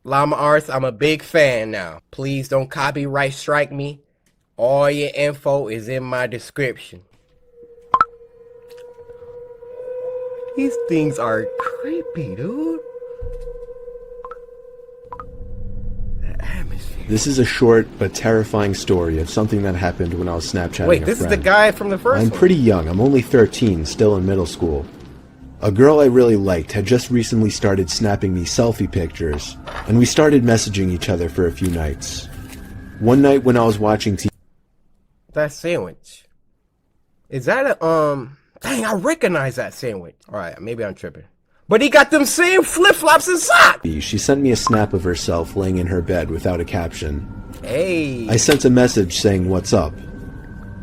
Llama Arts, I'm a big fan now. Please don't copyright strike me. All your info is in my description. These things are creepy, dude. The atmosphere. This is a short but terrifying story of something that happened when I was Snapchatting Wait, a this is friend. the guy from the first I'm one. pretty young. I'm only 13, still in middle school. A girl I really liked had just recently started snapping me selfie pictures, and we started messaging each other for a few nights. One night when I was watching TV... That sandwich. Is that a, dang, I recognize that sandwich. Alright, maybe I'm tripping. But he got them same flip-flops and socks! She sent me a snap of herself laying in her bed without a caption. Hey. I sent a message saying, "What's up?"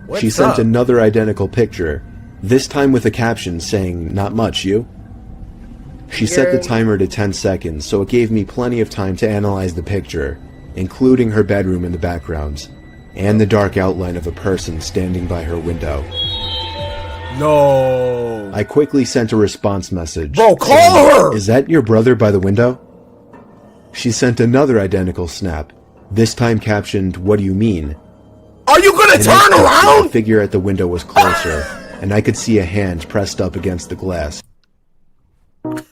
What's She sent up? another identical picture, this time with a caption saying, "Not much, you?" She set the timer to 10 seconds, so it gave me plenty of time to analyze the picture, including her bedroom in the background, and the dark outline of a person standing by her window. No. I quickly sent a response message. Bro, call saying, her! "Is that your brother by the window?" She sent another identical snap, this time captioned, "What do you mean?" Are you gonna turn The around? figure at the window was closer, and I could see a hand pressed up against the glass. What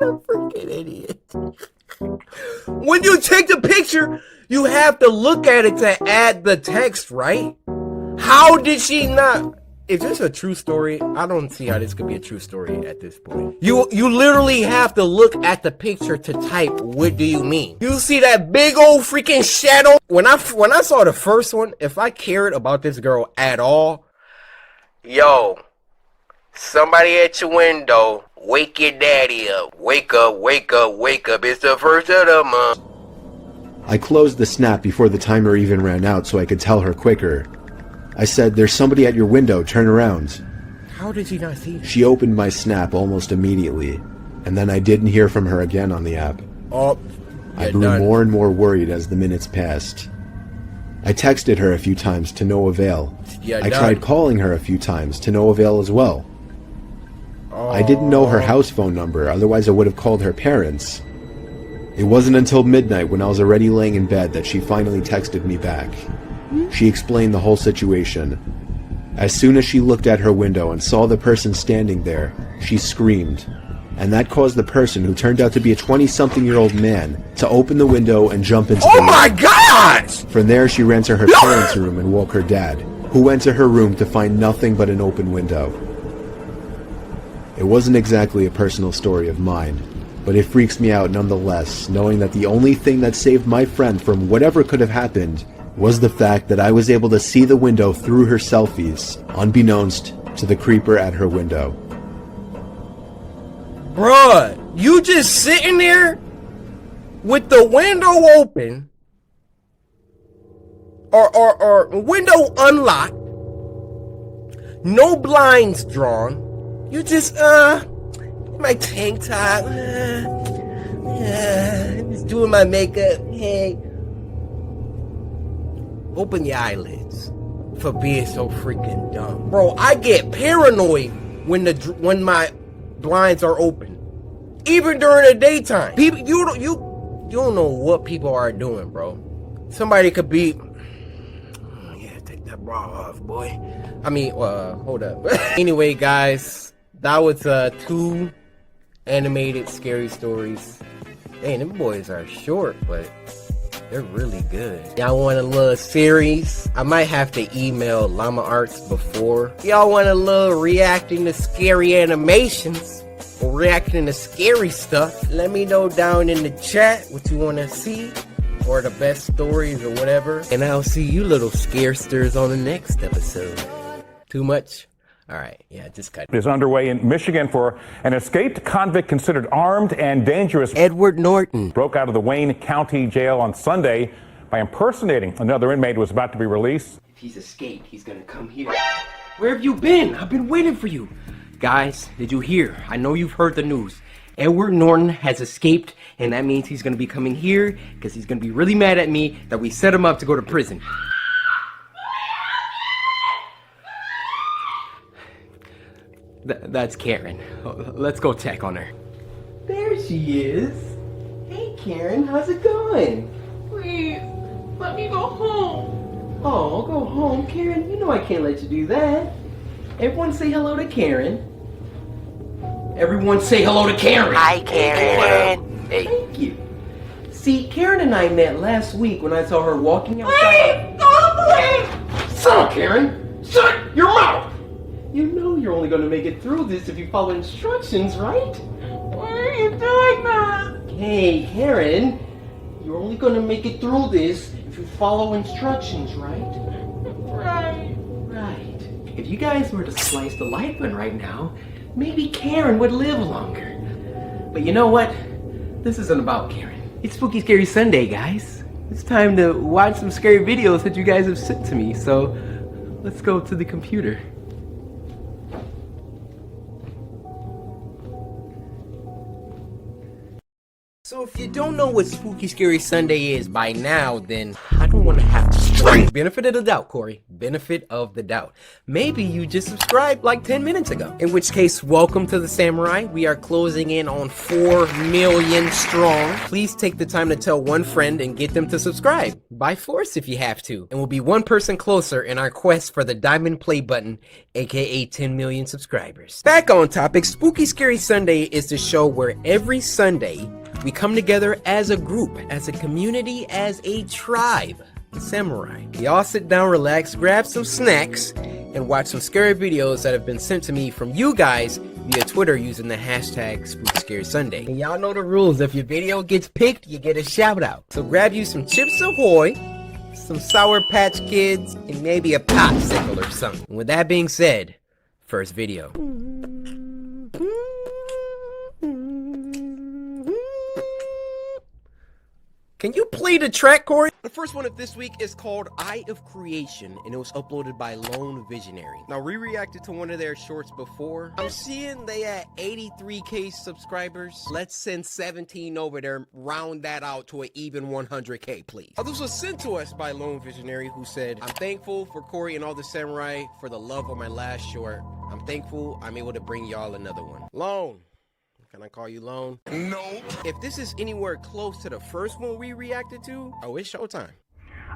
a freaking idiot. When you take the picture, you have to look at it to add the text, right? How did she not? Is this a true story? I don't see how this could be a true story at this point. You literally have to look at the picture to type, "What do you mean?" You see that big old freaking shadow? When I saw the first one, if I cared about this girl at all, yo, somebody at your window, wake your daddy up. Wake up, wake up, wake up. It's the first of the month. I closed the snap before the timer even ran out so I could tell her quicker. I said, "There's somebody at your window, turn around." How did she not see that? She opened my snap almost immediately, and then I didn't hear from her again on the app. Oh, I grew more and more worried as the minutes passed. I texted her a few times to no avail. I tried calling her a few times to no avail as well. I didn't know her house phone number, otherwise I would have called her parents. It wasn't until midnight when I was already laying in bed that she finally texted me back. She explained the whole situation. As soon as she looked at her window and saw the person standing there, she screamed. And that caused the person, who turned out to be a 20-something-year-old man, to open the window and jump into the room. Oh my gosh! From there, she ran to her parents' room and woke her dad, who went to her room to find nothing but an open window. It wasn't exactly a personal story of mine, but it freaks me out nonetheless, knowing that the only thing that saved my friend from whatever could have happened was the fact that I was able to see the window through her selfies, unbeknownst to the creeper at her window. Bruh, you just sitting there with the window open or window unlocked, no blinds drawn. You just my tank top, just doing my makeup. Hey, open your eyelids for being so freaking dumb, bro. I get paranoid when my blinds are open, even during the daytime. People, you don't know what people are doing, bro. Somebody could be, yeah, take that bra off, boy. I mean, hold up. Anyway, guys, that was 2 animated scary stories. Dang, them boys are short, but they're really good. Y'all want a little series? I might have to email Llama Arts before. Y'all want a little reacting to scary animations or reacting to scary stuff? Let me know down in the chat what you want to see, or the best stories or whatever. And I'll see you little scaresters on the next episode. Too much? All right, yeah, just cut it. Is underway in Michigan for an escaped convict considered armed and dangerous. Edward Norton Broke out of the Wayne County Jail on Sunday by impersonating another inmate who was about to be released. If he's escaped, he's gonna come here. Where have you been? I've been waiting for you. Guys, did you hear? I know you've heard the news. Edward Norton has escaped, and that means he's gonna be coming here because he's gonna be really mad at me that we set him up to go to prison. That's Karen. Let's go check on her. There she is. Hey, Karen, how's it going? Please, let me go home. Oh, go home, Karen. You know I can't let you do that. Everyone say hello to Karen. Everyone say hello to Karen. Hi, Karen. Hey. Thank you. See, Karen and I met last week when I saw her walking outside. Please, stop, please. Stop, Karen. Shut your mouth. You know you're only going to make it through this if you follow instructions, right? Why are you doing that? Hey, Karen. You're only going to make it through this if you follow instructions, right? Right. Right. If you guys were to slice the life one right now, maybe Karen would live longer. But you know what? This isn't about Karen. It's Spooky Scary Sunday, guys. It's time to watch some scary videos that you guys have sent to me. So let's go to the computer. So if you don't know what Spooky Scary Sunday is by now, then I don't want to have to strike. Benefit of the doubt, Cory. Benefit of the doubt. Maybe you just subscribed like 10 minutes ago. In which case, welcome to the Samurai. We are closing in on 4 million strong. Please take the time to tell one friend and get them to subscribe. By force if you have to. And we'll be one person closer in our quest for the diamond play button, aka 10 million subscribers. Back on topic, Spooky Scary Sunday is the show where every Sunday, we come together as a group, as a community, as a tribe, the Samurai. We all sit down, relax, grab some snacks, and watch some scary videos that have been sent to me from you guys via Twitter using the hashtag Spooky Scary Sunday. And y'all know the rules. If your video gets picked, you get a shout out. So grab you some Chips Ahoy, some Sour Patch Kids, and maybe a popsicle or something. And with that being said, first video. Can you play the track, Cory? The first one of this week is called Eye of Creation, and it was uploaded by Lone Visionary. Now, we reacted to one of their shorts before. I'm seeing they had 83K subscribers. Let's send 17 over there, round that out to an even 100K, please. Now, this was sent to us by Lone Visionary, who said, I'm thankful for Cory and all the Samurai for the love of my last short. I'm thankful I'm able to bring y'all another one. Lone. Can I call you Lone? No. If this is anywhere close to the first one we reacted to, oh, it's showtime.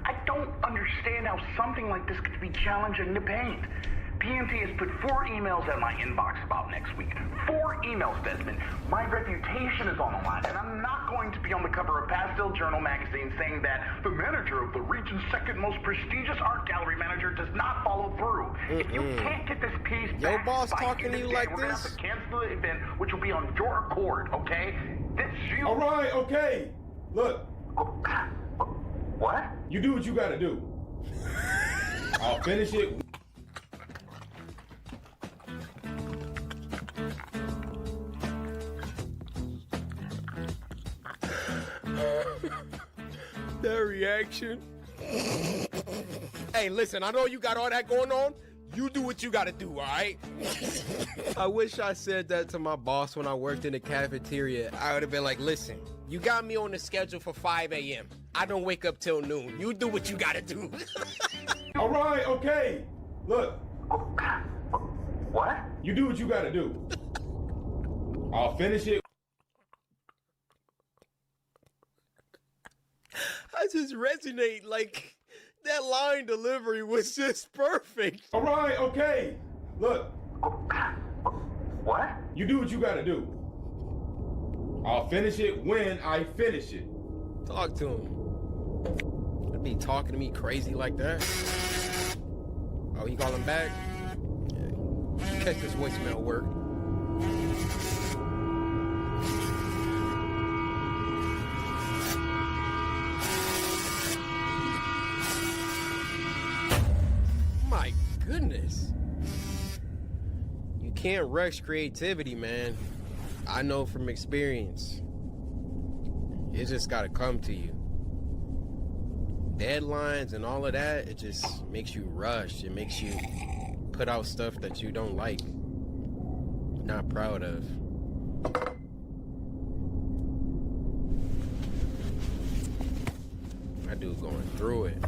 I don't understand how something like this could be challenging to paint. PMT has put 4 emails in my inbox about next week. 4 emails, Desmond. My reputation is on the line, and I'm not going to be on the cover of Pastel Journal magazine saying that the manager of the region's second most prestigious art gallery manager does not follow through. If you can't get this piece Your back boss by talking to you Tuesday, like we're gonna this? have to cancel the event, which will be on your accord, okay? This you. All right, okay. Look, What? you do what you gotta do. I'll finish it. That reaction. Hey, listen, I know you got all that going on. You do what you gotta do, all right? I wish I said that to my boss when I worked in the cafeteria. I would have been like, listen, you got me on the schedule for 5 a.m. I don't wake up till noon. You do what you gotta do. All right, okay. Look, What? you do what you gotta do. I'll finish it. I just resonate, like, that line delivery was just perfect. All right, okay. Look, What? you do what you gotta do. I'll finish it when I finish it. Talk to him. I'd be talking to me crazy like that. Oh, you call him back? Yeah. Catch this voicemail work. My goodness. You can't rush creativity, man. I know from experience. It just gotta come to you. Deadlines and all of that, it just makes you rush. It makes you put out stuff that you don't like, not proud of. That dude going through it.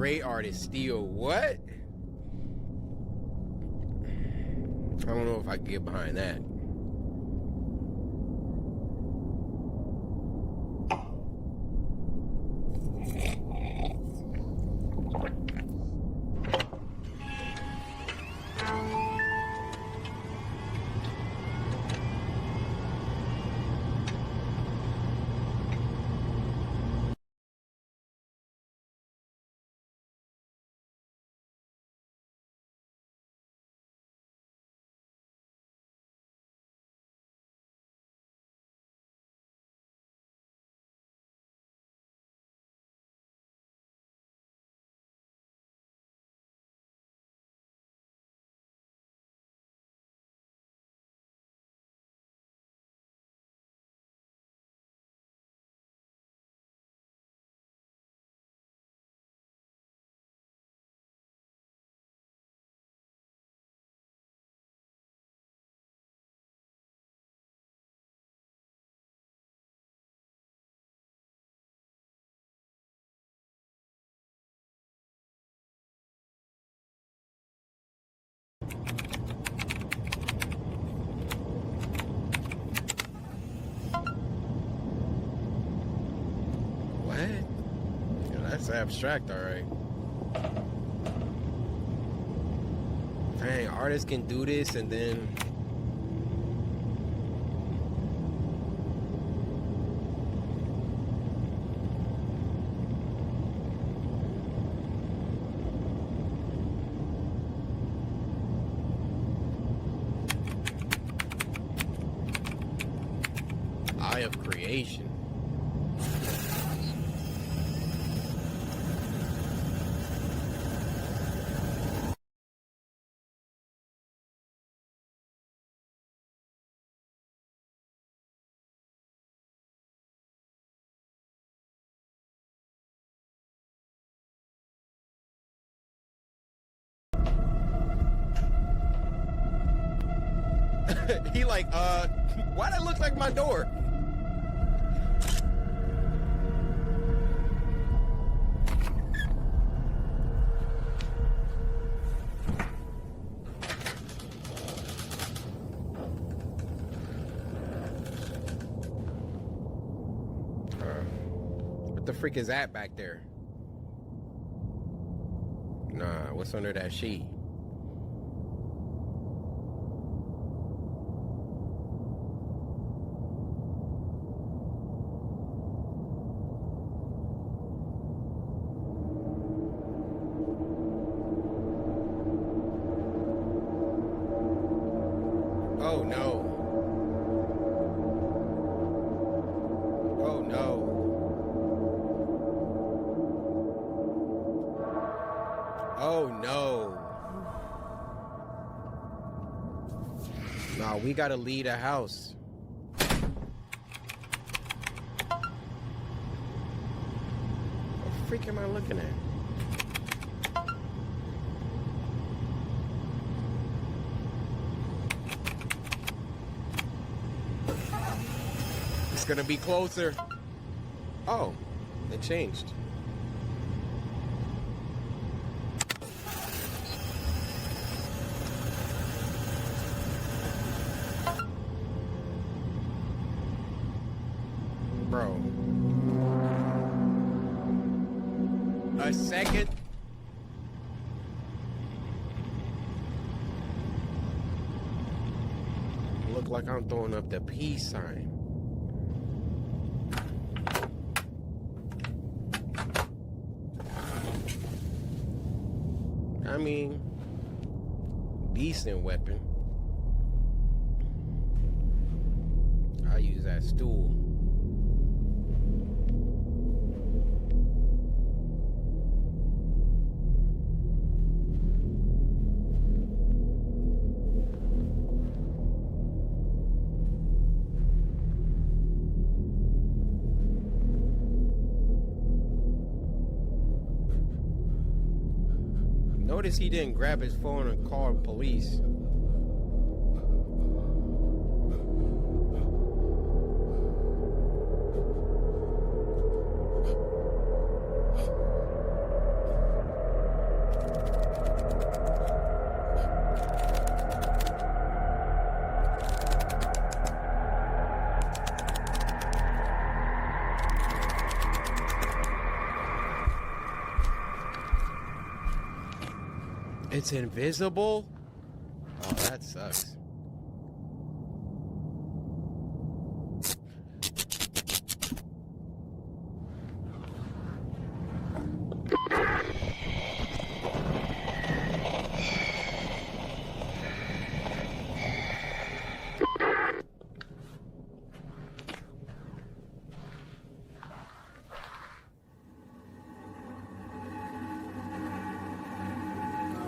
great artist steal what? I don't know if I can get behind that. That's abstract, alright. Dang, artists can do this and then... Eye of creation. He like, why that look like my door? What the freak is that back there? Nah, what's under that sheet? Oh no. Oh no. Oh no. Nah, we gotta leave the house. What the freak am I looking at? It's gonna be closer. Oh, it changed. Bro. A second. Look like I'm throwing up the peace sign. I mean, decent weapon. I'll use that stool. Notice he didn't grab his phone and call police. It's invisible? Oh, that sucks.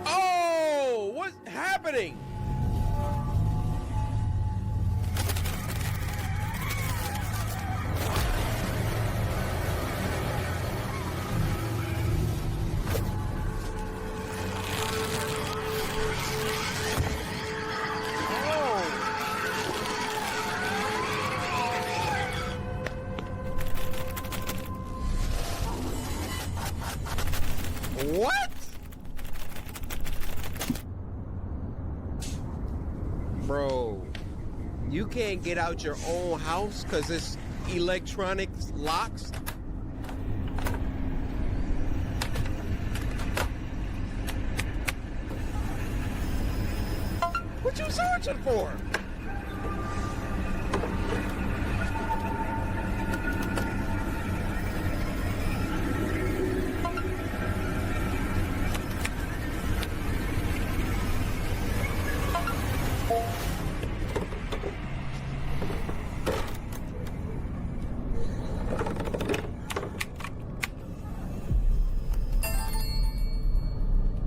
Oh, what's happening? What? Bro, you can't get out your own house because it's electronic locks? What you searching for?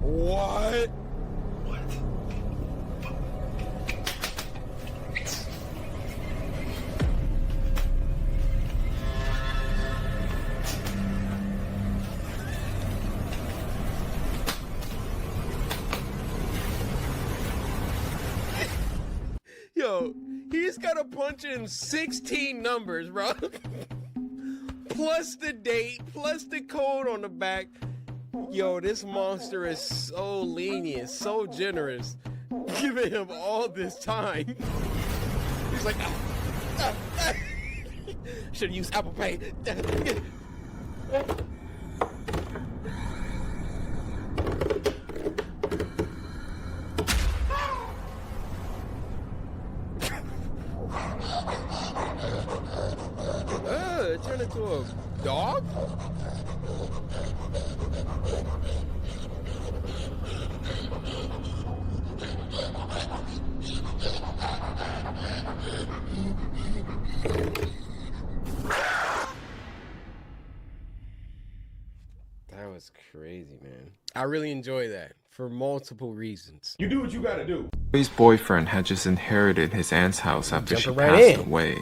What? Yo, he's gotta punch in 16 numbers, bro. Plus the date, plus the code on the back. Yo, this monster is so lenient, so generous, giving him all this time. He's like, should use Apple Pay. It turned into a dog? That was crazy, man. I really enjoy that for multiple reasons. You do what you gotta do. Cory's boyfriend had just inherited his aunt's house after she Jumping right passed in. away.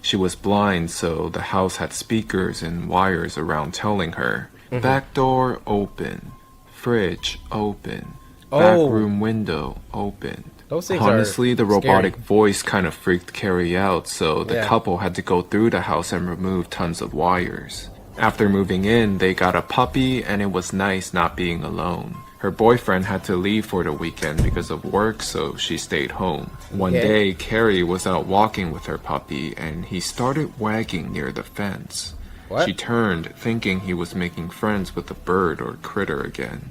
She was blind, so the house had speakers and wires around telling her, back door open, fridge open, back room window open. Those things Honestly, are the robotic scary. voice kind of freaked Cory out, so the couple had to go through the house and remove tons of wires. After moving in, they got a puppy, and it was nice not being alone. Her boyfriend had to leave for the weekend because of work, so she stayed home. One day, Cory was out walking with her puppy, and he started wagging near the fence. What? She turned, thinking he was making friends with a bird or critter again.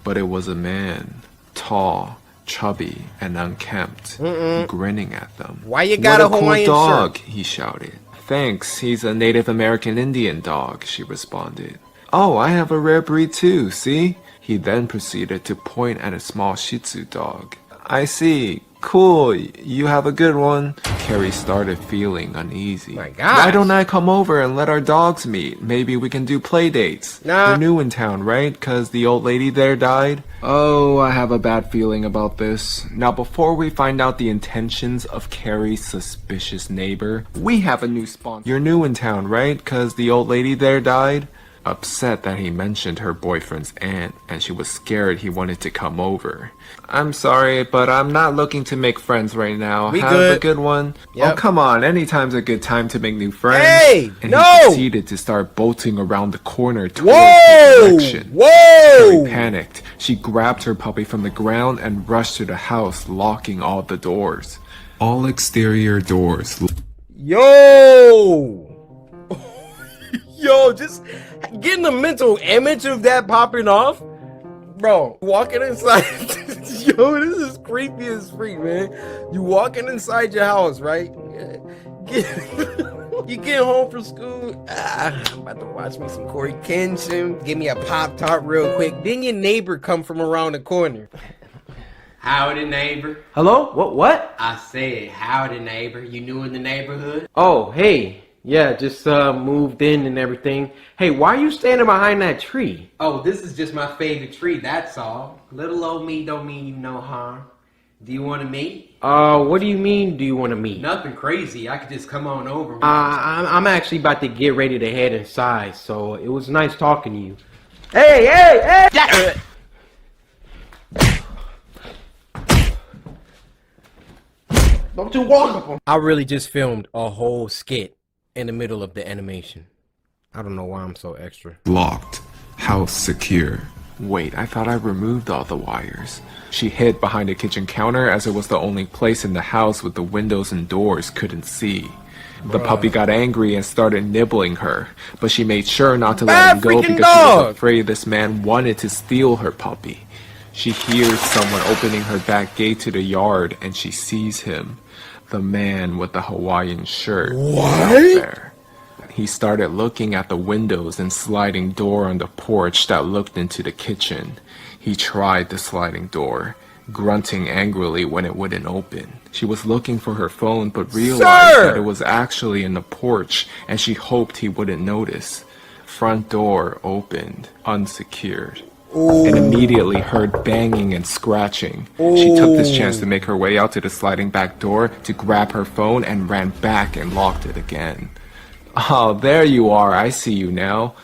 But it was a man, tall, chubby, and unkempt, grinning at them. Why you got a "What Hawaiian cool dog," shirt? he shouted. "Thanks, he's a Native American Indian dog," she responded. "Oh, I have a rare breed too, see?" He then proceeded to point at a small Shih Tzu dog. "I see. Cool, you have a good one." Cory started feeling uneasy. My gosh. "Why don't I come over and let our dogs meet? Maybe we can do play dates. Nah. You're new in town, right? 'Cause the old lady there died?" "Oh, I have a bad feeling about this. Now, before we find out the intentions of Cory's suspicious neighbor, we have a new sponsor. You're new in town, right? 'Cause the old lady there died?" Upset that he mentioned her boyfriend's aunt, and she was scared he wanted to come over. "I'm sorry, but I'm not looking to make friends right now. We Have good. a good one." Yep. "Oh, come on. Anytime's a good time to make new friends." Hey, and no! he proceeded to start bolting around the corner towards Whoa! the direction. Whoa! Cory panicked. She grabbed her puppy from the ground and rushed to the house, locking all the doors. All exterior doors. Yo! Yo, just getting a mental image of that popping off. Bro, walking inside. Yo, this is creepy as freak, man. You walking inside your house, right? You get home from school. I'm about to watch me some CoryxKenshin. Give me a Pop-Tart real quick. Then your neighbor come from around the corner. Howdy, neighbor. Hello? What? I said, howdy, neighbor. You new in the neighborhood? Oh, hey. Yeah, just moved in and everything. Hey, why are you standing behind that tree? Oh, this is just my favorite tree, that's all. Little old me don't mean you no harm. Do you want to meet? What do you mean, do you want to meet? Nothing crazy. I could just come on over. I'm actually about to get ready to head inside, so it was nice talking to you. Hey! Don't you walk up on... I really just filmed a whole skit in the middle of the animation. I don't know why I'm so extra. Locked. House secure. Wait, I thought I removed all the wires. She hid behind a kitchen counter as it was the only place in the house with the windows and doors couldn't see. The puppy got angry and started nibbling her, but she made sure not to let him go because she was afraid this man wanted to steal her puppy. She hears someone opening her back gate to the yard and she sees him. The man with the Hawaiian shirt. What? There. He started looking at the windows and sliding door on the porch that looked into the kitchen. He tried the sliding door, grunting angrily when it wouldn't open. She was looking for her phone but realized that it was actually in the porch and she hoped he wouldn't notice. Front door opened, unsecured. And immediately heard banging and scratching. She took this chance to make her way out to the sliding back door to grab her phone and ran back and locked it again. Oh, there you are. I see you now.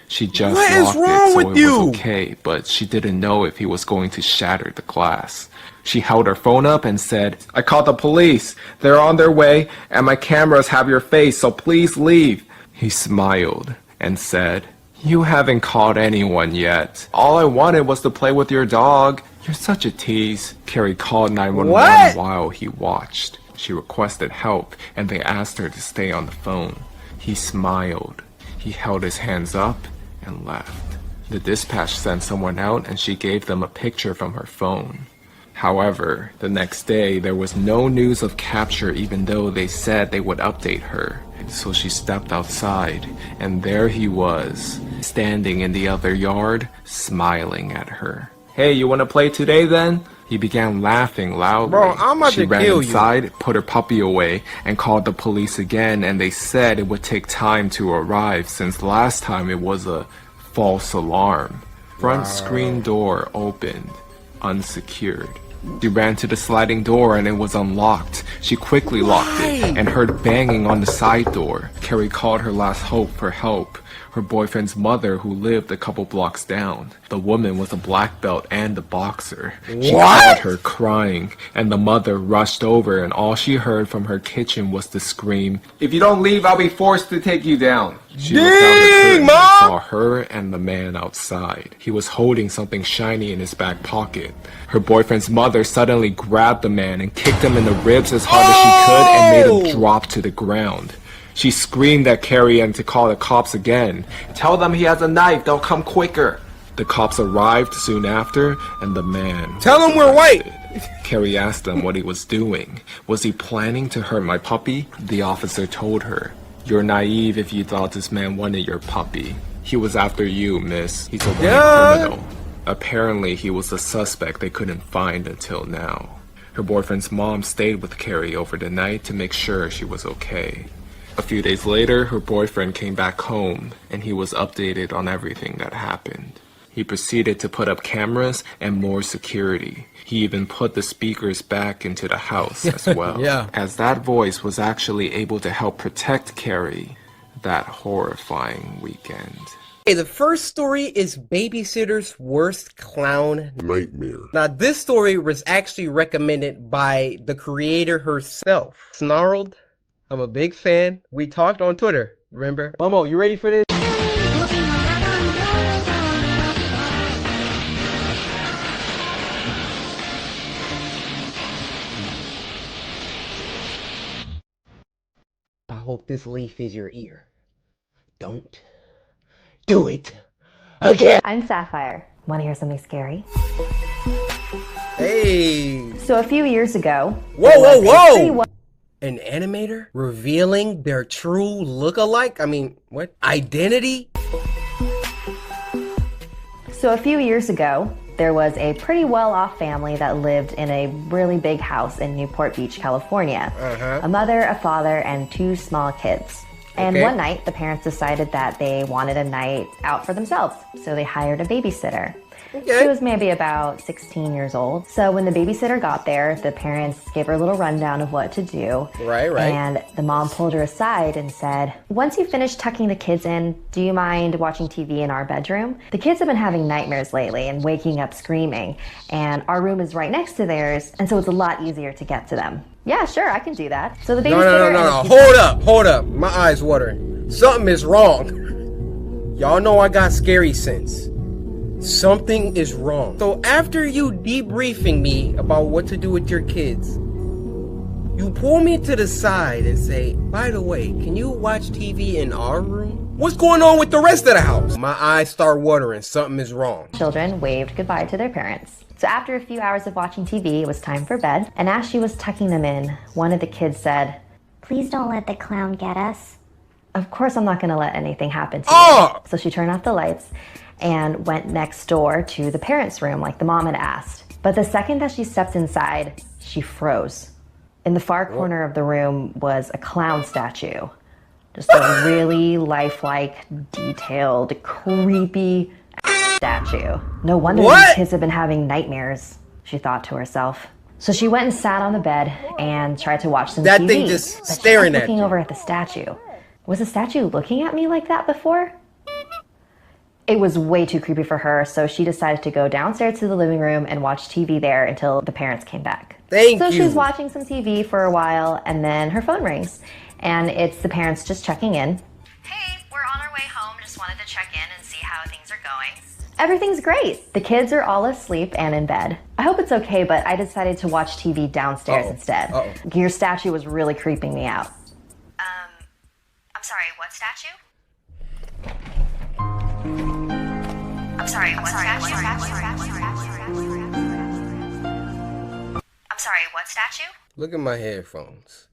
She just locked it, so it was okay, but she didn't know if he was going to shatter the glass. She held her phone up and said, I called the police. They're on their way, and my cameras have your face, so please leave. He smiled and said, You haven't called anyone yet. All I wanted was to play with your dog. You're such a tease. Carrie called 911 while he watched. She requested help, and they asked her to stay on the phone. He smiled. He held his hands up and left. The dispatch sent someone out and she gave them a picture from her phone. However, the next day there was no news of capture even though they said they would update her. So she stepped outside and there he was, standing in the other yard, smiling at her. Hey, you wanna play today then? He began laughing loudly. Bro, I'm about to kill you. She ran inside, put her puppy away, and called the police again, and they said it would take time to arrive since last time it was a false alarm. Front screen door opened, unsecured. She ran to the sliding door and it was unlocked. She quickly locked it and heard banging on the side door. Carrie called her last hope for help. Her boyfriend's mother who lived a couple blocks down. The woman was a black belt and a boxer. She called her crying and the mother rushed over and all she heard from her kitchen was the scream, If you don't leave, I'll be forced to take you down. She looked out the curtain and saw her and the man outside. He was holding something shiny in his back pocket. Her boyfriend's mother suddenly grabbed the man and kicked him in the ribs as hard as she could and made him drop to the ground. She screamed at Carrie and to call the cops again. Tell them he has a knife, they'll come quicker. The cops arrived soon after, and the man... Tell him we're white! Carrie asked him what he was doing. Was he planning to hurt my puppy? The officer told her, You're naive if you thought this man wanted your puppy. He was after you, miss. He's a white criminal. Apparently, he was a suspect they couldn't find until now. Her boyfriend's mom stayed with Carrie over the night to make sure she was okay. A few days later, her boyfriend came back home, and he was updated on everything that happened. He proceeded to put up cameras and more security. He even put the speakers back into the house as well, as that voice was actually able to help protect Carrie that horrifying weekend. Okay, the first story is Babysitter's Worst Clown Nightmare. Now, this story was actually recommended by the creator herself. Snarled. I'm a big fan. We talked on Twitter, remember? Momo, you ready for this? I hope this leaf is your ear. Don't do it again. I'm Sapphire. Want to hear something scary? Hey. So a few years ago... Whoa! An animator revealing their true look-alike? I mean, what? Identity? So a few years ago, there was a pretty well-off family that lived in a really big house in Newport Beach, California. A mother, a father, and 2 small kids. And one night, the parents decided that they wanted a night out for themselves, so they hired a babysitter. She was maybe about 16 years old. So when the babysitter got there, the parents gave her a little rundown of what to do. Right. And the mom pulled her aside and said, once you finish tucking the kids in, do you mind watching TV in our bedroom? The kids have been having nightmares lately and waking up screaming. And our room is right next to theirs, and so it's a lot easier to get to them. Yeah, sure, I can do that. So the babysitter... No. Hold up. My eyes watering. Something is wrong. Y'all know I got scary sense. Something is wrong. So after you debriefing me about what to do with your kids, you pull me to the side and say, by the way, can you watch TV in our room? What's going on with the rest of the house? My eyes start watering. Something is wrong. Children waved goodbye to their parents. So after a few hours of watching TV, it was time for bed. And as she was tucking them in, one of the kids said, please don't let the clown get us. Of course I'm not going to let anything happen to you. So she turned off the lights and went next door to the parents' room like the mom had asked. But the second that she stepped inside, she froze. In the far corner of the room was a clown statue. Just a really lifelike, detailed, creepy statue. No wonder these kids have been having nightmares, she thought to herself. So she went and sat on the bed and tried to watch some TV. That thing just staring at you. Looking over at the statue. Was the statue looking at me like that before? It was way too creepy for her, so she decided to go downstairs to the living room and watch TV there until the parents came back. So she's watching some TV for a while, and then her phone rings, and it's the parents just checking in. Hey, we're on our way home. Just wanted to check in and see how things are going. Everything's great. The kids are all asleep and in bed. I hope it's okay, but I decided to watch TV downstairs instead. Your statue was really creeping me out. I'm sorry, what statue? I'm sorry, what statue? Look at my headphones.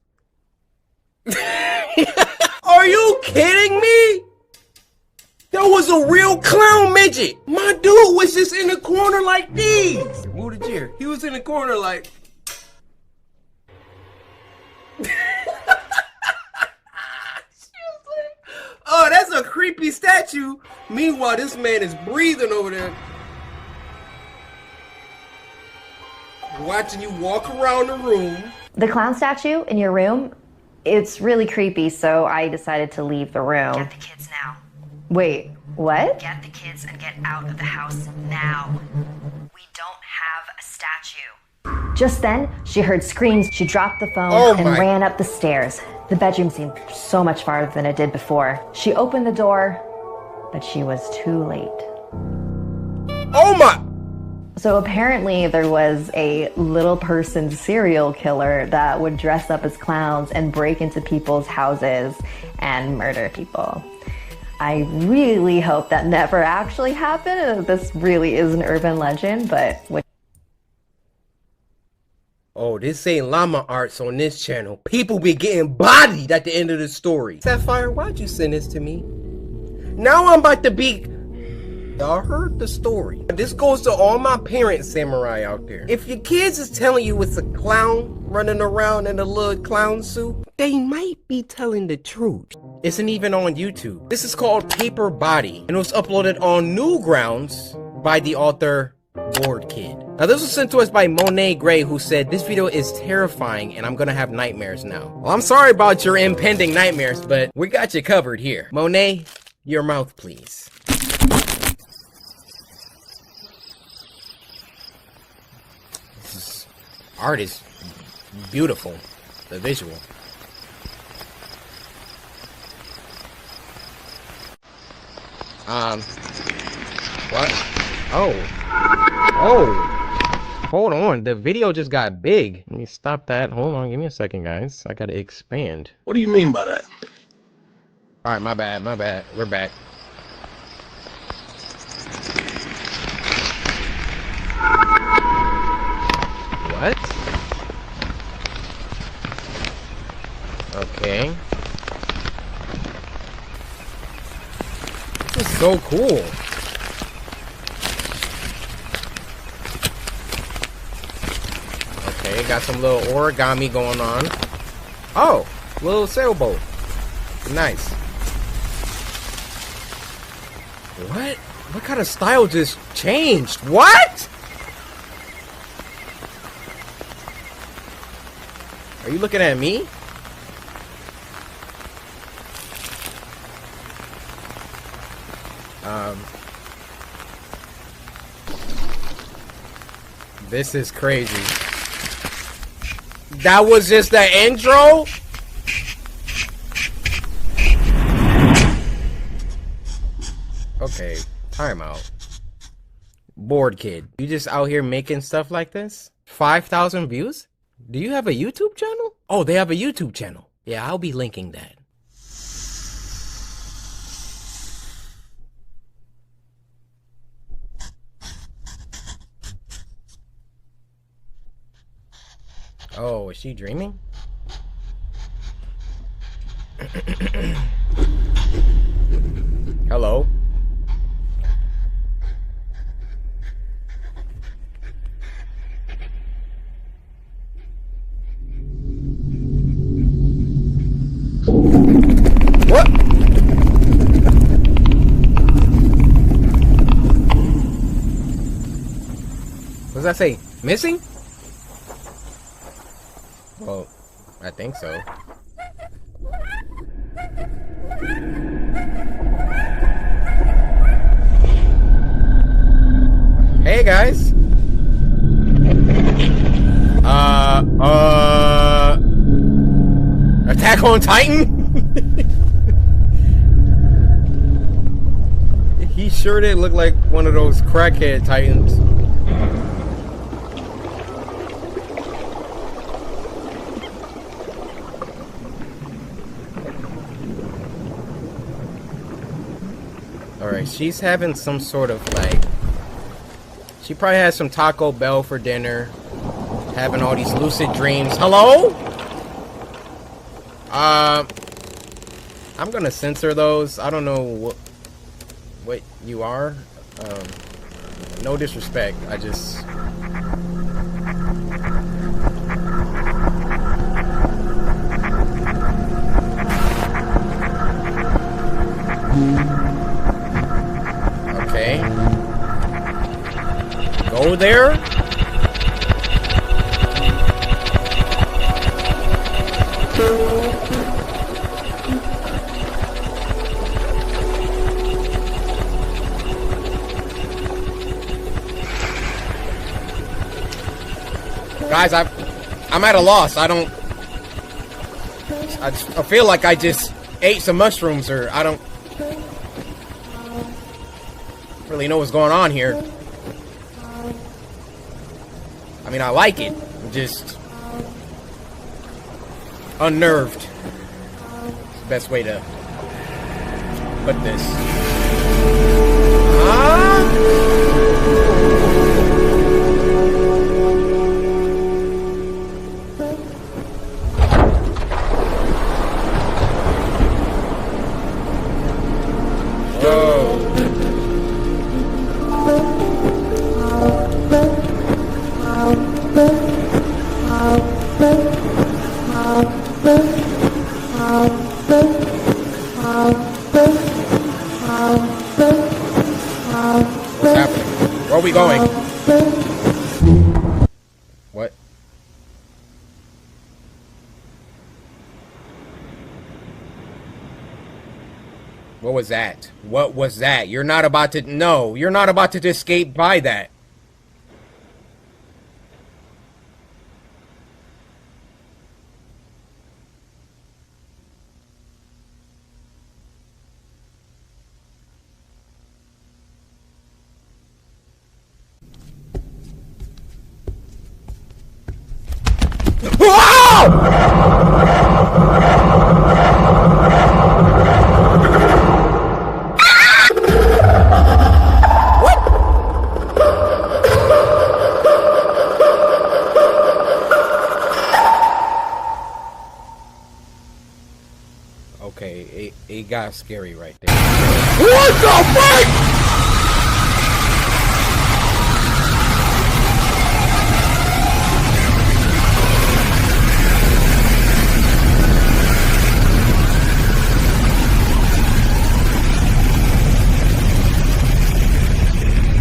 Are you kidding me? That was a real clown midget. My dude was just in the corner like these. Move the chair. He was in the corner like... Oh, that's a creepy statue. Meanwhile, this man is breathing over there. Watching you walk around the room. The clown statue in your room, it's really creepy, so I decided to leave the room. Get the kids now. Wait, what? Get the kids and get out of the house now. We don't have a statue. Just then, she heard screams. She dropped the phone and ran up the stairs. The bedroom seemed so much farther than it did before. She opened the door, but she was too late. Oh my! So apparently there was a little person serial killer that would dress up as clowns and break into people's houses and murder people. I really hope that never actually happened. This really is an urban legend, but... Oh, this ain't llama arts on this channel. People be getting bodied at the end of the story. Sapphire, why'd you send this to me? Now I'm about to be... Y'all heard the story. This goes to all my parent samurai out there. If your kids is telling you it's a clown running around in a little clown suit, they might be telling the truth. Isn't even on YouTube. This is called Paper Body, and it was uploaded on Newgrounds by the author Bored Kid. Now this was sent to us by Monet Gray, who said, this video is terrifying and I'm gonna have nightmares now. Well, I'm sorry about your impending nightmares, but we got you covered here. Monet, your mouth please. This art is beautiful, the visual. What? Oh, hold on, the video just got big. Let me stop that. Hold on, give me a second, guys. I gotta expand. What do you mean by that? All right, my bad, we're back. What? Okay. This is so cool. Okay, got some little origami going on. Oh, little sailboat. Nice. What? What kind of style just changed? What? Are you looking at me? This is crazy. That was just the intro? Okay, time out. Bored kid. You just out here making stuff like this? 5,000 views? Do you have a YouTube channel? Oh, they have a YouTube channel. Yeah, I'll be linking that. Oh, is she dreaming? Hello? What? What does that say? Missing? Well, I think so. Hey guys. Attack on Titan? He sure did look like one of those crackhead Titans. Alright, she's having some sort of like... She probably has some Taco Bell for dinner. Having all these lucid dreams. Hello? I'm gonna censor those. I don't know what you are. No disrespect. I just... Okay. Go there. Guys, I'm at a loss. I feel like I just ate some mushrooms, or I don't really know what's going on here. I mean, I like it. I'm just unnerved. It's the best way to put this. What's happening? Where are we going? What? What was that? What was that? You're not about to... No, you're not about to escape by that. got scary right there. What the fuck?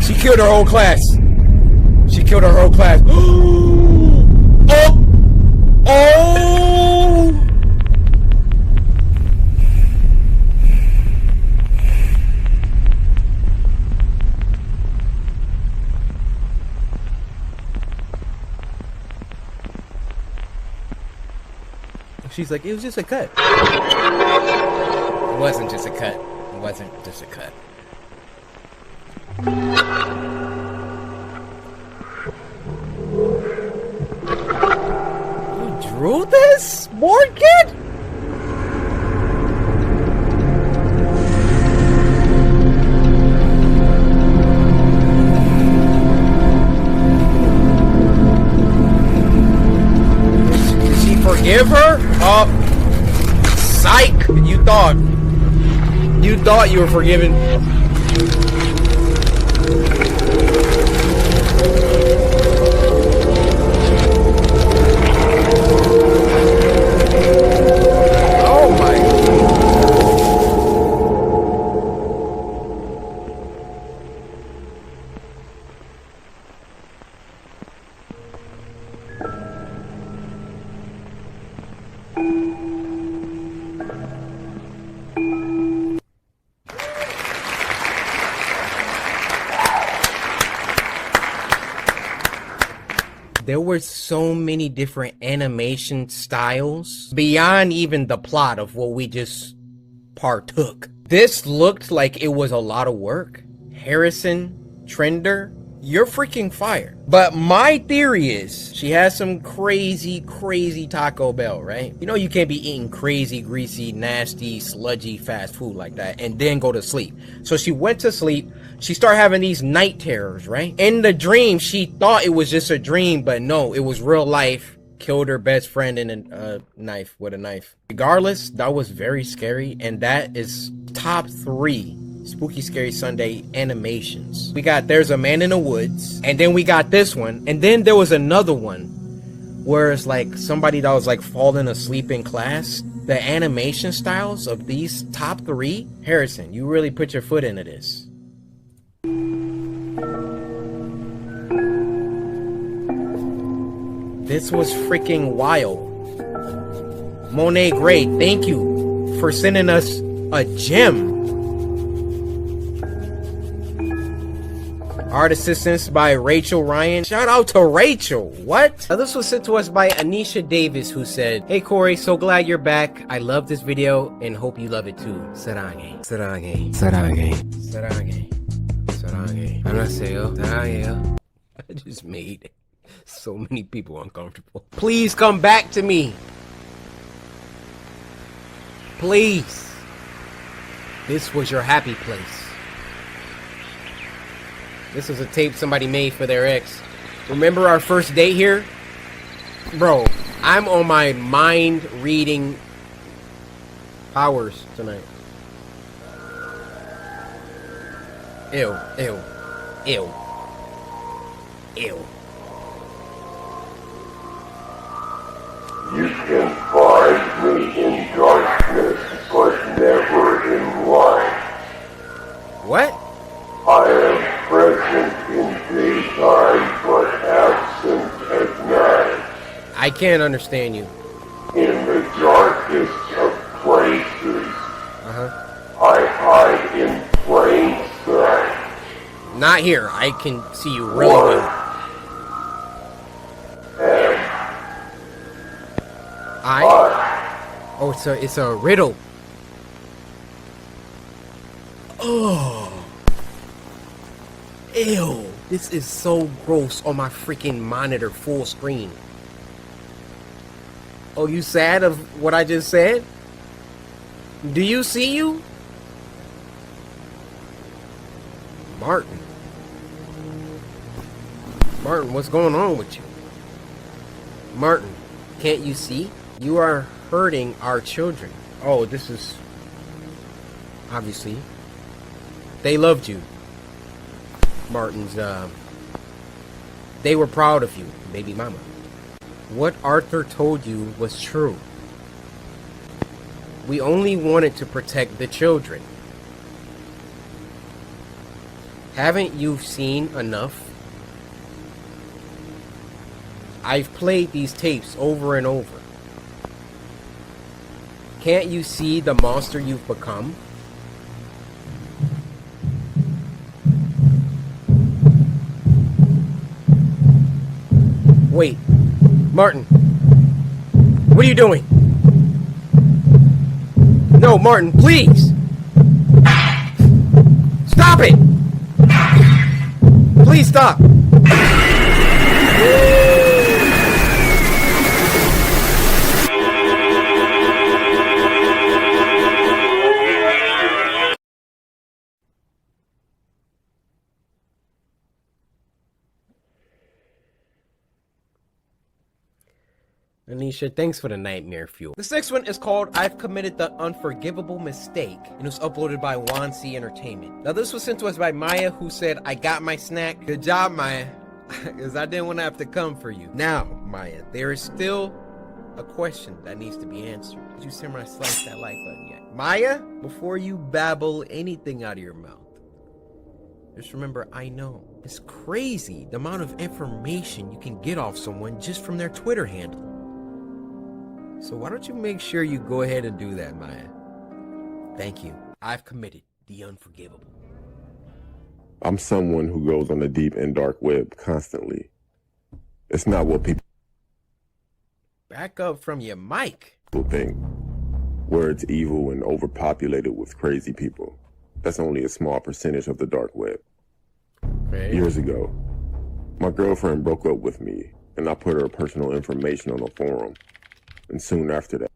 She killed her whole class. She killed her whole class. Oh! Oh! She's like, it was just a cut. It wasn't just a cut. It wasn't just a cut. You drew this, board kid? Did she forgive her? Oh, psych! You thought you were forgiven. There were so many different animation styles beyond even the plot of what we just partook. This looked like it was a lot of work. Harrison, Trender, you're freaking fire. But my theory is she has some crazy Taco Bell, right? You know you can't be eating crazy, greasy, nasty, sludgy fast food like that and then go to sleep. So she went to sleep. She started having these night terrors, right? In the dream, she thought it was just a dream, but no, it was real life. Killed her best friend in a knife with a knife. Regardless, that was very scary, and that is top 3 Spooky Scary Sunday animations. We got There's a Man in the Woods, and then we got this one, and then there was another one where it's like somebody that was like falling asleep in class. The animation styles of these top 3, Harrison, you really put your foot into this. This was freaking wild. Monet Gray, thank you for sending us a gem. Art assistance by Rachel Ryan. Shout out to Rachel. What? Now, this was sent to us by Anisha Davis, who said, "Hey Cory, so glad you're back. I love this video and hope you love it too. Sarange. Sarange. Sarange. Sarange. Sarange. 안녕하세요. 사랑해요." I just made so many people uncomfortable. Please come back to me. Please. This was your happy place. This was a tape somebody made for their ex. Remember our first date here? Bro, I'm on my mind reading powers tonight. Ew, ew, ew, ew. You can find me in darkness, but never in light. What? I am present in daytime, but absent at night. I can't understand you. In the darkest of places, I hide in plain sight. Not here. I can see you really well. Oh, it's a riddle. Oh. Ew. This is so gross on my freaking monitor full screen. Oh, you sad of what I just said? Do you see you? Martin. Martin, what's going on with you? Martin, can't you see? You are hurting our children. Oh, this is obviously. They loved you. Martin's, they were proud of you, baby mama. What Arthur told you was true. We only wanted to protect the children. Haven't you seen enough? I've played these tapes over and over. Can't you see the monster you've become? Wait, Martin, what are you doing? No, Martin, please! Stop it! Please stop! Anisha, thanks for the nightmare fuel. This next one is called I've Committed the Unforgivable Mistake, and it was uploaded by Wansi Entertainment. Now this was sent to us by Maya, who said, I got my snack. Good job, Maya, because I didn't want to have to come for you. Now, Maya, there is still a question that needs to be answered. Did you samurai slice that like button yet? Maya, before you babble anything out of your mouth, just remember, I know. It's crazy the amount of information you can get off someone just from their Twitter handle. So why don't you make sure you go ahead and do that, Maya? Thank you. I've committed the unforgivable. I'm someone who goes on the deep and dark web constantly. It's not what people Back up from your mic. think, where it's evil and overpopulated with crazy people. That's only a small percentage of the dark web. Okay. Years ago, my girlfriend broke up with me, and I put her personal information on a forum. And soon after that,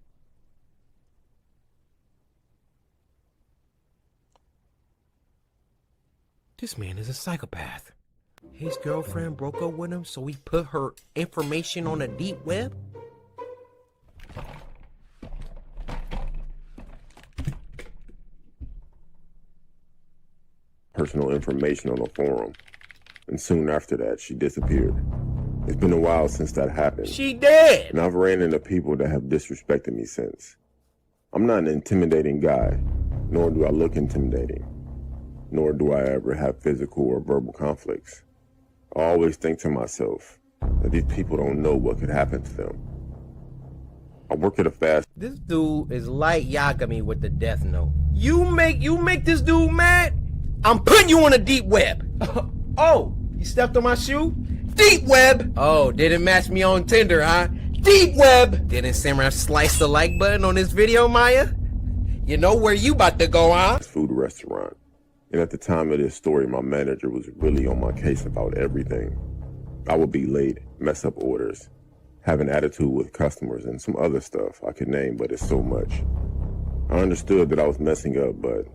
this man is a psychopath. His girlfriend broke up with him, so he put her information on the deep web? personal information on a forum. And soon after that, she disappeared. It's been a while since that happened. She dead! And I've ran into people that have disrespected me since. I'm not an intimidating guy, nor do I look intimidating, nor do I ever have physical or verbal conflicts. I always think to myself that these people don't know what could happen to them. I work at a fast... This dude is like Yagami with the death note. You make this dude mad? I'm putting you on a deep web. Oh, you stepped on my shoe? Deep web! Oh, didn't match me on Tinder, huh? Deep web! Didn't Samurai slice the like button on this video, Maya? You know where you about to go, huh? Food restaurant. And at the time of this story, my manager was really on my case about everything. I would be late, mess up orders, have an attitude with customers, and some other stuff I could name, but it's so much. I understood that I was messing up, but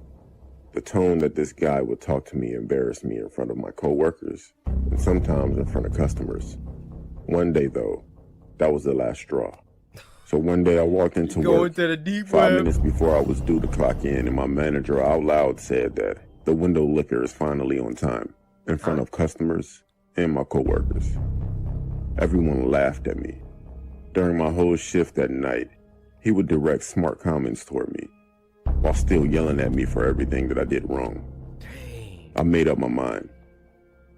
the tone that this guy would talk to me embarrassed me in front of my coworkers, and sometimes in front of customers. One day, though, that was the last straw. So one day I walked into work, to the deep 5 minutes before I was due to clock in, and my manager out loud said that the window liquor is finally on time, in front of customers and my coworkers. Everyone laughed at me. During my whole shift that night, he would direct smart comments toward me, while still yelling at me for everything that I did wrong. I made up my mind.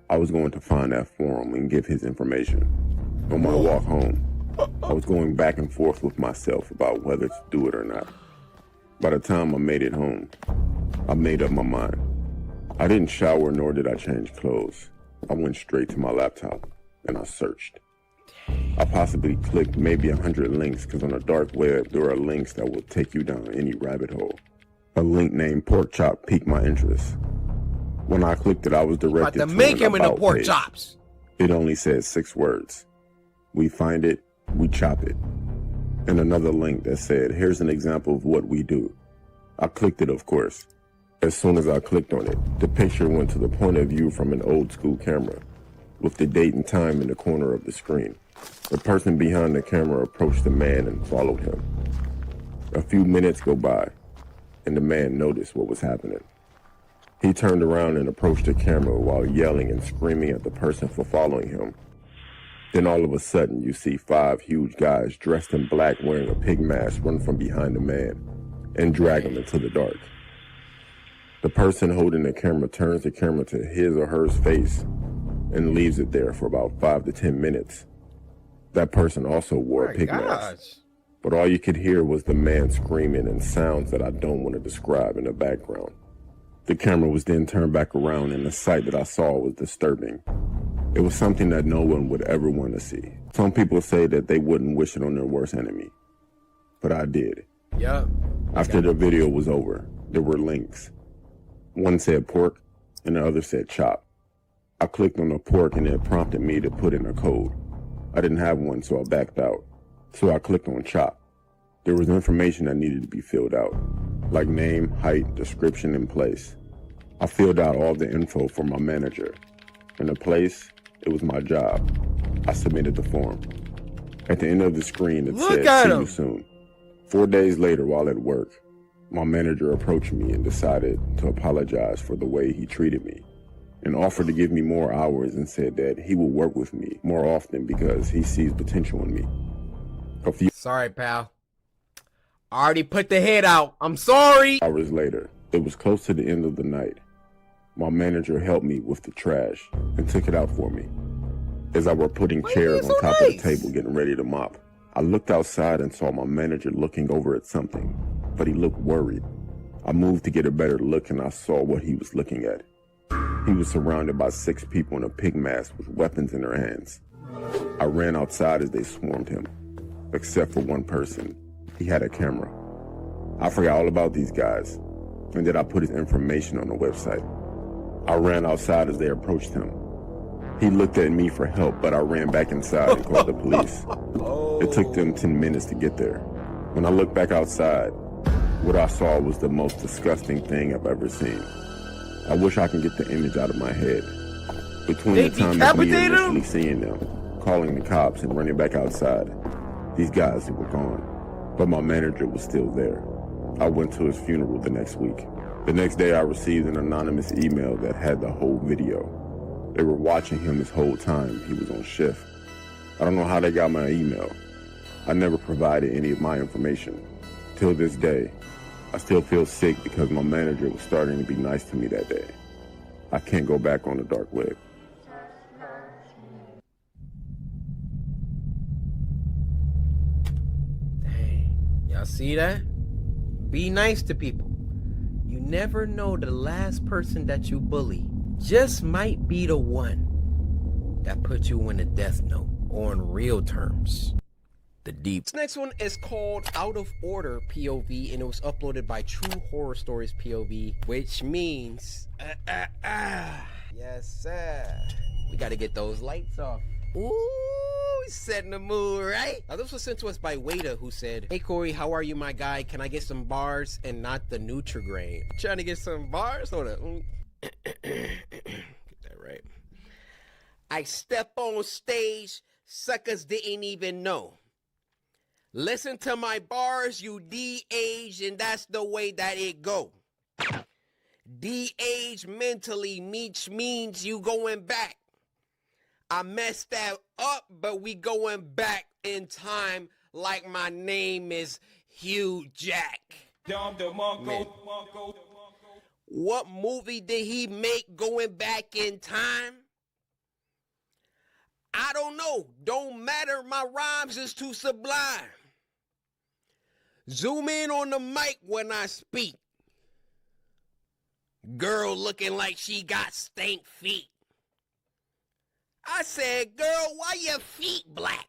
I was going to find that forum and give his information. On my walk home, I was going back and forth with myself about whether to do it or not. By the time I made it home, I made up my mind. I didn't shower, nor did I change clothes. I went straight to my laptop and I searched. I possibly clicked maybe 100 links, because on the dark web, there are links that will take you down any rabbit hole. A link named Pork Chop piqued my interest. When I clicked it, I was directed to make him an into about pork page. chops. It only said 6 words. We find it, we chop it. And another link that said, here's an example of what we do. I clicked it, of course. As soon as I clicked on it, the picture went to the point of view from an old school camera, with the date and time in the corner of the screen. The person behind the camera approached the man and followed him. A few minutes go by. and the man noticed what was happening. He turned around and approached the camera while yelling and screaming at the person for following him. Then all of a sudden, you see 5 huge guys dressed in black wearing a pig mask run from behind the man and drag him into the dark. The person holding the camera turns the camera to his or her face and leaves it there for about 5 to 10 minutes. That person also wore a pig mask, but all you could hear was the man screaming and sounds that I don't want to describe in the background. The camera was then turned back around and the sight that I saw was disturbing. It was something that no one would ever want to see. Some people say that they wouldn't wish it on their worst enemy, but I did. Yeah. After the video was over, there were links. One said pork and the other said chop. I clicked on the pork and it prompted me to put in a code. I didn't have one, so I backed out. So I clicked on chop. There was information that needed to be filled out, like name, height, description, and place. I filled out all the info for my manager. And the place, it was my job. I submitted the form. At the end of the screen, it said, "See you soon." 4 days later, while at work, my manager approached me and decided to apologize for the way he treated me and offered to give me more hours and said that he will work with me more often because he sees potential in me. Sorry, pal. I already put the head out. I'm sorry. Hours later, it was close to the end of the night. My manager helped me with the trash and took it out for me. As I were putting chairs on top of the table getting ready to mop, I looked outside and saw my manager looking over at something, but he looked worried. I moved to get a better look and I saw what he was looking at. He was surrounded by 6 people in a pig mask with weapons in their hands. I ran outside as they swarmed him, except for one person. He had a camera. I forgot all about these guys, and then I put his information on the website. I ran outside as they approached him. He looked at me for help, but I ran back inside and called the police. It took them 10 minutes to get there. When I looked back outside, what I saw was the most disgusting thing I've ever seen. I wish I can get the image out of my head. Between the time of me initially seeing them, calling the cops, and running back outside, these guys were gone. But my manager was still there. I went to his funeral the next week. The next day I received an anonymous email that had the whole video. They were watching him this whole time he was on shift. I don't know how they got my email. I never provided any of my information. Till this day, I still feel sick because my manager was starting to be nice to me that day. I can't go back on the dark web. Dang. Y'all see that? Be nice to people. You never know, the last person that you bully just might be the one that put you in a death note or on real terms. The deep. This next one is called Out of Order POV, and it was uploaded by True Horror Stories POV, which means yes sir, we gotta get those lights off. Ooh, setting the mood, right? Now this was sent to us by Wada, who said, "Hey Cory, how are you, my guy? Can I get some bars and not the Nutrigrain?" Trying to get some bars? Hold up. Get that right. I step on stage, suckers didn't even know. Listen to my bars, you de-age, and that's the way that it go. De-age mentally means you going back. I messed that up, but we going back in time like my name is Hugh Jack. Man. What movie did he make going back in time? I don't know. Don't matter. My rhymes is too sublime. Zoom in on the mic when I speak. Girl looking like she got stank feet. I said, girl, why your feet black?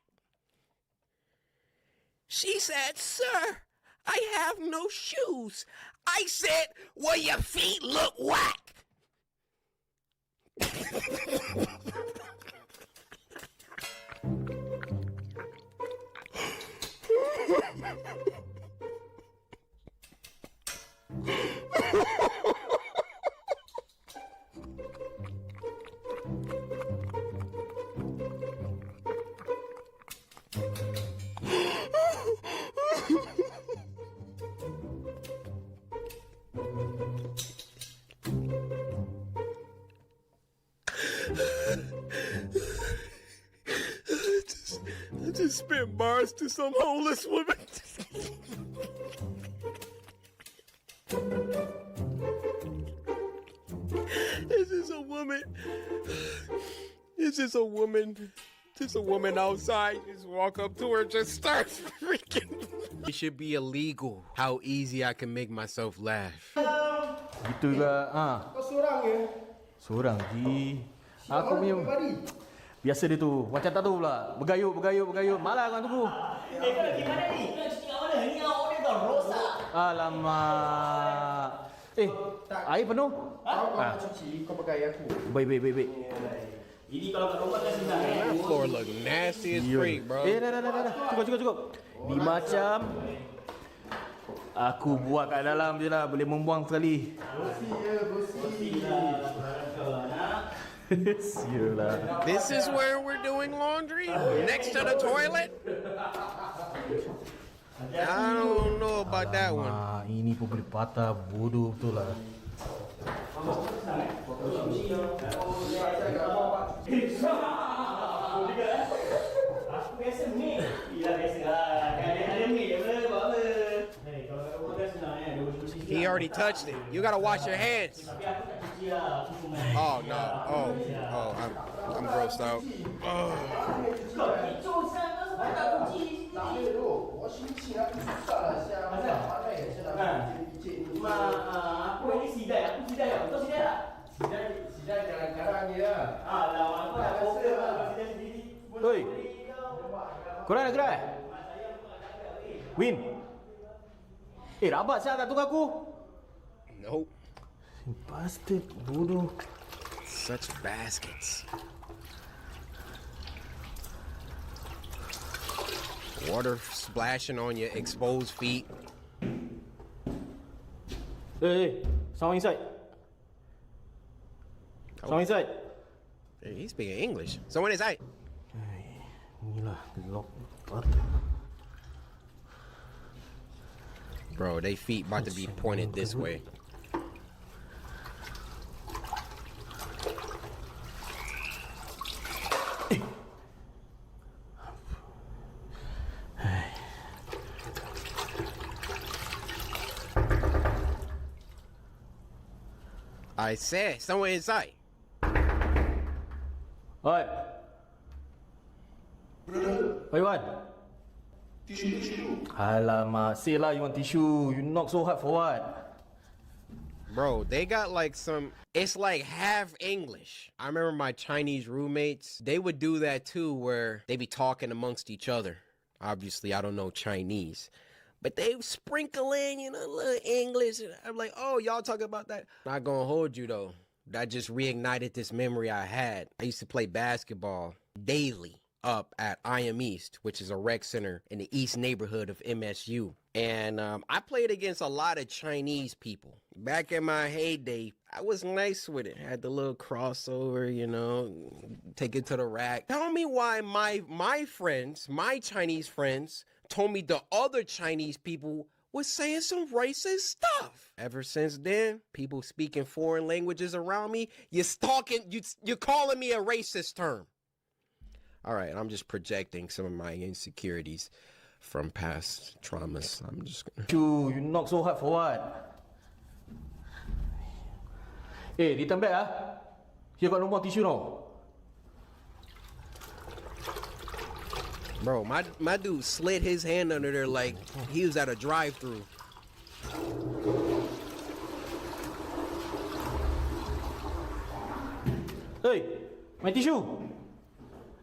She said, sir, I have no shoes. I said, well, your feet look whack. I just spent bars to some homeless woman. This is a woman. It's just a woman. Just a woman outside. Just walk up to her, just start freaking. It should be illegal. How easy I can make myself laugh. Gitu juga. Kau seorang ya? Seorang Ji. Aku punya biasa dia tu. Macam tak tahu pula. Bergayut. Malah kan tunggu. Kau lagi mana ni? Kau cuci kat mana? Ni awak dia dah rosak. Alamak. Air penuh? Kau nak cuci, kau pakai aku. Baik. Ini kalau kat rumah kan senang. That floor look nasty as freak, bro. Dah. Cukup. Ni macam aku buat kat dalam je lah. Boleh membuang sekali. Bersih lah. Sialah. This is where we're doing laundry? Next to the toilet? I don't know about that one. Ini pun boleh patah. Bodoh betul lah. Aku biasa ni. Iya biasa lah. Ada ni je buat apa. Kalau kat rumah kan senang kan. He already touched it. You gotta wash your hands. Oh no. I'm grossed out. Aku ini sidai. Aku sidai. Kau sidai tak? Sidai kadang-kadang je lah. Lama aku dah problem lah. Kau sidai sendiri. Oi. Korang nak gerak? Win. Rabat siapa tak tunggu aku? Nope. Bastard, bodoh. Such baskets. Water splashing on your exposed feet. Hey, someone inside. Someone inside. Hey, he's speaking English. Someone inside. Inilah lock. Bro, they feet about to be pointed this way. I said, someone inside. Oi. What you want? Tissue. Alamak, say lah you want tissue. You knock so hard for what? Bro, they got like it's like half English. I remember my Chinese roommates, they would do that too, where they be talking amongst each other. Obviously, I don't know Chinese. But they sprinkle in, a little English. And I'm like, oh, y'all talking about that? Not gonna hold you though. That just reignited this memory I had. I used to play basketball daily up at IM East, which is a rec center in the East neighborhood of MSU. And I played against a lot of Chinese people. Back in my heyday, I was nice with it. Had the little crossover, take it to the rack. Tell me why my friends, my Chinese friends, told me the other Chinese people was saying some racist stuff. Ever since then, people speaking foreign languages around me, you're calling me a racist term. All right, I'm just projecting some of my insecurities from past traumas. I'm just gonna... You knock so hard for what? Hey, return back Here got no more tissue now. Bro, my dude slid his hand under there like he was at a drive-thru. Hey, my tissue.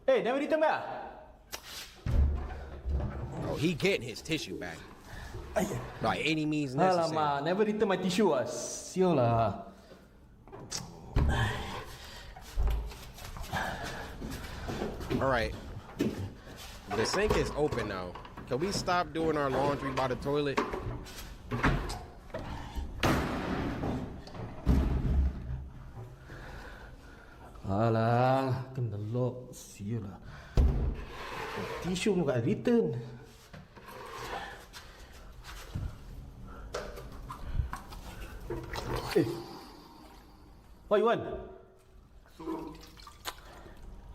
Hey, never return back. Oh, he getting his tissue back. By any means necessary. Alamak, never return my tissue Sial lah. Alright. The sink is open now. Can we stop doing our laundry by the toilet? Alah, kena lock. Sial lah. Tissue pun kat return. What you want?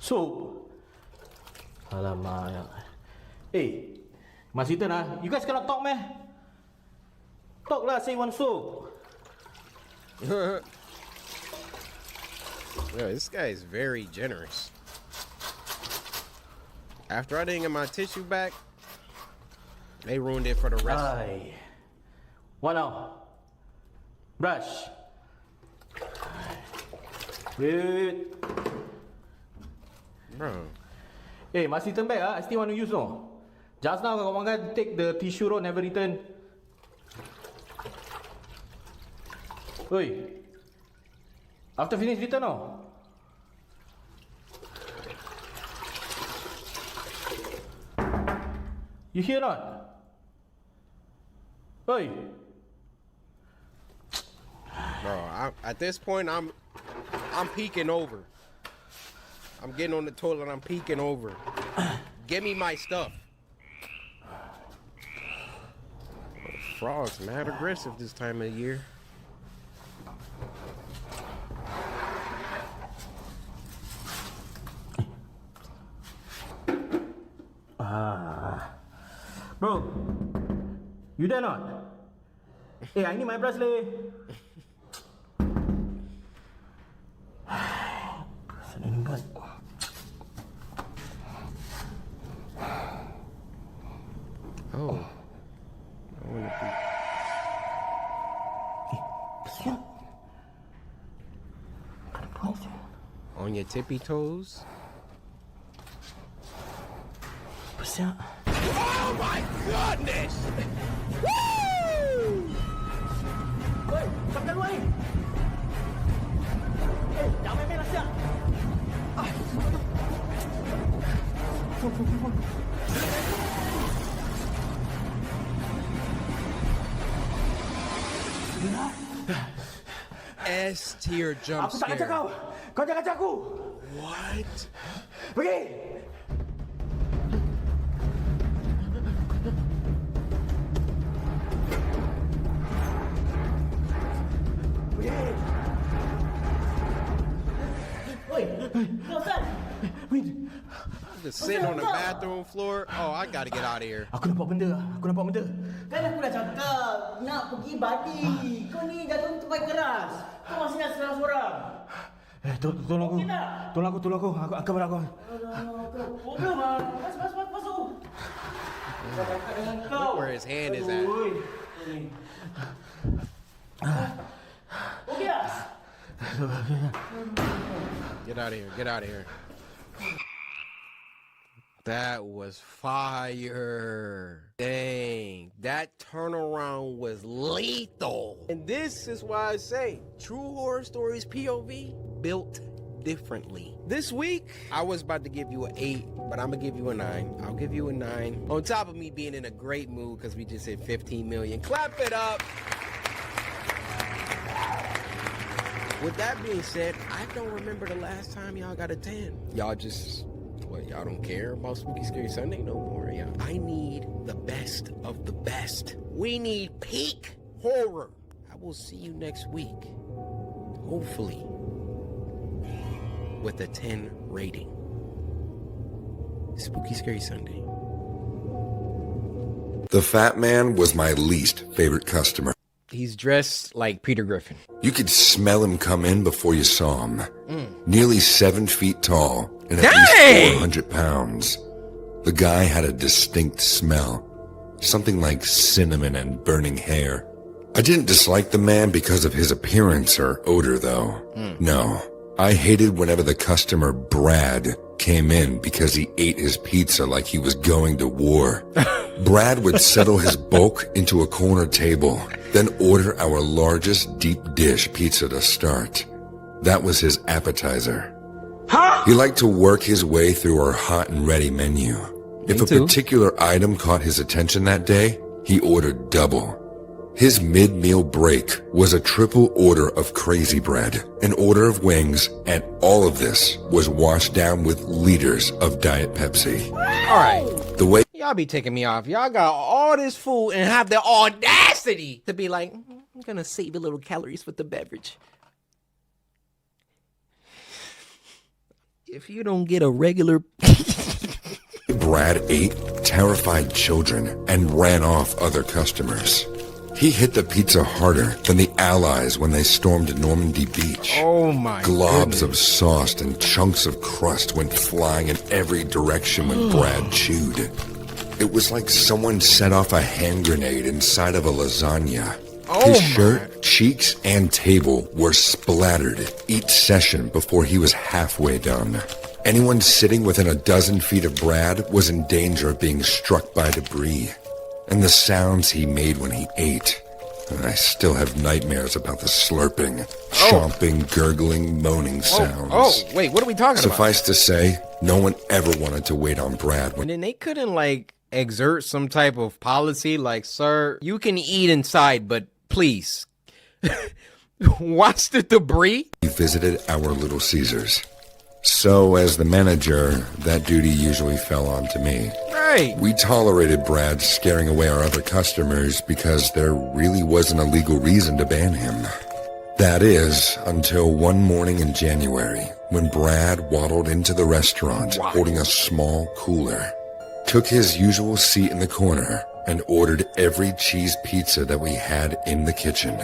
Soup. Alamak. Hey, Mas Ethan, you guys cannot talk, man. Talk lah, say one soup. Yo, this guy is very generous. After I didn't get my tissue back, they ruined it for the rest. Aye. What now? Brush. Wait. Bro. Hey, Mas Ethan back, I still want to use no. Just now, one guy take the tissue roll, never return. Oi. After finish, return no. You hear not? Oi. Bro, at this point, I'm peeking over. I'm getting on the toilet, I'm peeking over. Give me my stuff. Frogs mad aggressive this time of year. Bro, you there not? Hey, I need my brush leh. Oh. I wanna be... On your tippy toes? Oh my goodness! Woo! Oi, pakai luar ni. Jangan main lah siap. S tier jump Aku tak kacau scare. kau. Kau jangan kacau aku. What? Pergi. Oi, kau San. Just sitting on the bathroom floor. Oh, I gotta get out of here. Aku nampak benda. Kan aku dah cakap nak pergi badi. Kau ni jantung tu baik keras. Kau masih nak serang-serang. Tolong aku. Tolong aku. Aku berak aku. Problem ah. Masuk. Saya cakap dengan kau. Look where his hand is at. Okey tak? Get out of here. That was fire. Dang, that turnaround was lethal. And this is why I say true horror stories POV built differently. This week, I was about to give you an 8, but I'm gonna give you a 9. I'll give you a 9. On top of me being in a great mood because we just hit 15 million. Clap it up. With that being said, I don't remember the last time y'all got a 10. Y'all just... What, y'all don't care about Spooky Scary Sunday no more? Yeah. I need the best of the best. We need peak horror. I will see you next week. Hopefully. With a 10 rating. Spooky Scary Sunday. The fat man was my least favorite customer. He's dressed like Peter Griffin. You could smell him come in before you saw him. Nearly 7 feet tall and at least 400 pounds. The guy had a distinct smell. Something like cinnamon and burning hair. I didn't dislike the man because of his appearance or odor, though. No. I hated whenever the customer, Brad, came in because he ate his pizza like he was going to war. Brad would settle his bulk into a corner table, then order our largest deep dish pizza to start. That was his appetizer. He liked to work his way through our hot and ready menu. If a particular item caught his attention that day, he ordered double. His mid-meal break was a triple order of crazy bread, an order of wings, and all of this was washed down with liters of Diet Pepsi. All right. The way Y'all be taking me off. Y'all got all this food and have the audacity to be like, I'm gonna save a little calories with the beverage. if you don't get a regular... Brad ate, terrified children, and ran off other customers. He hit the pizza harder than the Allies when they stormed Normandy Beach. Oh my Globs goodness. of sauce and chunks of crust went flying in every direction when Brad chewed. It was like someone set off a hand grenade inside of a lasagna. His shirt, cheeks, and table were splattered each session before he was halfway done. Anyone sitting within a dozen feet of Brad was in danger of being struck by debris. And the sounds he made when he ate. I still have nightmares about the slurping, chomping, gurgling, moaning sounds. Oh, wait, what are we talking about? Suffice to say, no one ever wanted to wait on Brad. And then they couldn't, like, exert some type of policy, like, sir, you can eat inside, but please, watch the debris. He visited our Little Caesars. So, as the manager, that duty usually fell onto me. Right. We tolerated Brad scaring away our other customers because there really wasn't a legal reason to ban him. That is, until one morning in January, when Brad waddled into the restaurant holding a small cooler, took his usual seat in the corner, and ordered every cheese pizza that we had in the kitchen.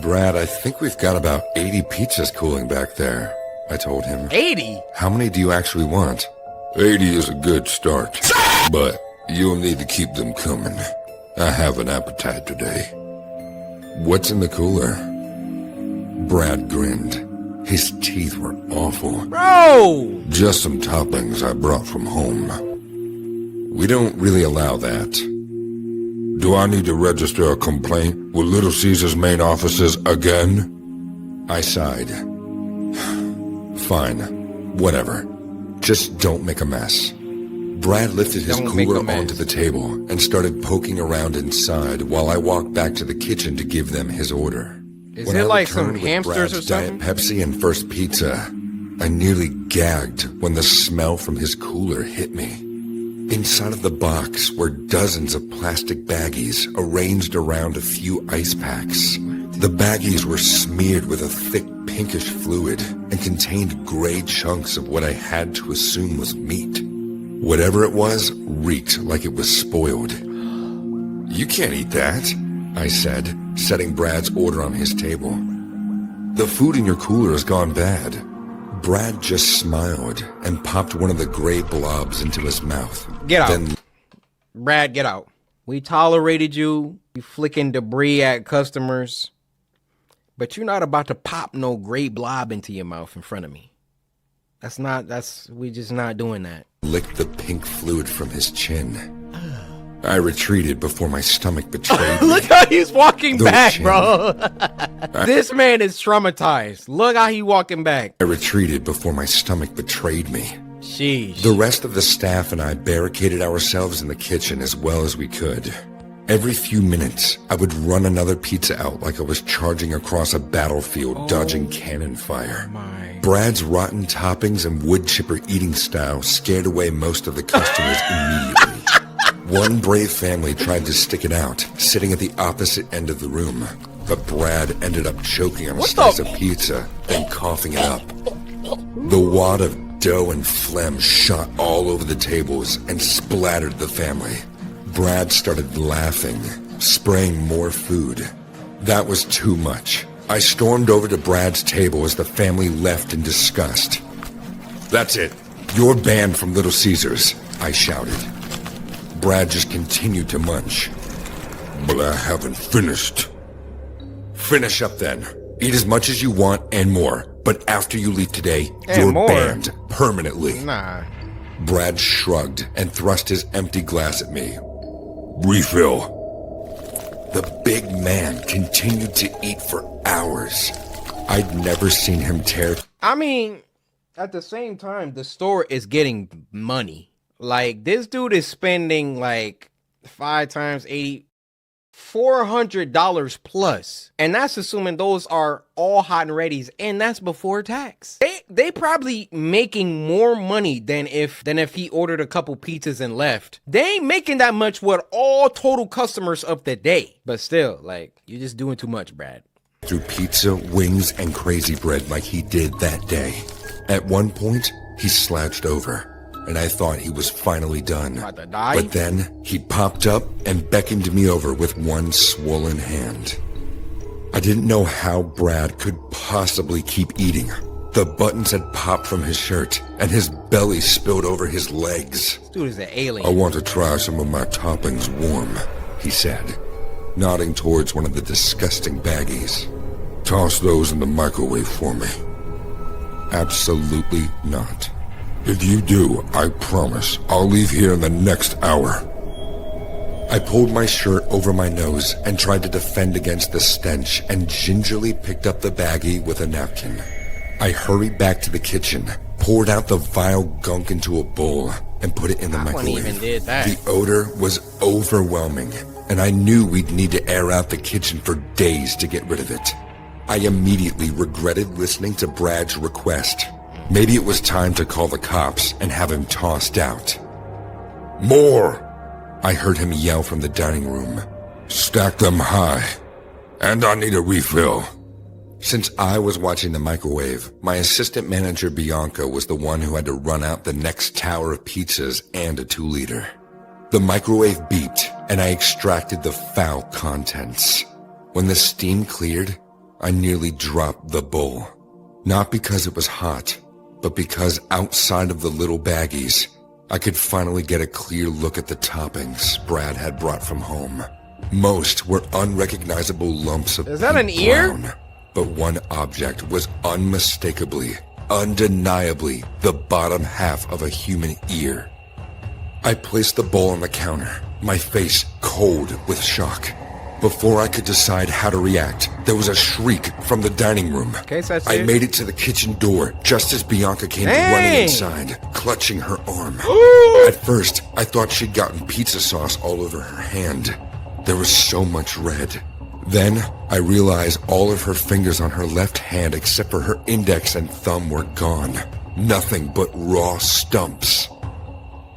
Brad, I think we've got about 80 pizzas cooling back there, I told him. 80? How many do you actually want? 80 is a good start, but you'll need to keep them coming. I have an appetite today. What's in the cooler? Brad grinned. His teeth were awful. Bro! Just some toppings I brought from home. We don't really allow that. Do I need to register a complaint with Little Caesars main offices again? I sighed. Fine, whatever. Just don't make a mess. Brad lifted his cooler onto the table and started poking around inside while I walked back to the kitchen to give them his order. Is When it I like some returned with hamsters or Brad's something? Diet Pepsi and first pizza, I nearly gagged when the smell from his cooler hit me. Inside of the box were dozens of plastic baggies arranged around a few ice packs. The baggies were smeared with a thick pinkish fluid and contained gray chunks of what I had to assume was meat. Whatever it was reeked like it was spoiled. You can't eat that, I said, setting Brad's order on his table. The food in your cooler has gone bad. Brad just smiled and popped one of the gray blobs into his mouth. Get out. Then, Brad, get out. We tolerated you. You flicking debris at customers. But you're not about to pop no gray blob into your mouth in front of me. We just not doing that. licked the pink fluid from his chin. I retreated before my stomach betrayed me. Look how he's walking Those back, chin- bro. This man is traumatized. Look how he walking back. I retreated before my stomach betrayed me. Sheesh. The rest of the staff and I barricaded ourselves in the kitchen as well as we could. Every few minutes, I would run another pizza out like I was charging across a battlefield, dodging cannon fire. Brad's rotten toppings and wood chipper eating style scared away most of the customers immediately. One brave family tried to stick it out, sitting at the opposite end of the room. But Brad ended up choking on a slice of pizza, then coughing it up. The wad of dough and phlegm shot all over the tables and splattered the family. Brad started laughing, spraying more food. That was too much. I stormed over to Brad's table as the family left in disgust. "That's it. You're banned from Little Caesars," I shouted. Brad just continued to munch. "But I haven't finished." "Finish up then. Eat as much as you want and more. But after you leave today, you're banned permanently." Nah. Brad shrugged and thrust his empty glass at me. "Refill." The big man continued to eat for hours. I'd never seen him tear. I mean, at the same time, the store is getting money. Like, this dude is spending like 5 times 80, $400 plus. And that's assuming those are all hot and readies, and that's before tax. They probably making more money than if he ordered a couple pizzas and left. They ain't making that much with all total customers of the day. But still, like, you're just doing too much, Brad. Through pizza, wings, and crazy bread like he did that day. At one point, He slouched over, and I thought he was finally done. About to die? But then he popped up and beckoned me over with one swollen hand. I didn't know how Brad could possibly keep eating. The buttons had popped from his shirt, and his belly spilled over his legs. This dude is an alien. I want to try some of my toppings warm, he said, nodding towards one of the disgusting baggies. Toss those in the microwave for me. Absolutely not. If you do, I promise I'll leave here in the next hour. I pulled my shirt over my nose and tried to defend against the stench and gingerly picked up the baggie with a napkin. I hurried back to the kitchen, poured out the vile gunk into a bowl, and put it in the microwave. Even did that. The odor was overwhelming, and I knew we'd need to air out the kitchen for days to get rid of it. I immediately regretted listening to Brad's request. Maybe it was time to call the cops and have him tossed out. More! I heard him yell from the dining room. Stack them high. And I need a refill. Since I was watching the microwave, my assistant manager Bianca was the one who had to run out the next tower of pizzas and a 2-liter. The microwave beeped, and I extracted the foul contents. When the steam cleared, I nearly dropped the bowl. Not because it was hot, but because outside of the little baggies, I could finally get a clear look at the toppings Brad had brought from home. Most were unrecognizable lumps of Is that an ear? brown, but one object was unmistakably, undeniably the bottom half of a human ear. I placed the bowl on the counter, my face cold with shock. Before I could decide how to react, there was a shriek from the dining room. Okay, so that's I it. made it to the kitchen door just as Bianca came running inside, clutching her arm. At first, I thought she'd gotten pizza sauce all over her hand. There was so much red. Then, I realized all of her fingers on her left hand except for her index and thumb were gone. Nothing but raw stumps.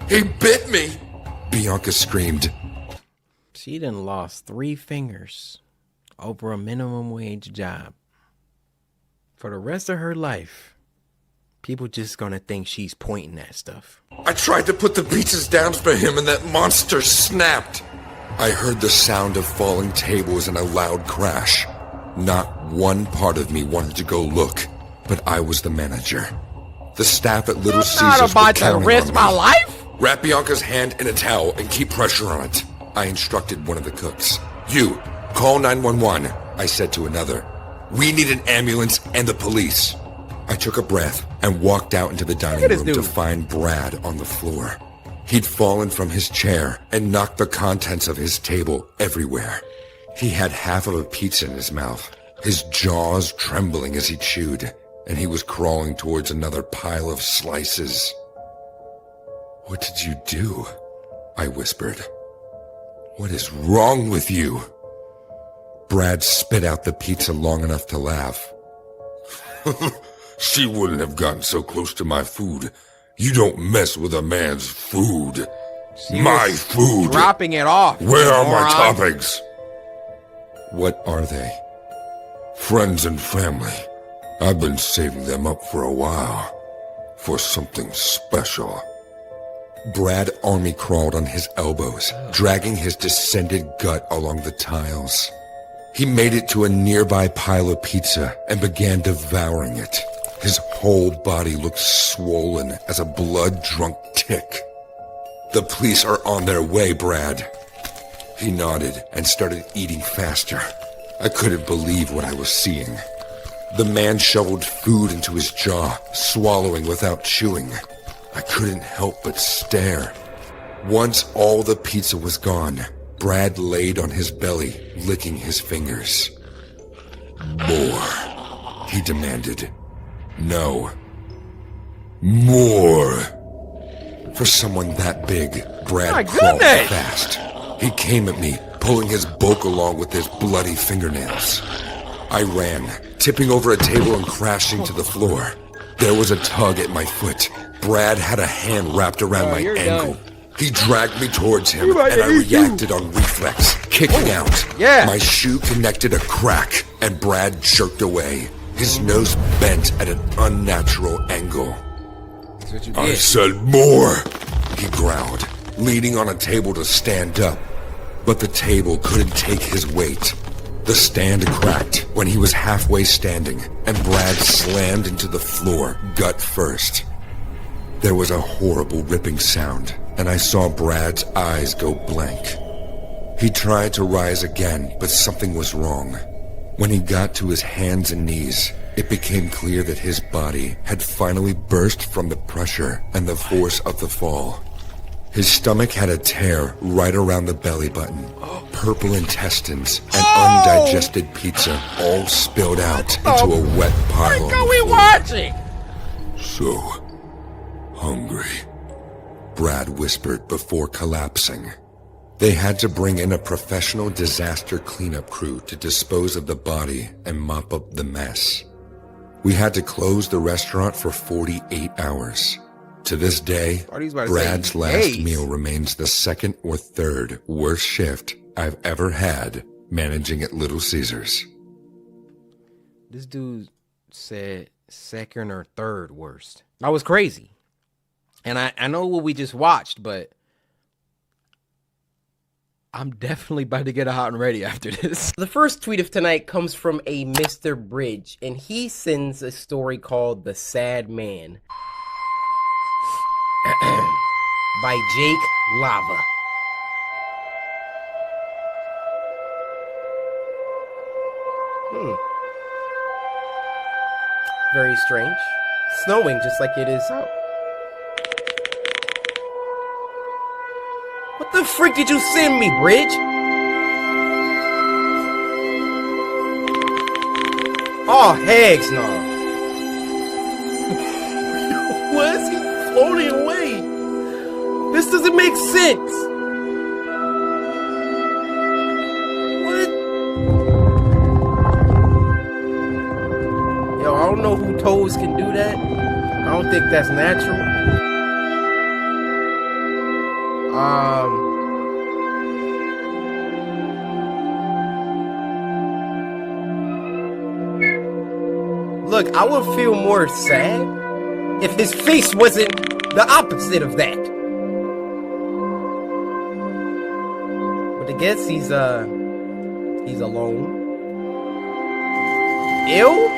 He bit me! Bianca screamed. She done lost 3 fingers over a minimum wage job. For the rest of her life, people just gonna think she's pointing at stuff. I tried to put the pizzas down for him and that monster snapped. I heard the sound of falling tables and a loud crash. Not one part of me wanted to go look, but I was the manager. The staff at Little Caesars not about were to counting risk on my me. life. Wrap Bianca's hand in a towel and keep pressure on it, I instructed one of the cooks. You, call 911, I said to another. We need an ambulance and the police. I took a breath and walked out into the dining room to find Brad on the floor. He'd fallen from his chair and knocked the contents of his table everywhere. He had half of a pizza in his mouth, his jaws trembling as he chewed, and he was crawling towards another pile of slices. What did you do? I whispered. What is wrong with you? Brad spit out the pizza long enough to laugh. She wouldn't have gotten so close to my food. You don't mess with a man's food. My food. Dropping it off. Where are my toppings? What are they? Friends and family. I've been saving them up for a while. For something special. Brad army crawled on his elbows, dragging his descended gut along the tiles. He made it to a nearby pile of pizza and began devouring it. His whole body looked swollen as a blood-drunk tick. The police are on their way, Brad. He nodded and started eating faster. I couldn't believe what I was seeing. The man shoveled food into his jaw, swallowing without chewing. I couldn't help but stare. Once all the pizza was gone, Brad laid on his belly, licking his fingers. More, he demanded. No. More. For someone that big, Brad crawled fast. He came at me, pulling his bulk along with his bloody fingernails. I ran, tipping over a table and crashing to the floor. There was a tug at my foot. Brad had a hand wrapped around my ankle. He dragged me towards him, and I reacted on reflex, kicking out. My shoe connected a crack, and Brad jerked away. His nose bent at an unnatural angle. That's what you I did. said more, he growled, leaning on a table to stand up. But the table couldn't take his weight. The stand cracked when he was halfway standing, and Brad slammed into the floor, gut first. There was a horrible ripping sound, and I saw Brad's eyes go blank. He tried to rise again, but something was wrong. When he got to his hands and knees, it became clear that his body had finally burst from the pressure and the force of the fall. His stomach had a tear right around the belly button. Purple intestines and undigested pizza all spilled out into a wet pile. What are we watching? So hungry, Brad whispered before collapsing. They had to bring in a professional disaster cleanup crew to dispose of the body and mop up the mess. We had to close the restaurant for 48 hours. To this day, Brad's last meal remains the second or third worst shift I've ever had managing at Little Caesars. This dude said second or third worst. I was crazy. And I know what we just watched, but I'm definitely about to get a hot and ready after this. The first tweet of tonight comes from a Mr. Bridge, and he sends a story called The Sad Man by Jake Lava. Very strange. Snowing just like it is out. What the frick did you send me, Bridge? Oh, heck no. Was he floating away? This doesn't make sense. What? Yo, I don't know who toes can do that. I don't think that's natural. Look, I would feel more sad if his face wasn't the opposite of that. But I guess he's alone. Ew?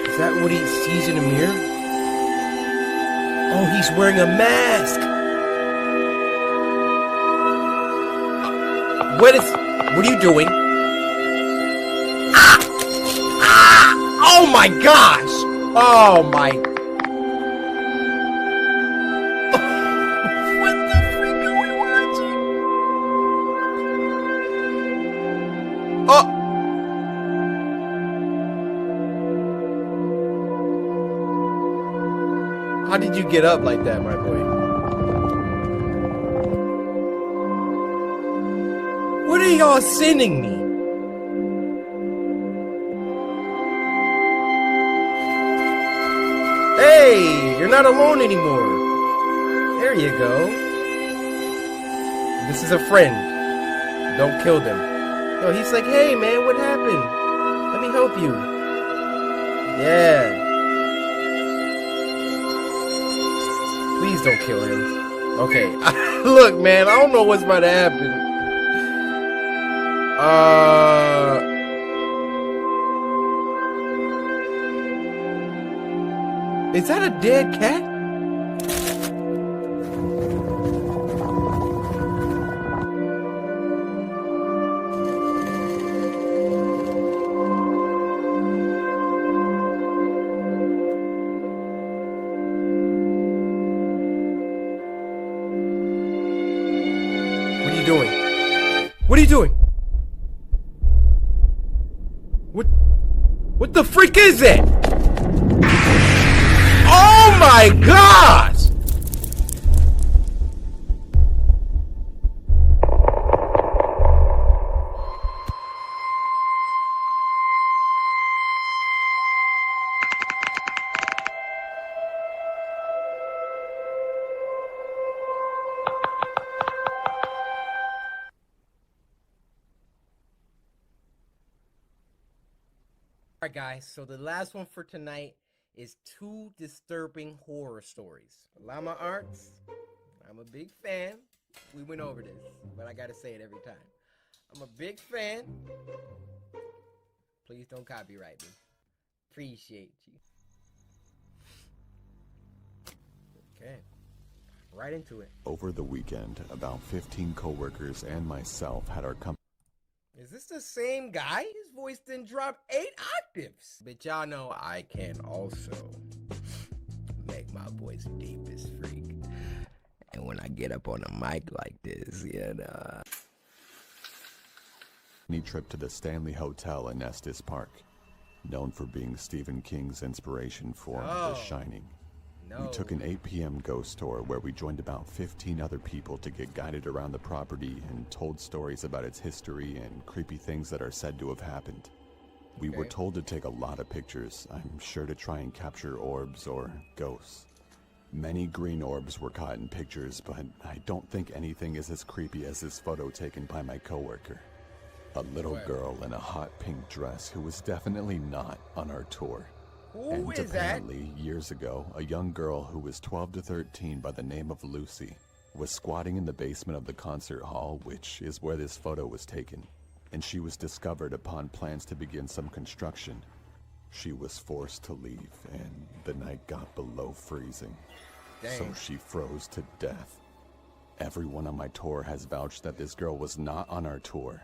Is that what he sees in the mirror? Oh, he's wearing a mask. What are you doing? Oh my gosh! Oh my... What the freak are we watching? Oh! How did you get up like that, my boy? What are y'all sending me? Hey, you're not alone anymore. There you go. This is a friend. Don't kill them. No, he's like, hey man, what happened? Let me help you. Yeah. Please don't kill him. Okay. Look, man, I don't know what's about to happen. Is that a dead cat? What are you doing? What are you doing? What the freak is that? Oh my gosh! Alright guys, so the last one for tonight is 2 disturbing horror stories. Llama Arts, I'm a big fan. We went over this, but I gotta say it every time. I'm a big fan. Please don't copyright me. Appreciate you. Okay, right into it. Over the weekend, about 15 coworkers and myself had our company. Is this the same guy? His voice didn't drop 8 octaves. But y'all know I can also make my voice deep as freak. And when I get up on a mic like this, you know. Trip to the Stanley Hotel in Estes Park, known for being Stephen King's inspiration for The Shining. We took an 8 p.m. ghost tour where we joined about 15 other people to get guided around the property and told stories about its history and creepy things that are said to have happened. We were told to take a lot of pictures, I'm sure to try and capture orbs or ghosts. Many green orbs were caught in pictures, but I don't think anything is as creepy as this photo taken by my coworker. A little girl in a hot pink dress who was definitely not on our tour. Who is apparently, years ago, a young girl who was 12 to 13 by the name of Lucy was squatting in the basement of the concert hall, which is where this photo was taken, and she was discovered upon plans to begin some construction. She was forced to leave, and the night got below freezing. Dang. So she froze to death. Everyone on my tour has vouched that this girl was not on our tour.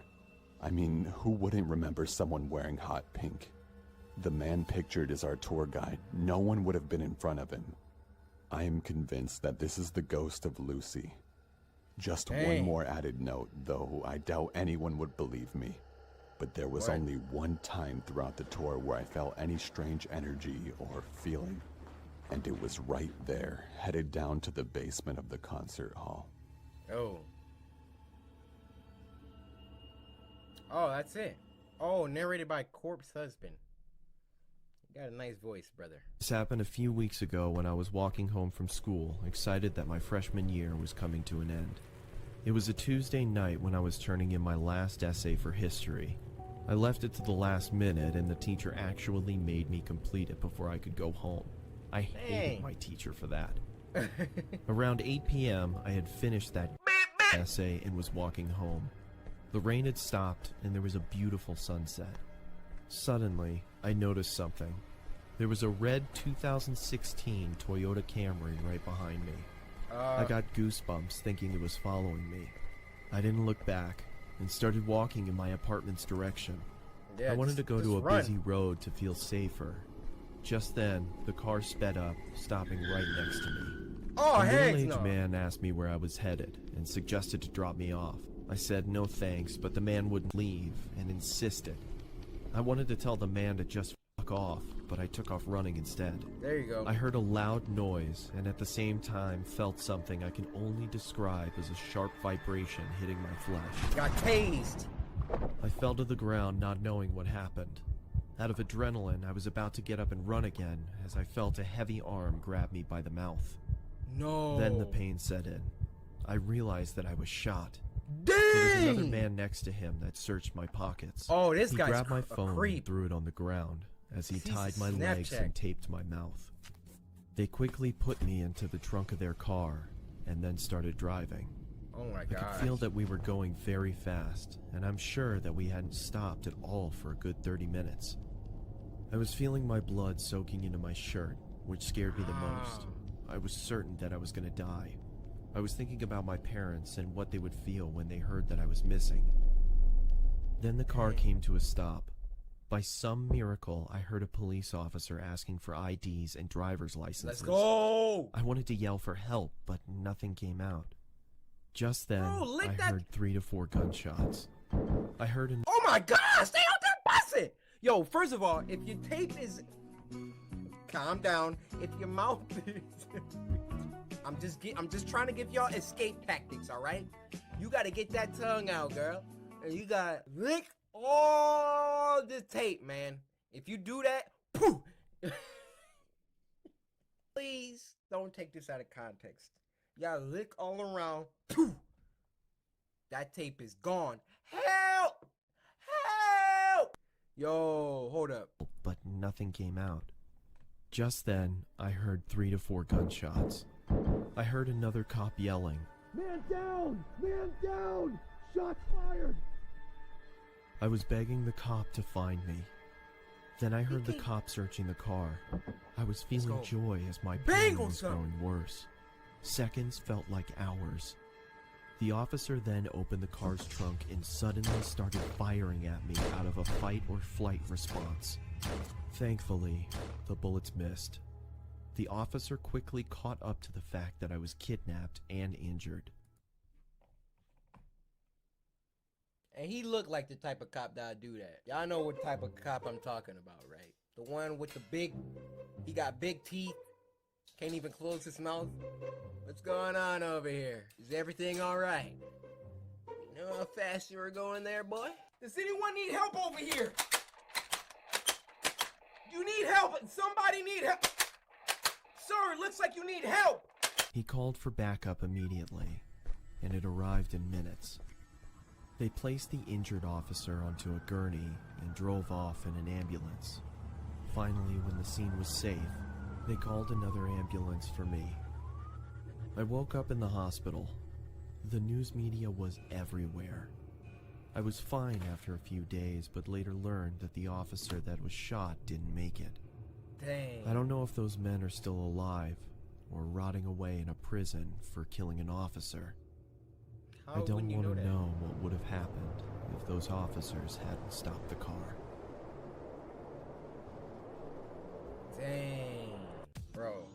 I mean, who wouldn't remember someone wearing hot pink? The man pictured as our tour guide, no one would have been in front of him. I am convinced that this is the ghost of Lucy. Just one more added note, though I doubt anyone would believe me. But there was only one time throughout the tour where I felt any strange energy or feeling. And it was right there, headed down to the basement of the concert hall. Oh. Oh, that's it. Oh, narrated by Corpse Husband. You got a nice voice, brother. This happened a few weeks ago when I was walking home from school, excited that my freshman year was coming to an end. It was a Tuesday night when I was turning in my last essay for history. I left it to the last minute and the teacher actually made me complete it before I could go home. I hated my teacher for that. Around 8 p.m., I had finished that essay and was walking home. The rain had stopped and there was a beautiful sunset. Suddenly, I noticed something. There was a red 2016 Toyota Camry right behind me. I got goosebumps thinking it was following me. I didn't look back and started walking in my apartment's direction. Yeah, I wanted to go to a run. busy road to feel safer. Just then, the car sped up, stopping right next to me. Oh, a heck middle-aged no. man asked me where I was headed and suggested to drop me off. I said no thanks, but the man wouldn't leave and insisted. I wanted to tell the man to just fuck off, but I took off running instead. There you go. I heard a loud noise and at the same time felt something I can only describe as a sharp vibration hitting my flesh. Got tased. I fell to the ground not knowing what happened. Out of adrenaline, I was about to get up and run again as I felt a heavy arm grab me by the mouth. No. Then the pain set in. I realized that I was shot. Dang! There was another man next to him that searched my pockets. Oh, this he guy's grabbed my a phone creep. and threw it on the ground as he He's tied my legs Snapchat. and taped my mouth. They quickly put me into the trunk of their car and then started driving. Oh my I god. could feel that we were going very fast, and I'm sure that we hadn't stopped at all for a good 30 minutes. I was feeling my blood soaking into my shirt, which scared me the most. I was certain that I was going to die. I was thinking about my parents and what they would feel when they heard that I was missing. Then the car came to a stop. By some miracle, I heard a police officer asking for IDs and driver's licenses. Let's go! I wanted to yell for help, but nothing came out. Just then, lick I that- heard 3 to 4 gunshots. I heard an Oh my god! Stay out there busting! Yo, first of all, if your tape is... Calm down. If your mouth is... I'm just trying to give y'all escape tactics, alright? You gotta get that tongue out, girl. And you gotta lick all the tape, man. If you do that, poof! Please don't take this out of context. You gotta lick all around. Poof! That tape is gone. Help! Help! Yo, hold up. but nothing came out. Just then, I heard 3 to 4 gunshots. I heard another cop yelling, "Man down! Man down! Shots fired!" I was begging the cop to find me. Then I heard the cop searching the car. I was feeling joy as my pain was growing worse. Seconds felt like hours. The officer then opened the car's trunk and suddenly started firing at me out of a fight or flight response. Thankfully, the bullets missed. The officer quickly caught up to the fact that I was kidnapped and injured. And he looked like the type of cop that'd do that. Y'all know what type of cop I'm talking about, right? The one with the he got big teeth, can't even close his mouth. What's going on over here? Is everything all right? You know how fast you were going there, boy? Does anyone need help over here? You need help. Somebody need help. Sir, it looks like you need help. He called for backup immediately, and it arrived in minutes. They placed the injured officer onto a gurney and drove off in an ambulance. Finally, when the scene was safe, they called another ambulance for me. I woke up in the hospital. The news media was everywhere. I was fine after a few days, but later learned that the officer that was shot didn't make it. Dang. I don't know if those men are still alive or rotting away in a prison for killing an officer. I don't want to know what would have happened if those officers hadn't stopped the car. Dang, bro.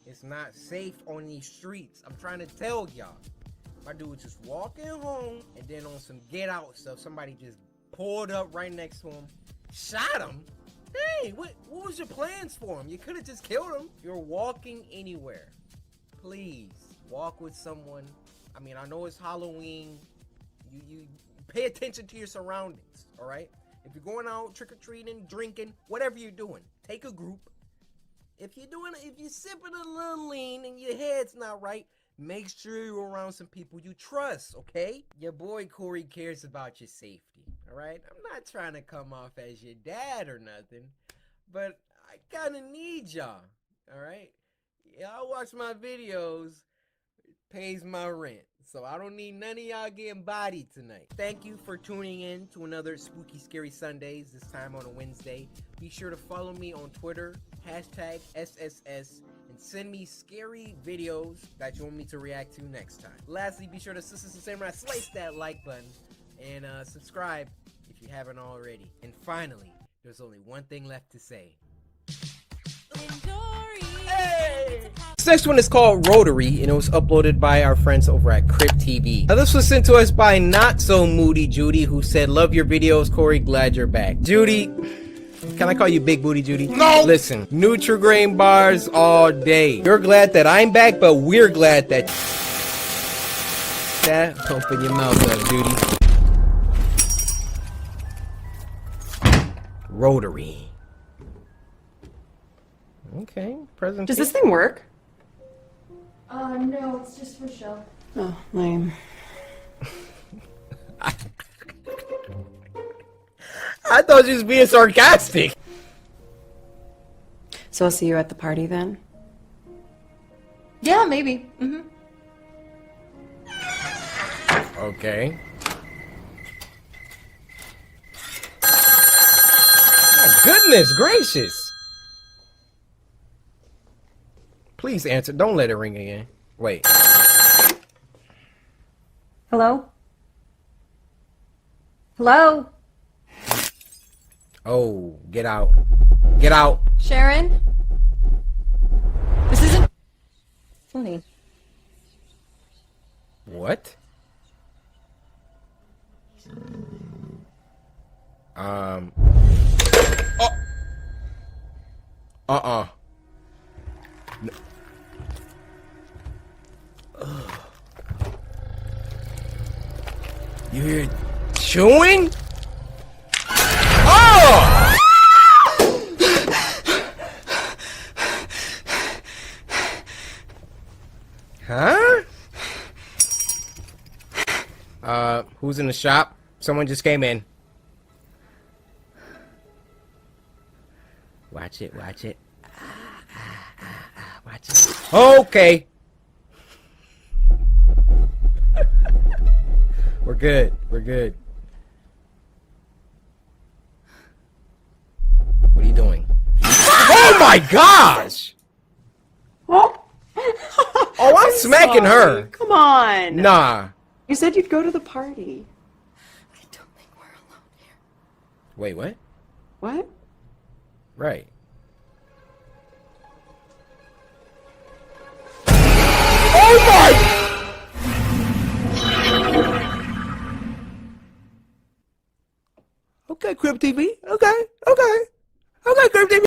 It's not safe on these streets. I'm trying to tell y'all. My dude was just walking home, and then on some get out stuff, somebody just pulled up right next to him, shot him. Hey, what was your plans for him? You could have just killed him. If you're walking anywhere, please walk with someone. I mean, I know it's Halloween. You pay attention to your surroundings, all right? If you're going out trick-or-treating, drinking, whatever you're doing, take a group. If you're sipping a little lean and your head's not right, make sure you're around some people you trust, okay? Your boy Cory cares about your safety, all right? I'm not trying to come off as your dad or nothing, but I kind of need y'all, all right? Y'all watch my videos. Pays my rent, so I don't need none of y'all getting bodied tonight. Thank you for tuning in to another Spooky Scary Sundays, this time on a Wednesday. Be sure to follow me on Twitter, #SSS, and send me scary videos that you want me to react to next time. Lastly, be sure to slice that like button and subscribe if you haven't already. And finally, there's only one thing left to say. Hey! This next one is called Rotary, and it was uploaded by our friends over at Crypt TV. Now, this was sent to us by Not So Moody Judy, who said, "Love your videos, Cory. Glad you're back." Judy, can I call you Big Booty Judy? No! Listen, Nutri-Grain bars all day. You're glad that I'm back, but we're glad that... Open your mouth up, Judy. Rotary. Okay, present. Does this thing work? No, it's just for show. Oh, lame. I thought you was being sarcastic. So I'll see you at the party then? Yeah, maybe. Okay. Oh, goodness gracious. Please answer. Don't let it ring again. Wait. Hello? Hello? Oh, get out. Get out. Sharon? This isn't funny. What? Oh. No. You hear chewing? Oh! Huh? Who's in the shop? Someone just came in. Watch it. Watch it. Watch it. Okay. We're good. We're good. What are you doing? Oh my gosh! Oh, I'm smacking sorry. her. Come on. Nah. You said you'd go to the party. Wait, what? What? Right. Oh my! Okay, Crib TV. Okay. Crib TV.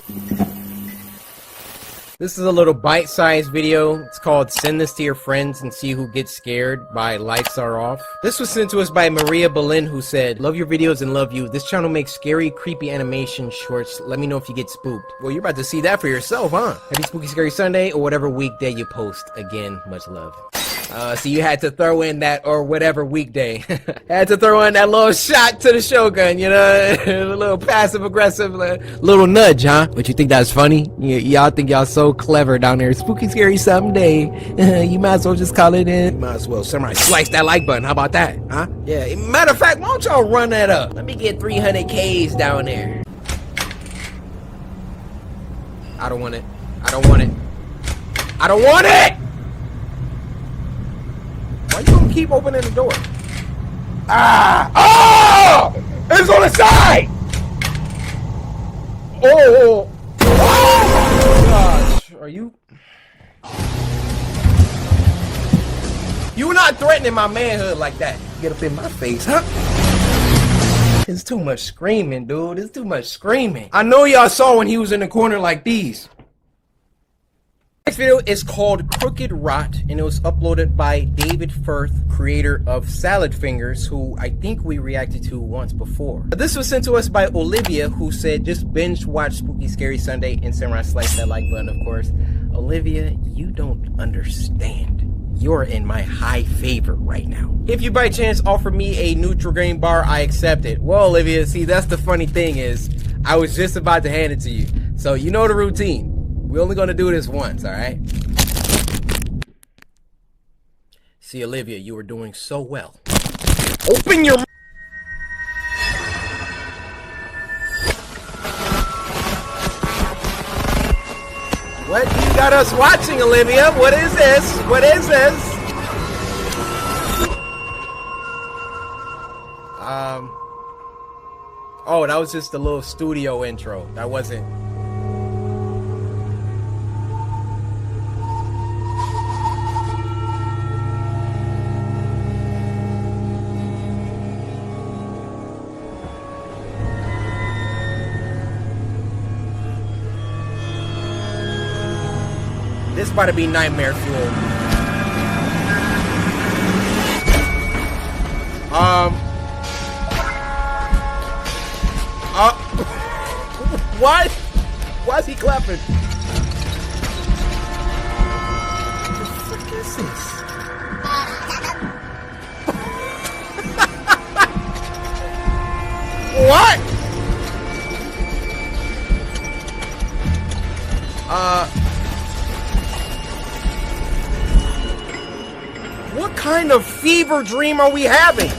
This is a little bite-sized video. It's called Send This to Your Friends and See Who Gets Scared by Lights Are Off. This was sent to us by Maria Boleyn, who said, love your videos and love you. This channel makes scary, creepy animation shorts. Let me know if you get spooked. Well, you're about to see that for yourself, huh? Happy Spooky Scary Sunday or whatever weekday you post. Again, much love. So you had to throw in that, or whatever weekday. Had to throw in that little shot to the Shogun, you know? A little passive-aggressive little nudge, huh? But you think that's funny? Y'all think y'all so clever down there. Spooky Scary Someday. You might as well just call it in. You might as well somebody slice that like button. How about that, huh? Yeah, matter of fact, why don't y'all run that up? Let me get 300 Ks down there. I don't want it. I don't want it. I don't want it! Why you gonna keep opening the door? Ah! Oh! It's on the side! Oh! Oh my gosh. Are you? You're not threatening my manhood like that. Get up in my face, huh? It's too much screaming, dude. It's too much screaming. I know y'all saw when he was in the corner like these. This video is called Crooked Rot, and it was uploaded by David Firth, creator of Salad Fingers, who I think we reacted to once before. This was sent to us by Olivia, who said just binge watch Spooky Scary Sunday and Samurai slice that like button, of course. Olivia, you don't understand. You're in my high favor right now. If you by chance offer me a Nutri-Grain bar, I accept it. Well, Olivia, see, that's the funny thing is, I was just about to hand it to you. So you know the routine. We're only gonna do this once, all right? See, Olivia, you were doing so well. Open your... What you got us watching, Olivia? What is this? What is this? Oh, that was just a little studio intro. That wasn't... This about to be nightmare fuel. What? Why is he clapping? What the fuck is this? What? What kind of fever dream are we having?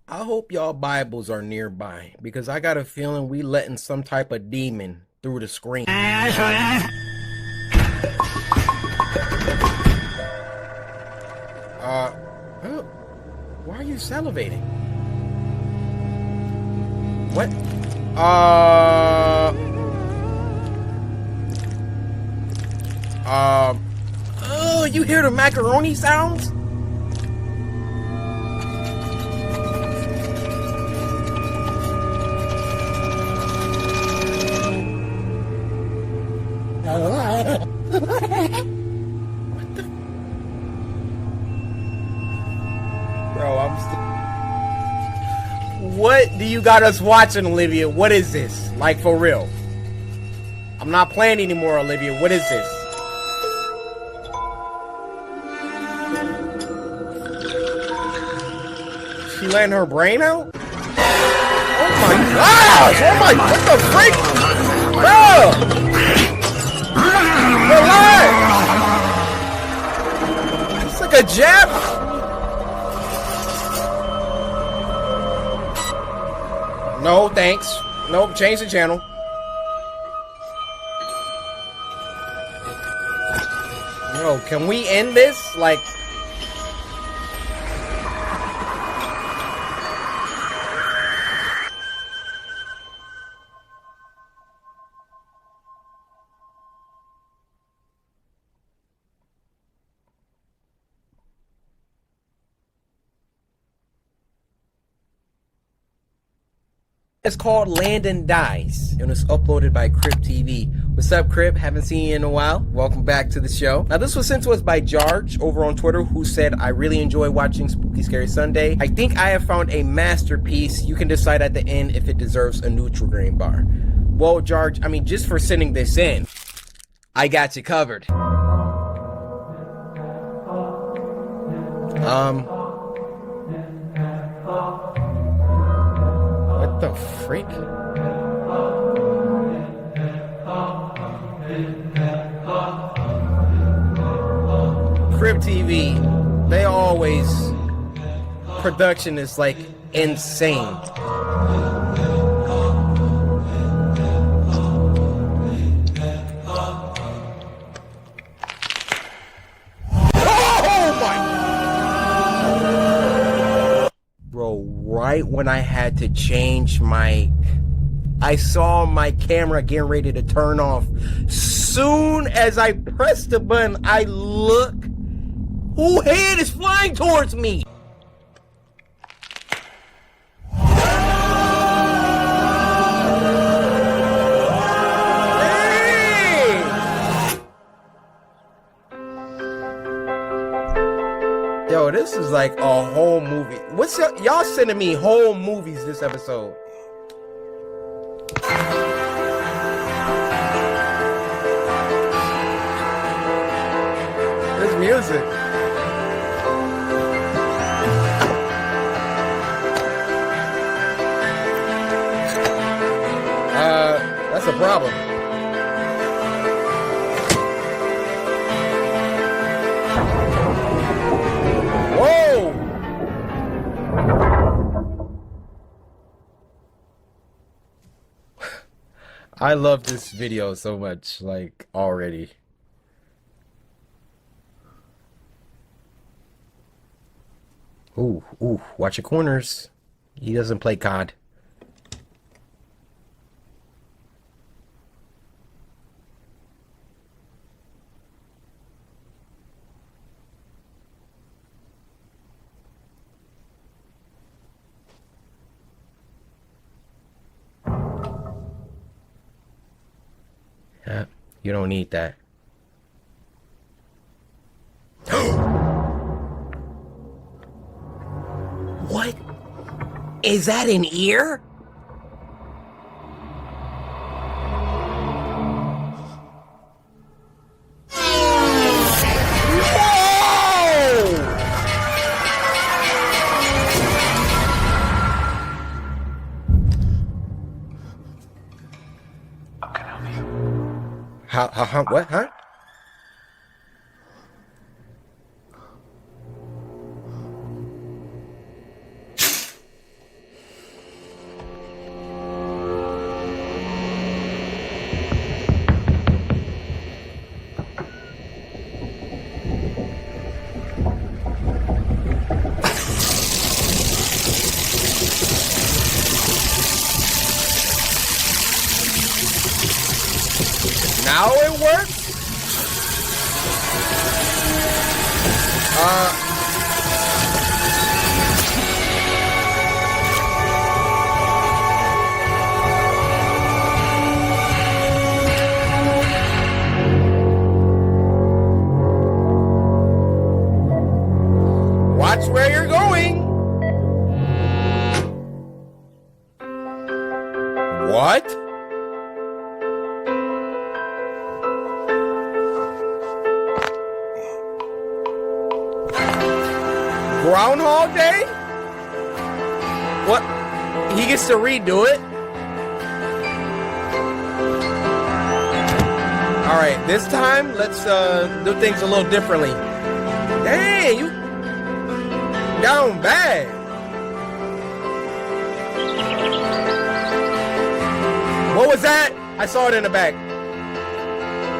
I hope y'all Bibles are nearby, because I got a feeling we letting some type of demon through the screen. Why are you salivating? What? Oh, Look, you hear the macaroni sounds? Bro, what do you got us watching, Olivia? What is this? Like, for real? I'm not playing anymore, Olivia. What is this? She letting her brain out? Oh my gosh! Oh my, what the freak? Bro! Relax! It's like a jab. No, thanks. Nope, change the channel. Yo, can we end this? Like... It's called Landon Dies, and it's uploaded by Crypt TV. What's up, Crypt? Haven't seen you in a while. Welcome back to the show. Now, this was sent to us by Jarge over on Twitter, who said, I really enjoy watching Spooky Scary Sunday. I think I have found a masterpiece. You can decide at the end if it deserves a neutral green bar. Well, Jarge, I mean, just for sending this in, I got you covered. What the freak? Crypt TV, they always, production is like insane. Right when I had to change I saw my camera getting ready to turn off. Soon as I pressed the button, I look. Whose head is flying towards me? Yo, this is like a whole movie. What's y'all sending me whole movies this episode? This music. That's a problem. Whoa! I love this video so much, like, already. Ooh, watch your corners. He doesn't play COD. You don't need that. What? Is that an ear? What, huh? Now it works? Watch where you're going. What? Groundhog Day? What? He gets to redo it? Alright, this time, let's do things a little differently. Dang, you down bad. What was that? I saw it in the back.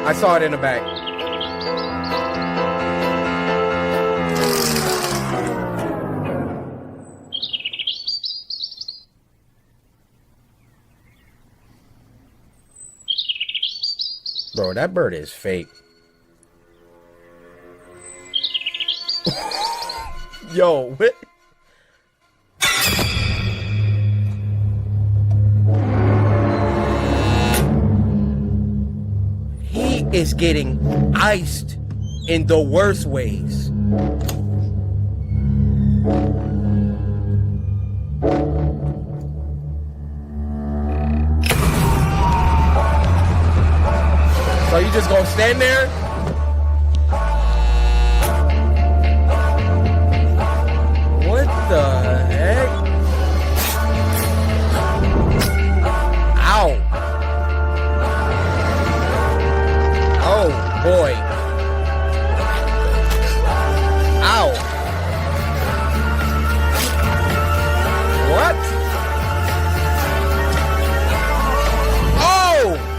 I saw it in the back. Bro, that bird is fake. Yo, what? He is getting iced in the worst ways. So you just gonna stand there? What the heck? Ow. Oh boy. Ow. What? Oh!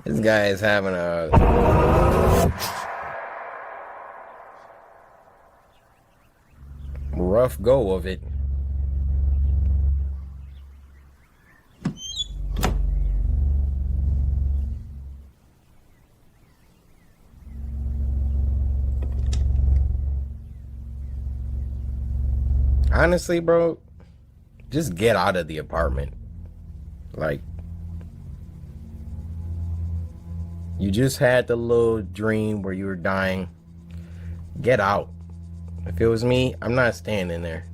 This guy is having a rough go of it. Honestly, bro, just get out of the apartment. Like, you just had the little dream where you were dying. Get out. If it was me, I'm not staying in there.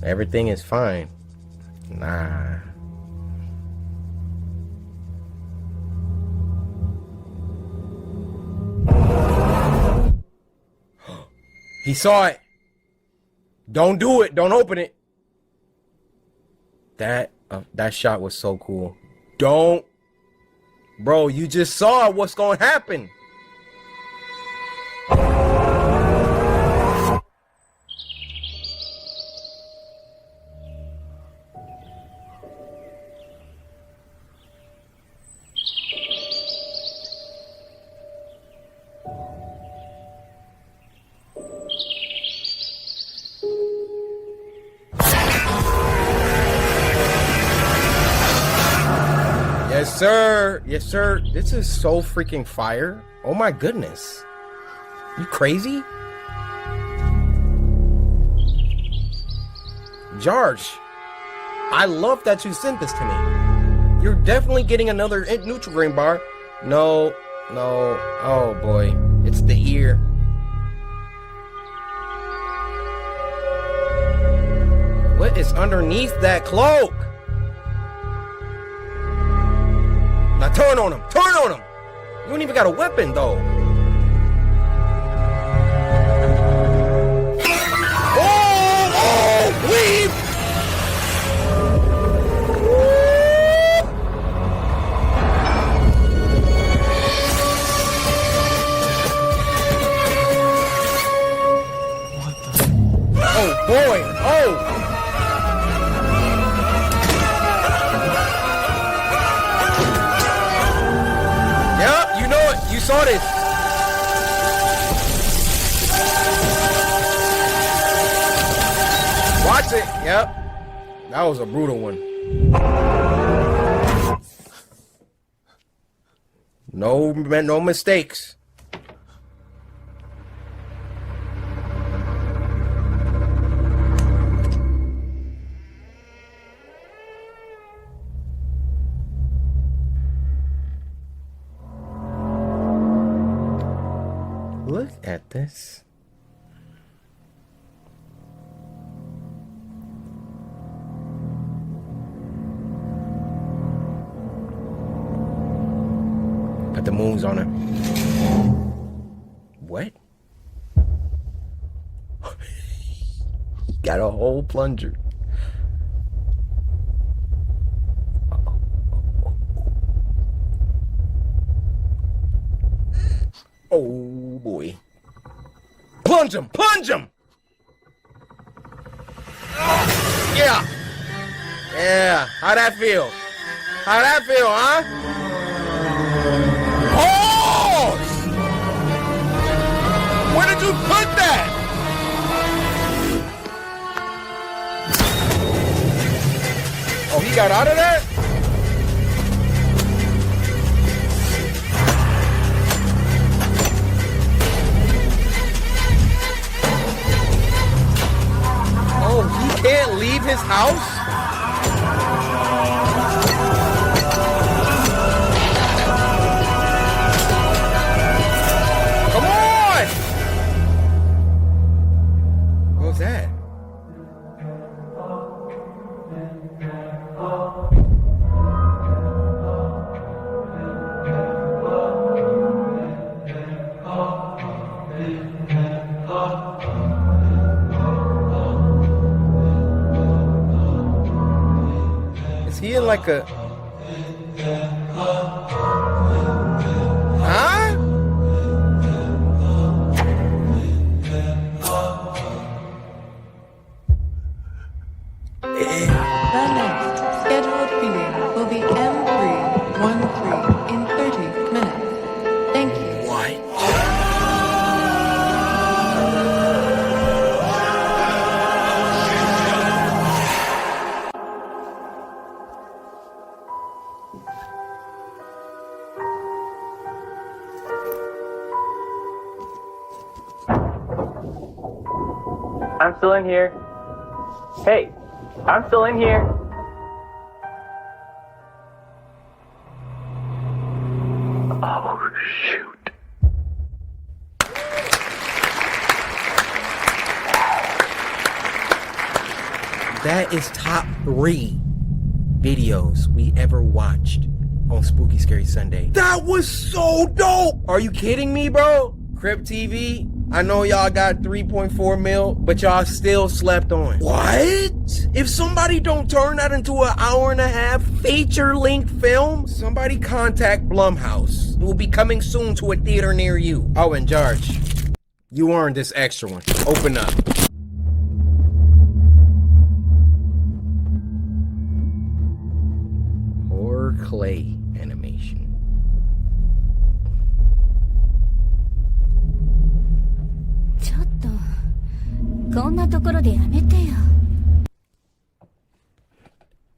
Everything is fine. Nah. He saw it. Don't do it. Don't open it. That shot was so cool. Don't. Bro, you just saw what's gonna happen. Yes, sir. Yes, sir. This is so freaking fire. Oh my goodness. You crazy? George, I love that you sent this to me. You're definitely getting another Nutri-Grain bar. No. Oh boy. It's the ear. What is underneath that cloak? Now turn on him. Turn on him. You don't even got a weapon though. Oh, leave. Oh boy. Oh Yep, you know it. You saw this. Watch it. Yep. That was a brutal one. No mistakes. Look at this. Put the moons on it. What? Got a whole plunger. Oh boy. Plunge him! Plunge him! Yeah! Yeah! How'd that feel? How'd that feel, huh? Pause! Where did you put that? Oh, he got out of that? Oh, he can't leave his house? Come on! What was that? Is he in like a... Huh? The next scheduled reading will be M313 in 30 minutes. Thank you. What? I'm still in here. Hey, I'm still in here. Oh, shoot. That is top 3 videos we ever watched on Spooky Scary Sunday. That was so dope! Are you kidding me, bro? Crip TV, I know y'all got 3.4 mil, but y'all still slept on. What? If somebody don't turn that into an hour-and-a-half feature-length film, somebody contact Blumhouse. It will be coming soon to a theater near you. Oh, and George, you earned this extra one. Open up. Horror clay animation.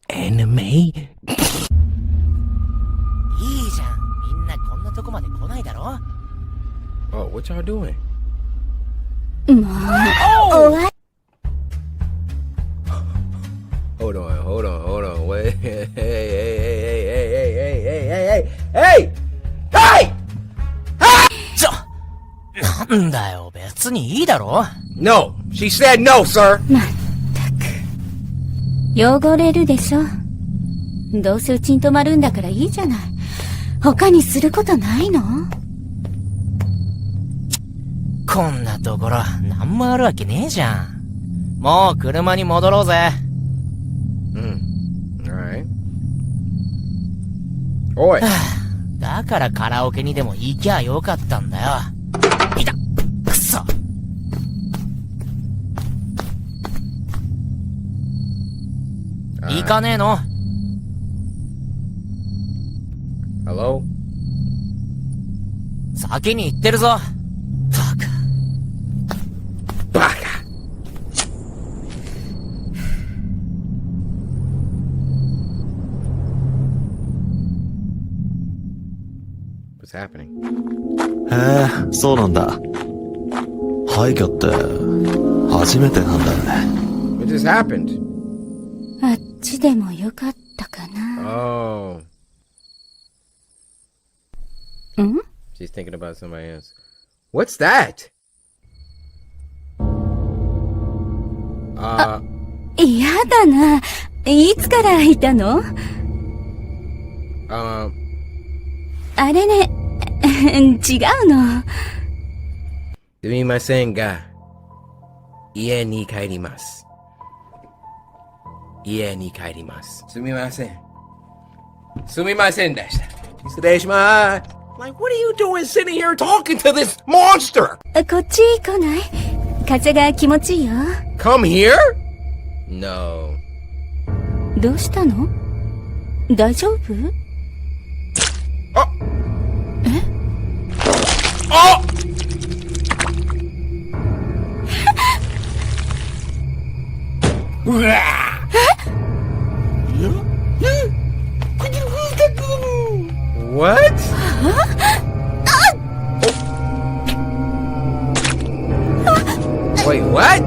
Anime? いいじゃん。みんなこんなとこまで来ないだろ。 Oh, what y'all doing? Oh! Hold on. Wait. Hey! なんだよ、別にいいだろ。 No! She said no, sir! 汚れるでしょ。どうせうちに泊まるんだからいいじゃない。他にすることないの？こんなところ、なんもあるわけねえじゃん。もう車に戻ろうぜ。Alright. おい。だからカラオケにでも行きゃよかったんだよ。いた！くそ！行かねえの? Hello? 先に行ってるぞ。バカ。What's happening? へえ、そうなんだ。廃墟って初めてなんだね。What just happened? あっちでもよかったかな。Oh. ん? She's thinking about somebody else. What's that? 嫌だな。いつからいたの？あれね、違うの。すみませんが、家に帰ります。家に帰ります。すみません。すみませんでした。失礼します。Like, what are you doing sitting here talking to this monster? こっち来ない？風が気持ちいいよ。Come here? No. どうしたの？大丈夫？あ！え？あ！うわ！What? Wait, what?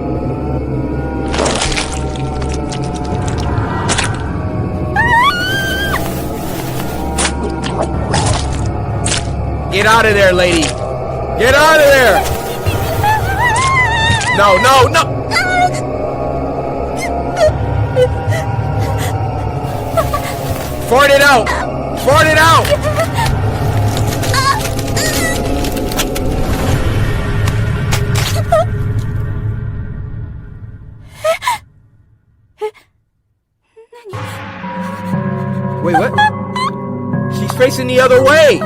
Get out of there, lady. Get out of there. No, no, no. Fart it out. Fart it out. Wait, what? She's facing the other way.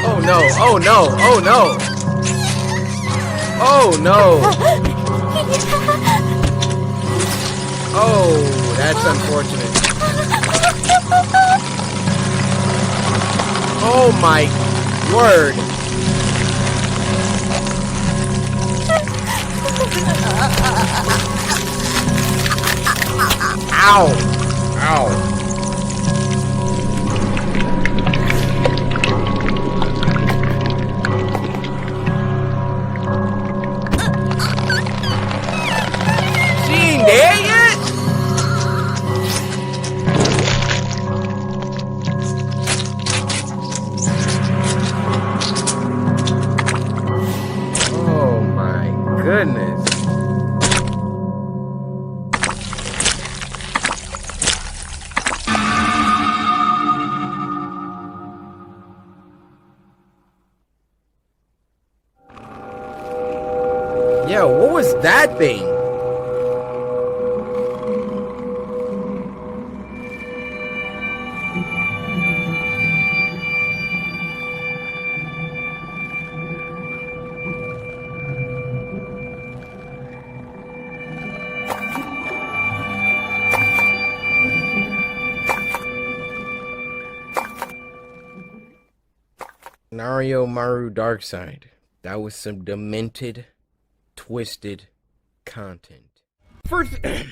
Oh no, oh no, oh no. Oh no. Oh, that's unfortunate. Oh my word. Ow. Ow. She ain't there yet? Oh my goodness. Yo, what was that thing? Nario Maru Darkside. That was some demented, twisted content. First, I'm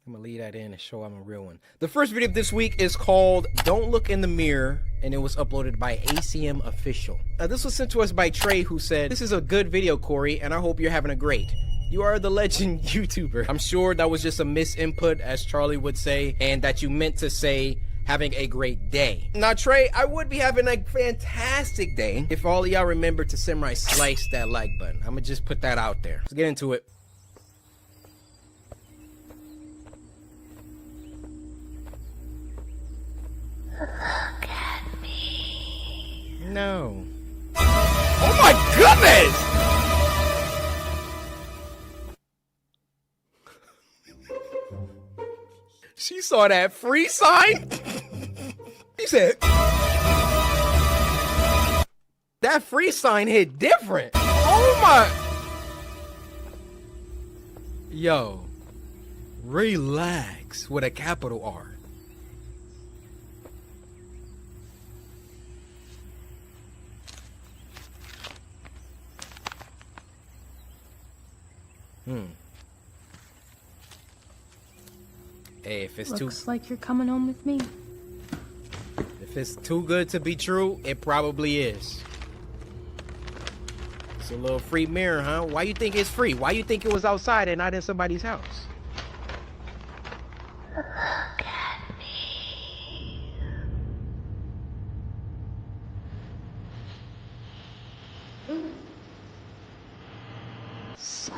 gonna leave that in and show I'm a real one. The first video of this week is called Don't Look in the Mirror, and it was uploaded by ACM Official. This was sent to us by Trey, who said, "This is a good video, Cory, and I hope you're having a great. You are the legend YouTuber." I'm sure that was just a misinput, as Charlie would say, and that you meant to say having a great day. Now, Trey, I would be having a fantastic day if all of y'all remember to samurai slice that like button. I'm gonna just put that out there. Let's get into it. Look at me. No. Oh my goodness! She saw that free sign. She said, that free sign hit different. Oh my. Yo. Relax with a capital R. Hey, if it's Looks like you're coming home with me. If it's too good to be true, it probably is. It's a little free mirror, huh? Why you think it's free? Why you think it was outside and not in somebody's house? Look at me. So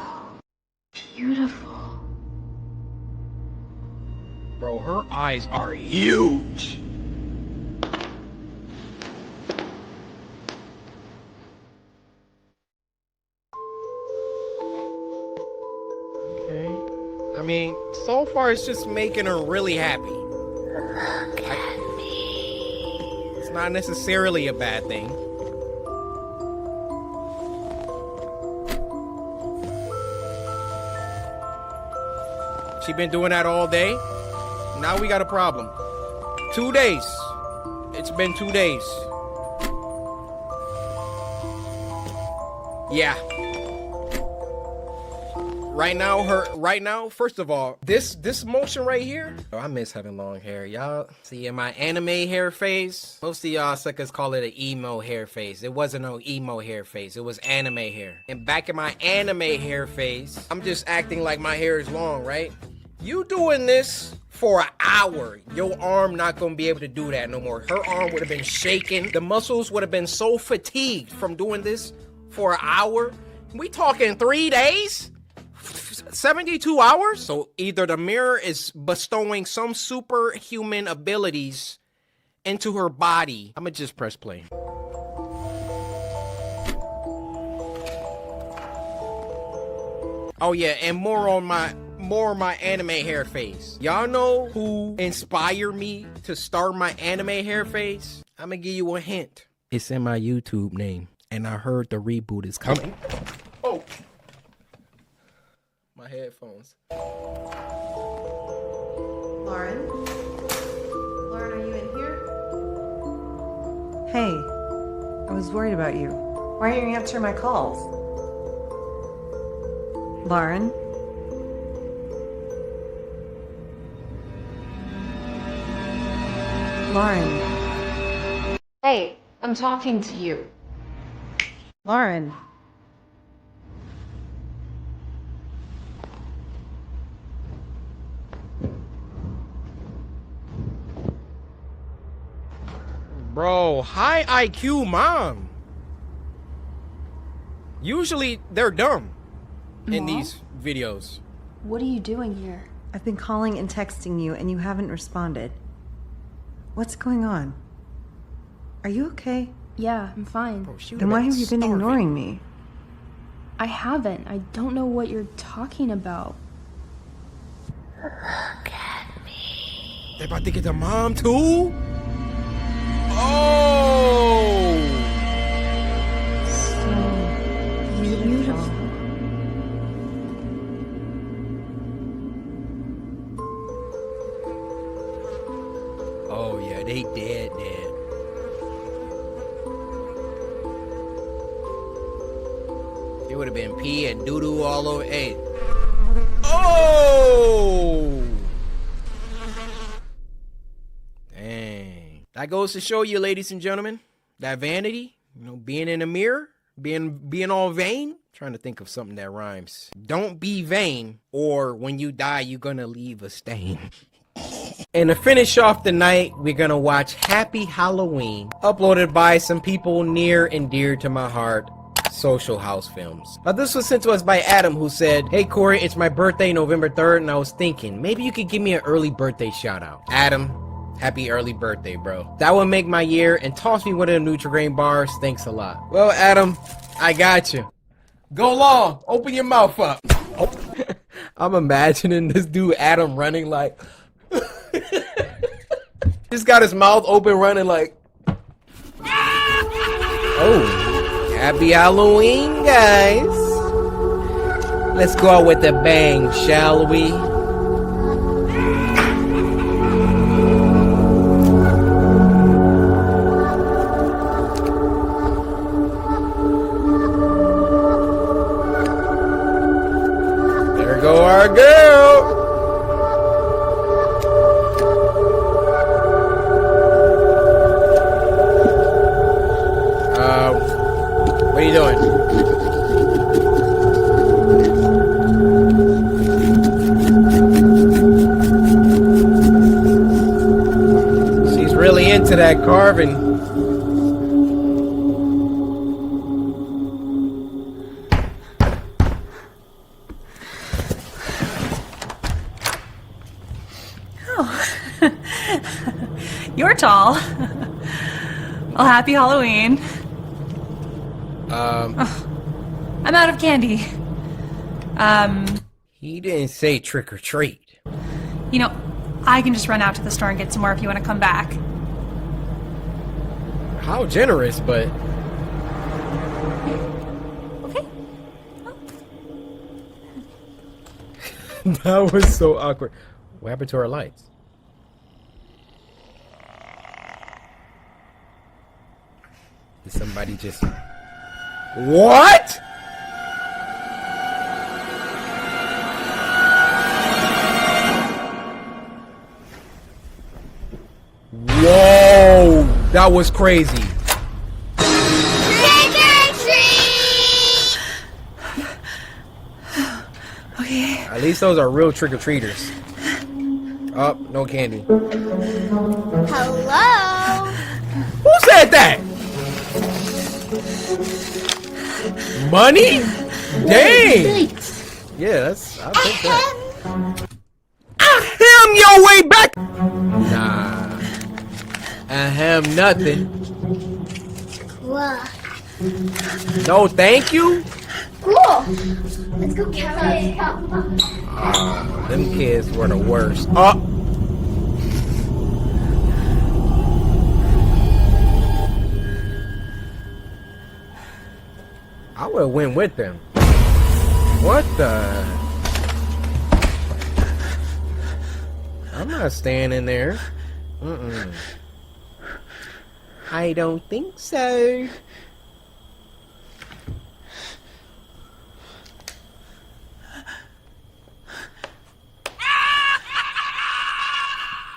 beautiful. Bro, her eyes are huge. Okay. I mean, so far it's just making her really happy. It's not necessarily a bad thing. She been doing that all day. Now we got a problem. 2 days. It's been 2 days. Yeah. Right now, first of all, this motion right here. Oh, I miss having long hair, y'all. See, in my anime hair phase, most of y'all suckers call it an emo hair phase. It wasn't no emo hair phase. It was anime hair. And back in my anime hair phase, I'm just acting like my hair is long, right? You doing this for an hour, your arm not gonna be able to do that no more. Her arm would have been shaking. The muscles would have been so fatigued from doing this for an hour. We talking 3 days? 72 hours? So either the mirror is bestowing some superhuman abilities into her body. I'ma just press play. Oh yeah, and more on my anime hair phase. Y'all know who inspired me to start my anime hair phase? I'm gonna give you a hint. It's in my YouTube name, and I heard the reboot is coming. Oh, my headphones. Lauren? Lauren, are you in here? Hey, I was worried about you. Why aren't you answering my calls? Lauren? Lauren. Hey, I'm talking to you. Lauren. Bro, high IQ mom. Usually they're dumb in these videos. What are you doing here? I've been calling and texting you and you haven't responded. What's going on? Are you okay? Yeah, I'm fine. Bro, Then why have you been ignoring me? I haven't. I don't know what you're talking about. Look at me. They about to get the mom too? Oh! So beautiful. Oh yeah, they dead. It would have been pee and doo-doo all over. Hey. Oh! Dang. That goes to show you, ladies and gentlemen, that vanity, you know, being in the mirror, being all vain. Trying to think of something that rhymes. Don't be vain, or when you die, you're gonna leave a stain. And to finish off the night, we're gonna watch Happy Halloween, uploaded by some people near and dear to my heart, Social House Films. Now this was sent to us by Adam, who said, "Hey Cory, it's my birthday, November 3rd, and I was thinking, maybe you could give me an early birthday shout out." Adam, happy early birthday, bro. That would make my year, and toss me one of the Nutri-Grain bars. Thanks a lot. Well, Adam, I got you. Go long, open your mouth up. Oh. I'm imagining this dude Adam running like just got his mouth open running like oh. Happy Halloween, guys. Let's go out with a bang, shall we? There go our girl. What are you doing? She's really into that carving. Oh. You're tall. Well, happy Halloween. I'm out of candy. He didn't say trick or treat. You know, I can just run out to the store and get some more if you want to come back. How generous, but... Okay. That was so awkward. What happened to our lights? Did somebody just... What? Whoa, that was crazy. Okay. At least those are real trick-or-treaters. Oh, no candy. Hello? Who said that? Money? Dang. Yeah, I'll take that. Ahem your way back. Nah. Ahem nothing. What? No, thank you. Cool. Let's go carry. Them kids were the worst. Oh. I would have went with them. What the? I'm not staying in there. I don't think so.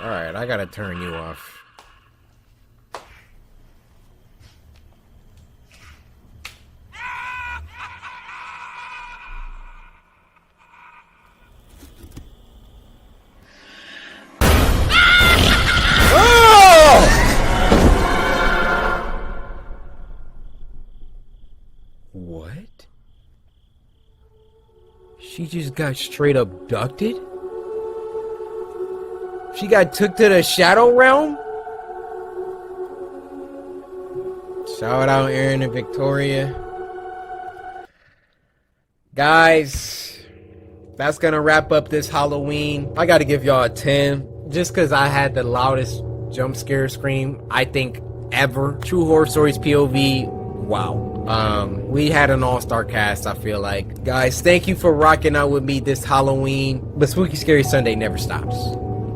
Alright, I gotta turn you off. What? She just got straight abducted? She got took to the shadow realm? Shout out Aaron and Victoria. Guys, that's gonna wrap up this Halloween. I gotta give y'all a 10. Just cause I had the loudest jump scare scream, I think, ever. True Horror Stories POV, wow. We had an all-star cast, I feel like. Guys, thank you for rocking out with me this Halloween. But Spooky Scary Sunday never stops.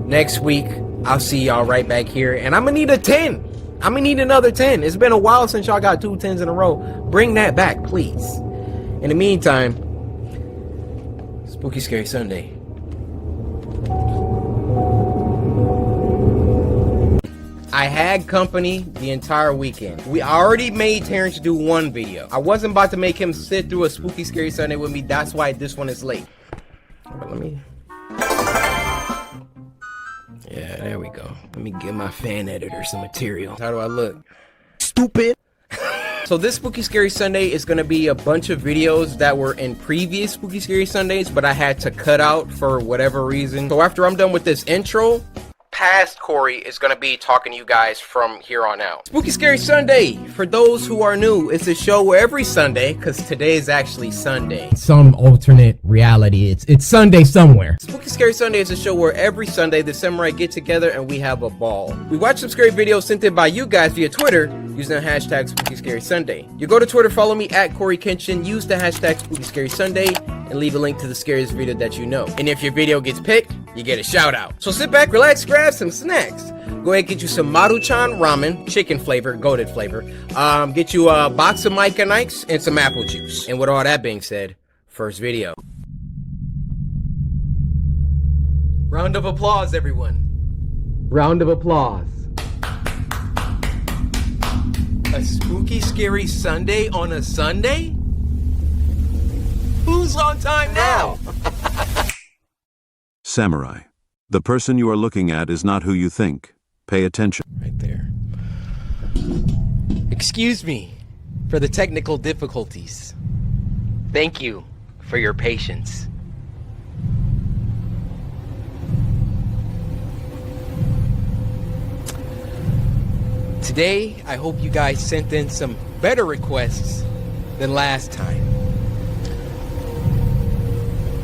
Next week, I'll see y'all right back here. And I'm gonna need a 10. I'm gonna need another 10. It's been a while since y'all got 2 10s in a row. Bring that back, please. In the meantime, Spooky Scary Sunday. I had company the entire weekend. We already made Terrence do one video. I wasn't about to make him sit through a Spooky Scary Sunday with me. That's why this one is late. But let me... Yeah, there we go. Let me give my fan editor some material. How do I look? Stupid. So this Spooky Scary Sunday is going to be a bunch of videos that were in previous Spooky Scary Sundays, but I had to cut out for whatever reason. So after I'm done with this intro, past Cory is going to be talking to you guys from here on out. Spooky Scary Sunday, for those who are new, it's a show where every Sunday, because today is actually Sunday. Some alternate reality. It's Sunday somewhere. Spooky Scary Sunday is a show where every Sunday the samurai get together and we have a ball. We watch some scary videos sent in by you guys via Twitter using the hashtag Spooky Scary Sunday. You go to Twitter, follow me at CoryxKenshin, use the hashtag Spooky Scary Sunday, and leave a link to the scariest video that you know. And if your video gets picked, you get a shout out. So sit back, relax, grab some snacks. Go ahead and get you some Maruchan ramen, chicken flavor, goated flavor. Get you a box of Micah Nikes and some apple juice. And with all that being said, first video. Round of applause, everyone. Round of applause. A spooky, scary Sunday on a Sunday? Who's on time now? Samurai. The person you are looking at is not who you think. Pay attention. Right there. Excuse me for the technical difficulties. Thank you for your patience. Today, I hope you guys sent in some better requests than last time.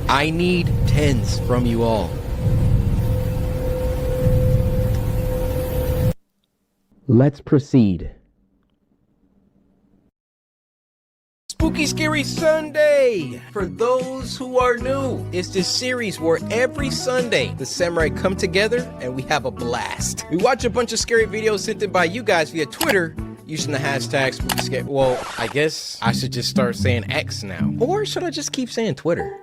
I need 10s from you all. Let's proceed. Spooky Scary Sunday! For those who are new, it's this series where every Sunday the samurai come together and we have a blast. We watch a bunch of scary videos sent in by you guys via Twitter using the hashtag Spooky Scary. Well, I guess I should just start saying X now. Or should I just keep saying Twitter?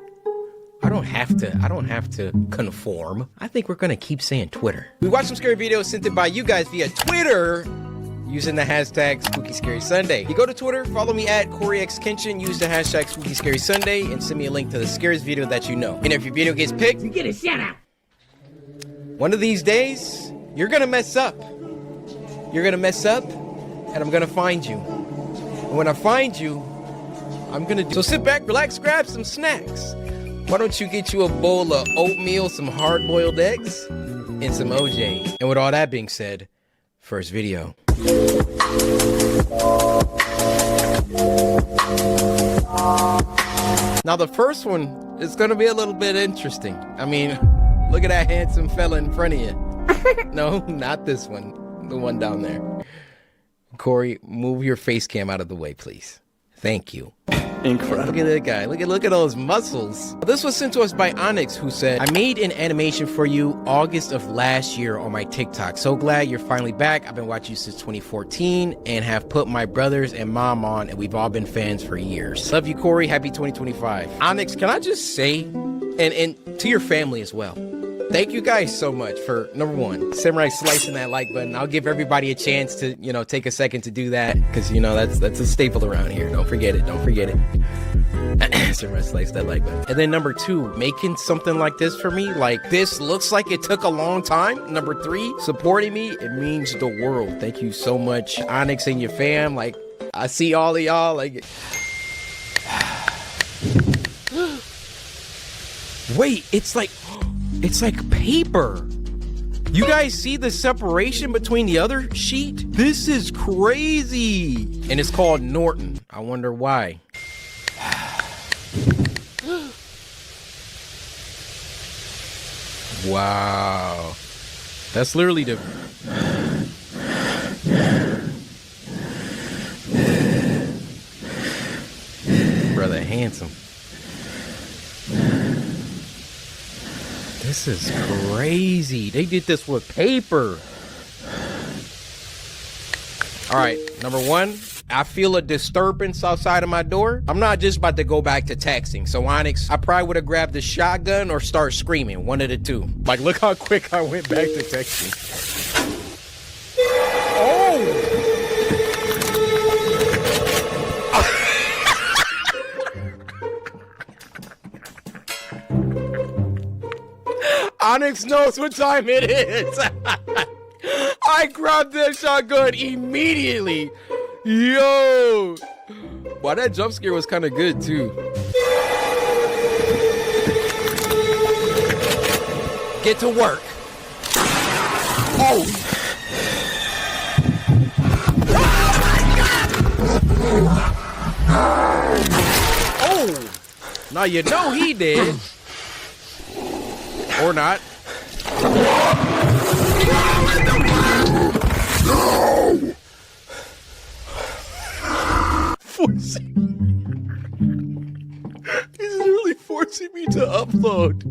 I don't have to conform. I think we're gonna keep saying Twitter. We watch some scary videos sent in by you guys via Twitter using the hashtag Spooky Scary Sunday. You go to Twitter, follow me at CoryxKenshin, use the hashtag Spooky Scary Sunday, and send me a link to the scariest video that you know. And if your video gets picked, you get a shout out. One of these days, you're gonna mess up. You're gonna mess up, and I'm gonna find you. And when I find you, I'm gonna do. So sit back, relax, grab some snacks. Why don't you get you a bowl of oatmeal, some hard-boiled eggs, and some OJ. And with all that being said, first video. Now the first one is gonna be a little bit interesting. I mean, look at that handsome fella in front of you. No, not this one. The one down there. Cory, move your face cam out of the way, please. Thank you. Incredible. Look at that guy. Look at those muscles. This was sent to us by Onyx, who said, I made an animation for you August of last year on my TikTok. So glad you're finally back. I've been watching you since 2014 and have put my brothers and mom on, and we've all been fans for years. Love you, Cory. Happy 2025. Onyx, can I just say, and to your family as well, thank you guys so much for, number one, Samurai slicing that like button. I'll give everybody a chance to, take a second to do that, because, that's a staple around here. Don't forget it. Samurai slice that like button. And then number two, making something like this for me, like this looks like it took a long time. Number three, supporting me, it means the world. Thank you so much, Onyx and your fam. Like, I see all of y'all, like... Wait, it's like paper. You guys see the separation between the other sheet? This is crazy. And it's called Norton. I wonder why. Wow. That's literally the... Brother handsome. This is crazy. They did this with paper. All right, number one, I feel a disturbance outside of my door. I'm not just about to go back to texting. So Onyx, I probably would have grabbed the shotgun or start screaming, one of the two. Like, look how quick I went back to texting. Oh! Onyx knows what time it is. I grabbed that shotgun immediately. Yo. Wow, that jump scare was kind of good too. Get to work. Oh! Oh! Now you know he did. Or not. No! Forcing. He's really forcing me to upload.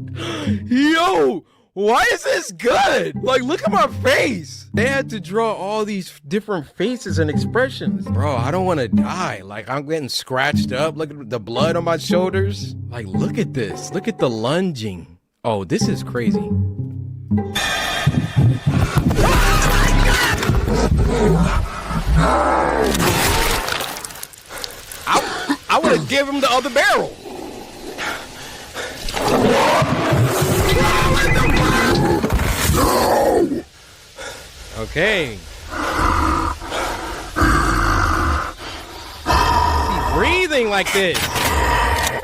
Yo! Why is this good? Like, look at my face. They had to draw all these different faces and expressions. Bro, I don't want to die. Like, I'm getting scratched up. Look at the blood on my shoulders. Like, look at this. Look at the lunging. Oh, this is crazy. I would have given him the other barrel. No! Okay. He's breathing like this.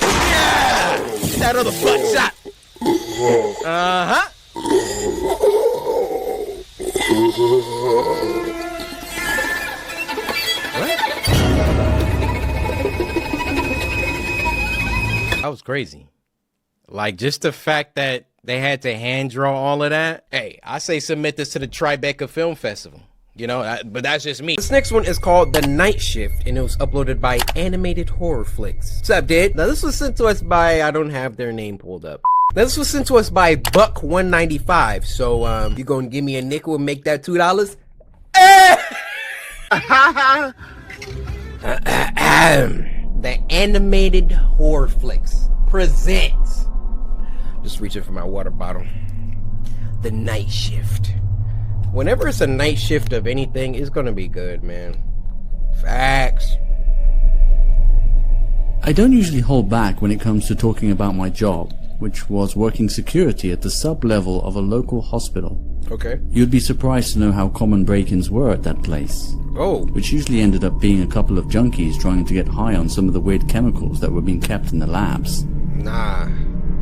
Yeah! That other butt shot. Uh-huh. What? That was crazy. Like, just the fact that they had to hand draw all of that. Hey, I say submit this to the Tribeca Film Festival. You know, but that's just me. This next one is called The Night Shift, and it was uploaded by Animated Horror Flicks. What's up, dude? Now, this was sent to us by, I don't have their name pulled up. Now, this was sent to us by Buck195. So, you gonna give me a nickel and make that $2? The Animated Horror Flicks presents. Just reaching for my water bottle. The Night Shift. Whenever it's a night shift of anything, it's gonna be good, man. Facts. I don't usually hold back when it comes to talking about my job, which was working security at the sub-level of a local hospital. Okay. You'd be surprised to know how common break-ins were at that place. Oh. Which usually ended up being a couple of junkies trying to get high on some of the weird chemicals that were being kept in the labs. Nah.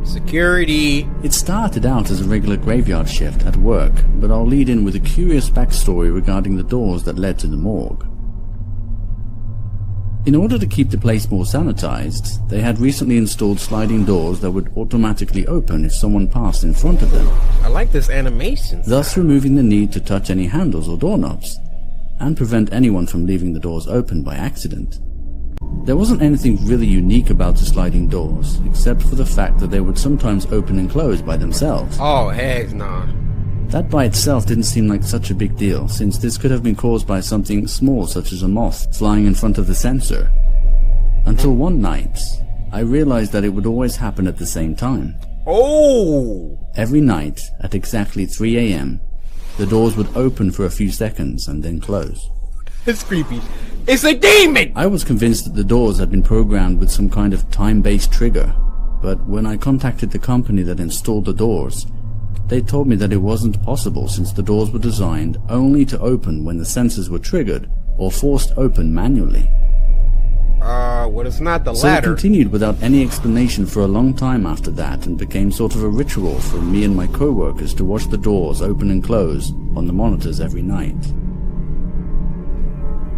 Security. It started out as a regular graveyard shift at work, but I'll lead in with a curious backstory regarding the doors that led to the morgue. In order to keep the place more sanitized, they had recently installed sliding doors that would automatically open if someone passed in front of them. I like this animation. Thus removing the need to touch any handles or doorknobs, and prevent anyone from leaving the doors open by accident. There wasn't anything really unique about the sliding doors, except for the fact that they would sometimes open and close by themselves. Oh, heck nah. That by itself didn't seem like such a big deal, since this could have been caused by something small such as a moth flying in front of the sensor. Until one night, I realized that it would always happen at the same time. Oh! Every night, at exactly 3 AM, the doors would open for a few seconds and then close. It's creepy. It's a demon! I was convinced that the doors had been programmed with some kind of time-based trigger, but when I contacted the company that installed the doors, they told me that it wasn't possible since the doors were designed only to open when the sensors were triggered or forced open manually. Well, it's not the So latter. it continued without any explanation for a long time after that and became sort of a ritual for me and my co-workers to watch the doors open and close on the monitors every night.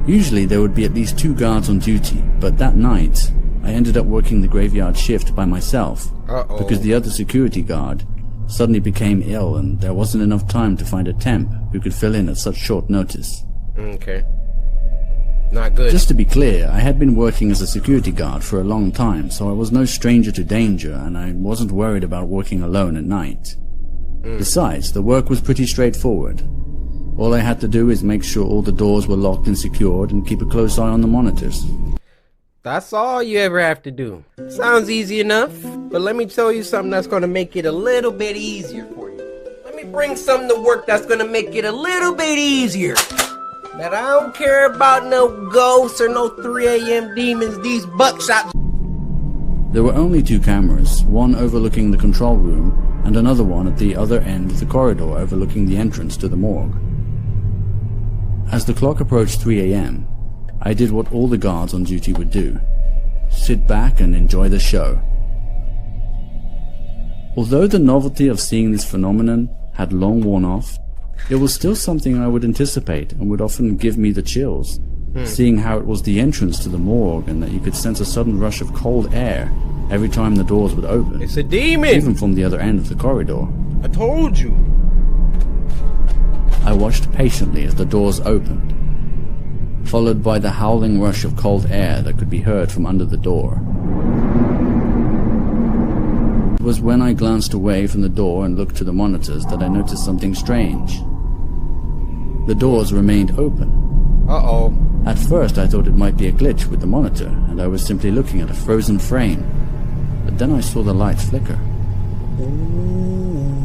Usually there would be at least 2 guards on duty, but that night I ended up working the graveyard shift by myself because the other security guard suddenly became ill and there wasn't enough time to find a temp who could fill in at such short notice. Okay. Not good. Just to be clear, I had been working as a security guard for a long time, so I was no stranger to danger and I wasn't worried about working alone at night. Besides, the work was pretty straightforward. All I had to do is make sure all the doors were locked and secured and keep a close eye on the monitors. That's all you ever have to do. Sounds easy enough, but let me tell you something that's going to make it a little bit easier for you. Let me bring something to work that's going to make it a little bit easier. That I don't care about no ghosts or no 3 AM demons, these buckshots. There were only 2 cameras, one overlooking the control room and another one at the other end of the corridor overlooking the entrance to the morgue. As the clock approached 3 AM, I did what all the guards on duty would do. Sit back and enjoy the show. Although the novelty of seeing this phenomenon had long worn off, It was still something I would anticipate and would often give me the chills, seeing how it was the entrance to the morgue and that you could sense a sudden rush of cold air every time the doors would open. It's a demon! Even from the other end of the corridor. I told you. I watched patiently as the doors opened, followed by the howling rush of cold air that could be heard from under the door. It was when I glanced away from the door and looked to the monitors that I noticed something strange. The doors remained open. Uh-oh. At first I thought it might be a glitch with the monitor, and I was simply looking at a frozen frame. But then I saw the light flicker. Ooh-wee.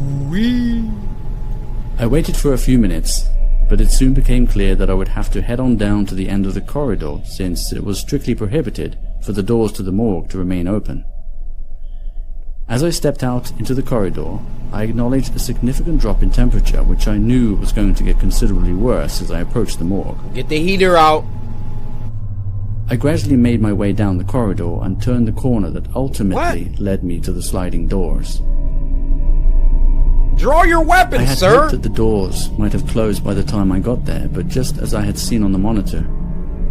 I waited for a few minutes, but it soon became clear that I would have to head on down to the end of the corridor, since it was strictly prohibited for the doors to the morgue to remain open. As I stepped out into the corridor, I acknowledged a significant drop in temperature, which I knew was going to get considerably worse as I approached the morgue. Get the heater out. I gradually made my way down the corridor and turned the corner that ultimately led me to the sliding doors. Draw your weapon, I had sir! hoped that the doors might have closed by the time I got there, but just as I had seen on the monitor,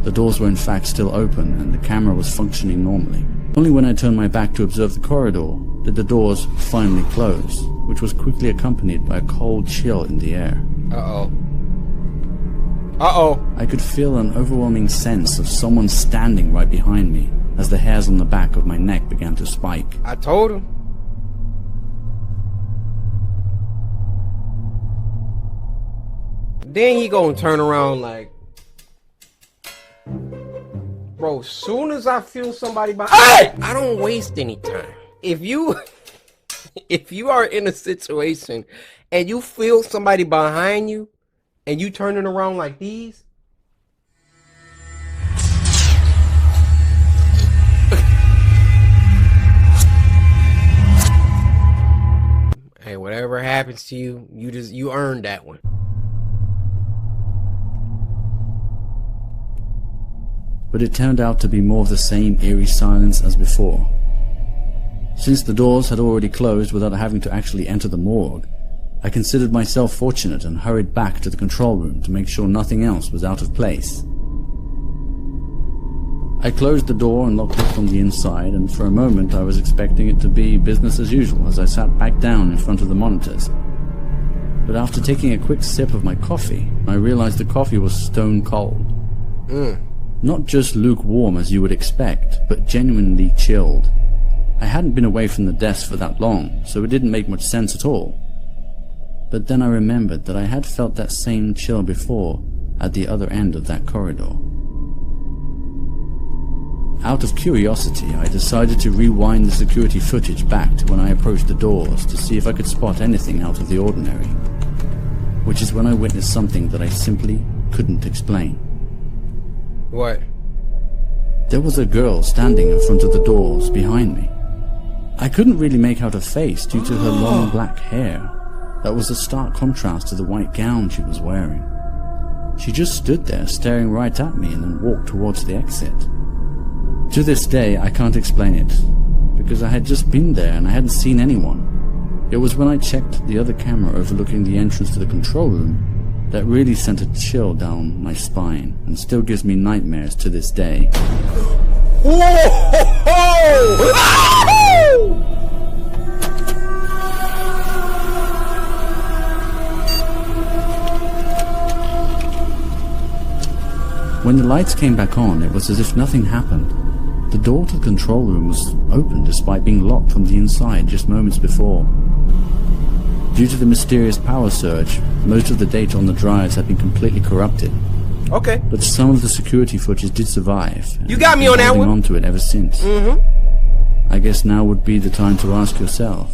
the doors were in fact still open and the camera was functioning normally. Only when I turned my back to observe the corridor did the doors finally close, which was quickly accompanied by a cold chill in the air. Uh-oh. Uh-oh. I could feel an overwhelming sense of someone standing right behind me as the hairs on the back of my neck began to spike. I told him. Then he gonna turn around like, bro, soon as I feel somebody behind, I don't waste any time. If you are in a situation and you feel somebody behind you and you turning around like these, hey, whatever happens to you, you earned that one. But it turned out to be more of the same eerie silence as before. Since the doors had already closed without having to actually enter the morgue, I considered myself fortunate and hurried back to the control room to make sure nothing else was out of place. I closed the door and locked it from the inside, and for a moment I was expecting it to be business as usual as I sat back down in front of the monitors. But after taking a quick sip of my coffee, I realized the coffee was stone cold. Not just lukewarm as you would expect, but genuinely chilled. I hadn't been away from the desk for that long, so it didn't make much sense at all. But then I remembered that I had felt that same chill before at the other end of that corridor. Out of curiosity, I decided to rewind the security footage back to when I approached the doors to see if I could spot anything out of the ordinary. Which is when I witnessed something that I simply couldn't explain. What? There was a girl standing in front of the doors behind me. I couldn't really make out her face due to her long black hair. That was a stark contrast to the white gown she was wearing. She just stood there staring right at me and then walked towards the exit. To this day, I can't explain it, because I had just been there and I hadn't seen anyone. It was when I checked the other camera overlooking the entrance to the control room that really sent a chill down my spine and still gives me nightmares to this day. When the lights came back on, it was as if nothing happened. The door to the control room was open despite being locked from the inside just moments before. Due to the mysterious power surge, most of the data on the drives had been completely corrupted. Okay. But some of the security footage did survive. You got me on that one. Holding on to it ever since. I guess now would be the time to ask yourself,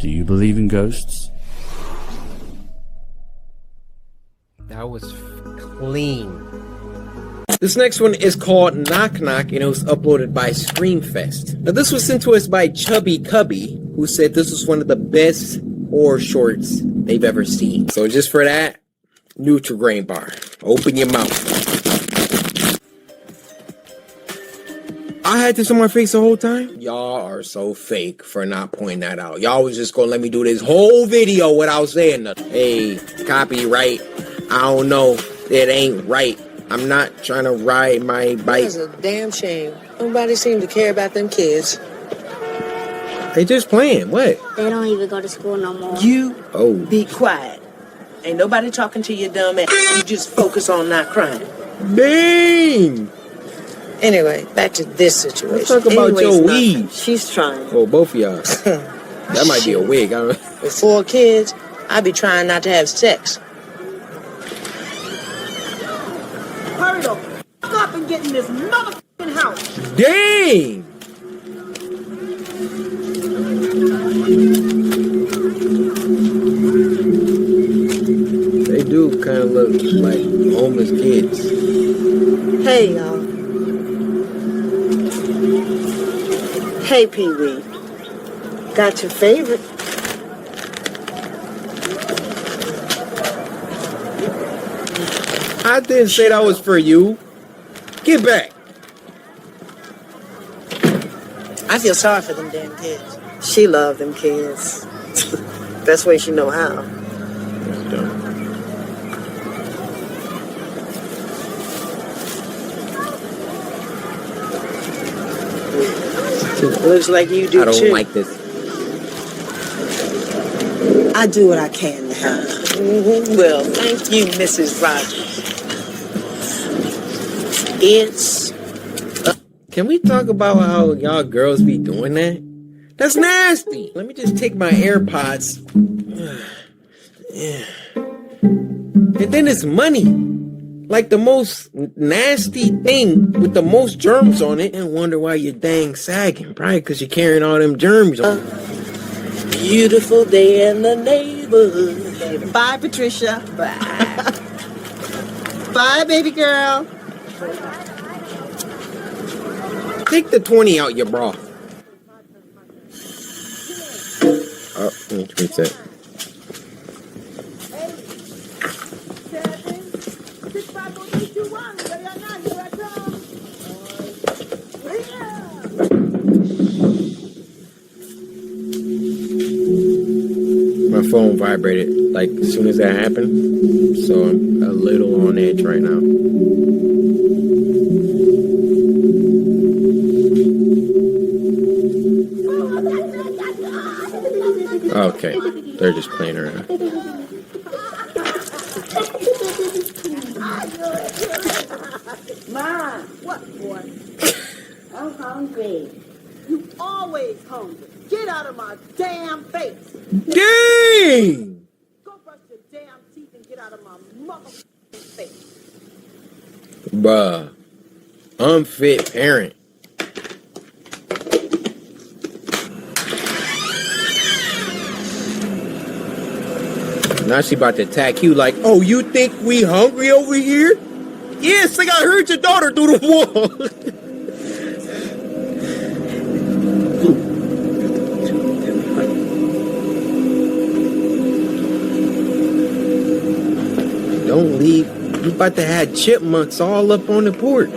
do you believe in ghosts? That was clean. This next one is called Knock Knock, and it was uploaded by Screamfest. Now this was sent to us by Chubby Cubby, who said this was one of the best horror shorts they've ever seen. So just for that, Nutri-Grain bar. Open your mouth. I had this on my face the whole time? Y'all are so fake for not pointing that out. Y'all was just gonna let me do this whole video without saying nothing. Hey, copyright. I don't know. It ain't right. I'm not trying to ride my bike. That's a damn shame. Nobody seemed to care about them kids. They just playing. What? They don't even go to school no more. You Oh. be quiet. Ain't nobody talking to your dumb ass. You just focus on not crying. Dang! Anyway, back to this situation. Let's talk about Anyways, your nothing. weed. She's trying. Well, both of y'all. That might be a wig. I don't know. With 4 kids, I be trying not to have sex. Hurry the f up and get in this motherfucking house. Dang! They do kind of look like homeless kids. Hey, y'all. Hey, Pee-wee. Got your favorite. I didn't say that was for you. Get back. I feel sorry for them damn kids. She loved them kids. Best way she know how. Looks like you do I don't too. like this. I do what I can to help. Well, thank you, Mrs. Rogers. It's... Can we talk about how y'all girls be doing that? That's nasty. Let me just take my AirPods. And then it's money. Like the most nasty thing with the most germs on it. And wonder why you're dang sagging. Probably because you're carrying all them germs on. Beautiful day in the neighborhood. Bye, Patricia. Bye. Bye, baby girl. Take the 20 out your bra. Oh, reset. My phone vibrated like as soon as that happened, so I'm a little on edge right now. Okay, they're just playing around. Mom, what, boy? I'm hungry. You always hungry. Get out of my damn face. Dang! Go brush your damn teeth and get out of my motherfucking face. Bruh. Unfit parent. Now she about to attack you like, oh, you think we hungry over here? Yes, like I heard your daughter through the wall. Don't leave. You about to have chipmunks all up on the porch.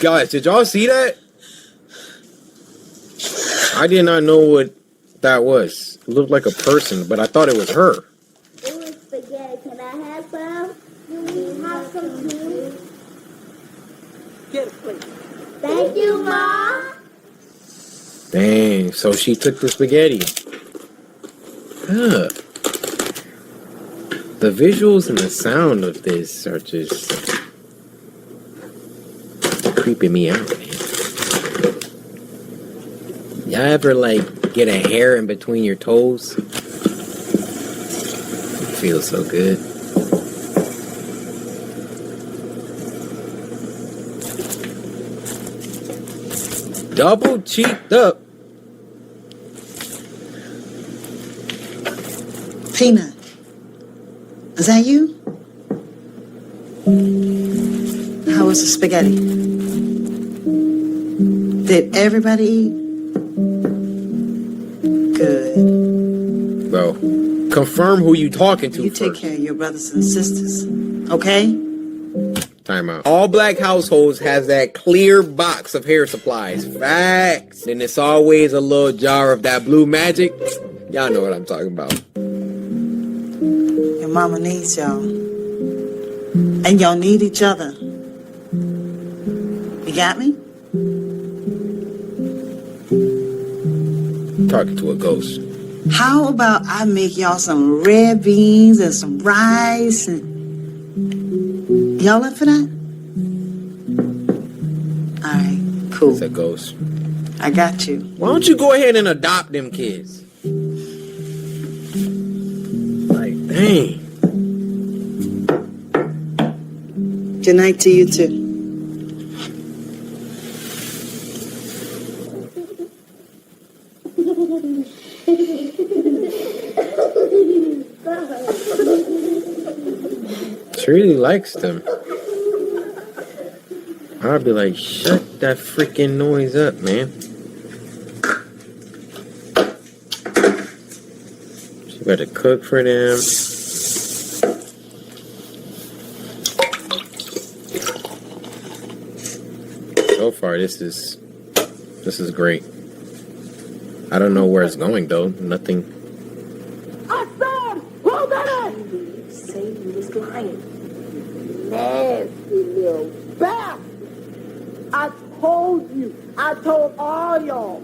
Guys, did y'all see that? I did not know what that was. It looked like a person, but I thought it was her. It was spaghetti. Can I have some? You have some too? Get it, please. Thank you, Mom. Dang, so she took the spaghetti. Huh. The visuals and the sound of this are just creeping me out, man. Y'all ever, like, get a hair in between your toes? It feels so good. Double cheeked up. Peanut. Is that you? How was the spaghetti? Did Did everybody eat? Good. Bro, confirm who you talking to You first. take care of your brothers and sisters, okay? Time out. All black households has that clear box of hair supplies. Facts. Then it's always a little jar of that blue magic. Y'all know what I'm talking about. Your mama needs y'all. And y'all need each other. You got me? Talking to a ghost. How about I make y'all some red beans and some rice and... Y'all up for that? Alright, cool. It's a ghost. I got you. Why don't you go ahead and adopt them kids? Like, dang. Good night to you too. She really likes them. I'd be like, shut that freaking noise up, man. She better cook for them. So far, this is great. I don't know where it's going though. Nothing. I said, who did it? Say he was lying. Nasty little bastard. I told you. I told all y'all.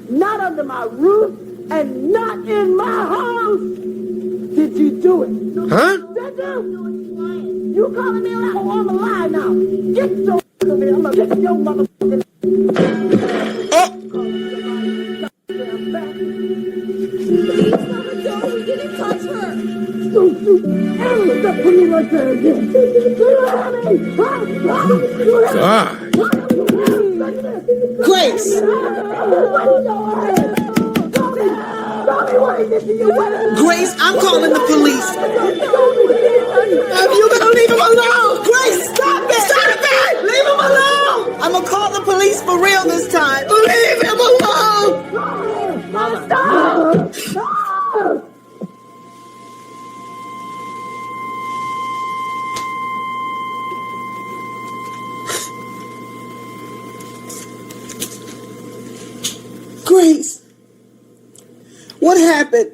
Not under my roof and not in my house. Did you do it? Huh? Did you? You calling me around? Oh, I'm alive now. Get your over here. I'm gonna get your motherfucking. We didn't touch her. Don't you ever step to me like that again. Do you hear me? God. Grace! Grace, I'm calling the police. You gonna leave him alone? Grace, stop it! Stop it! Leave him alone! I'm gonna call the police for real this time. Leave him alone! Mama, stop! Stop! Grace, what happened?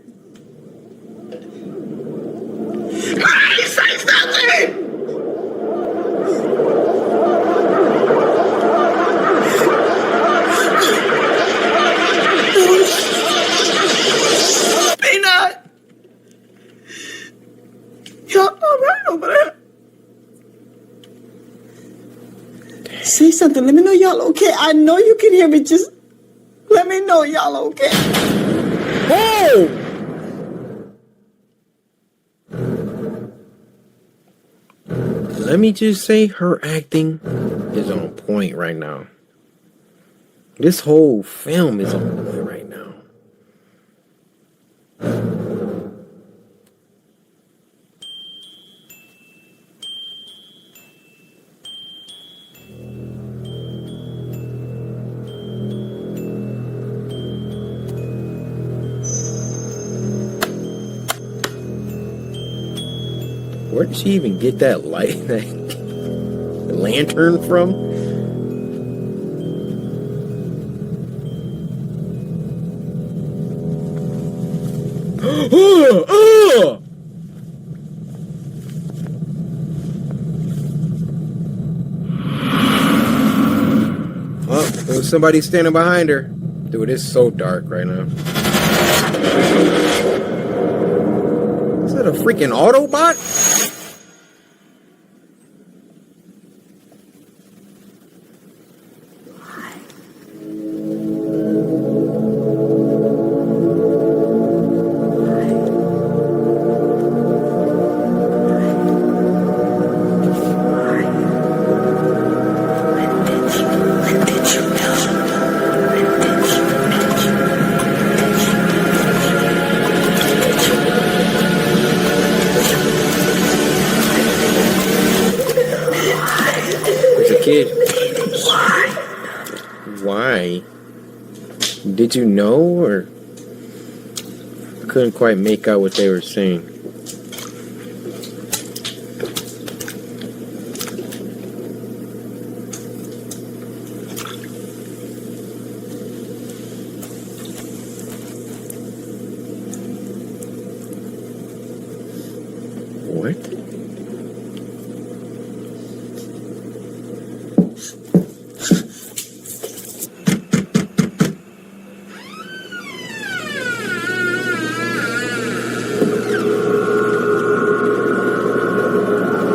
Say something! Peanut! Y'all all right over there? Say something. Let me know y'all okay. I know you can hear me. Just let me know y'all okay. Hey! Let me just say her acting is on point right now. This whole film is on point right now. Where did she even get that light, that lantern from? Oh, there was somebody standing behind her. Dude, it's so dark right now. Is that a freaking Autobot? Why? Did you know, or I couldn't quite make out what they were saying? What?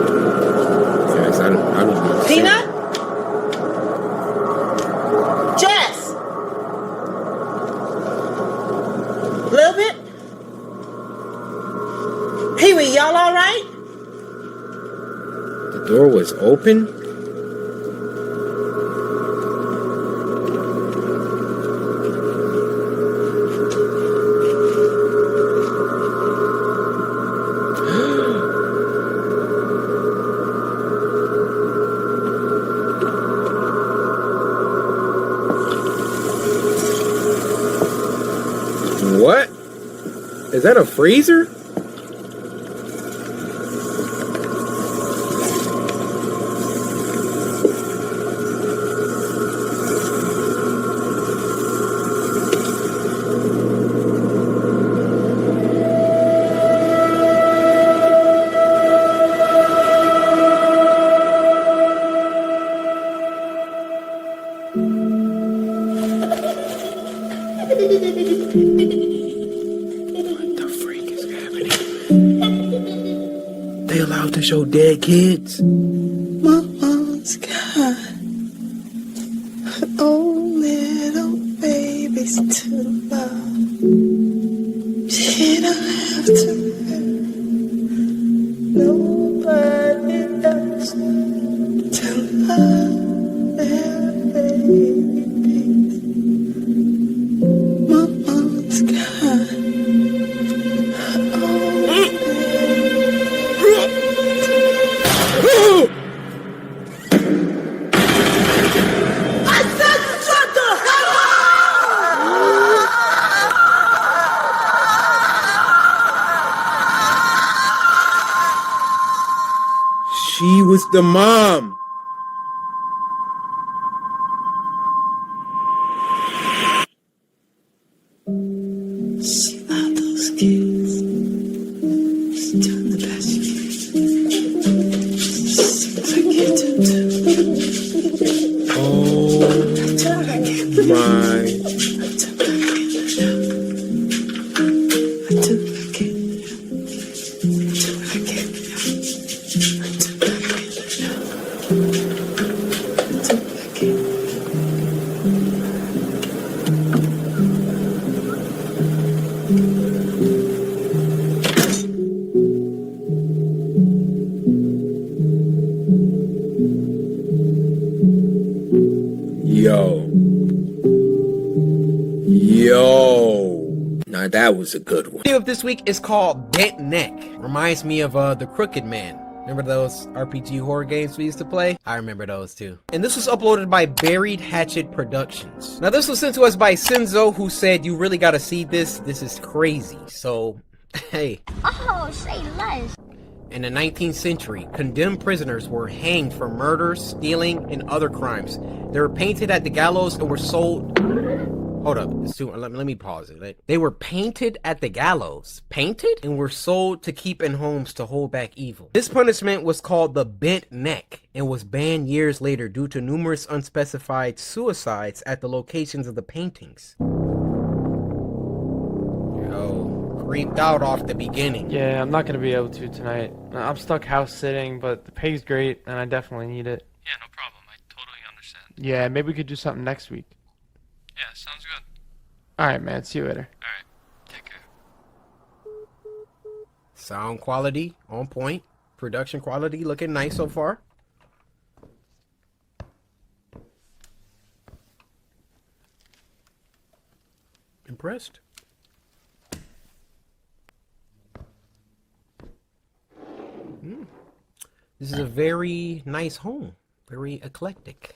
Guys, I don't know. Tina? Jess? A little bit? Pee-wee, y'all all right? The door was open? What? Is that a freezer? They allowed to show dead kids? Mama's got oh little babies to love. She don't have to hurt nobody else to love their babies. Mama's got She was the mom. she loved those kids. She's doing the best she can. Seems like you do too. Oh my. Yo. Now that was a good one. The video of this week is called Bent Neck. Reminds me of The Crooked Man. Remember those RPG horror games we used to play? I remember those too. And this was uploaded by Buried Hatchet Productions. Now this was sent to us by Senzo, who said, "You really gotta see this. This is crazy." So, hey. Oh, say less. In the 19th century, condemned prisoners were hanged for murder, stealing, and other crimes. They were painted at the gallows and were sold... Hold up. Let me pause it. They were painted at the gallows. Painted? And were sold to keep in homes to hold back evil. This punishment was called the bent neck and was banned years later due to numerous unspecified suicides at the locations of the paintings. Yo, creeped out off the beginning. Yeah, I'm not gonna be able to tonight. I'm stuck house sitting, but the pay's great, and I definitely need it. Yeah, no problem. I totally understand. Yeah, maybe we could do something next week. Yeah, sounds good. Alright, man. See you later. Alright. Take care. Sound quality on point. Production quality looking nice so far. Impressed. This is a very nice home. Very eclectic.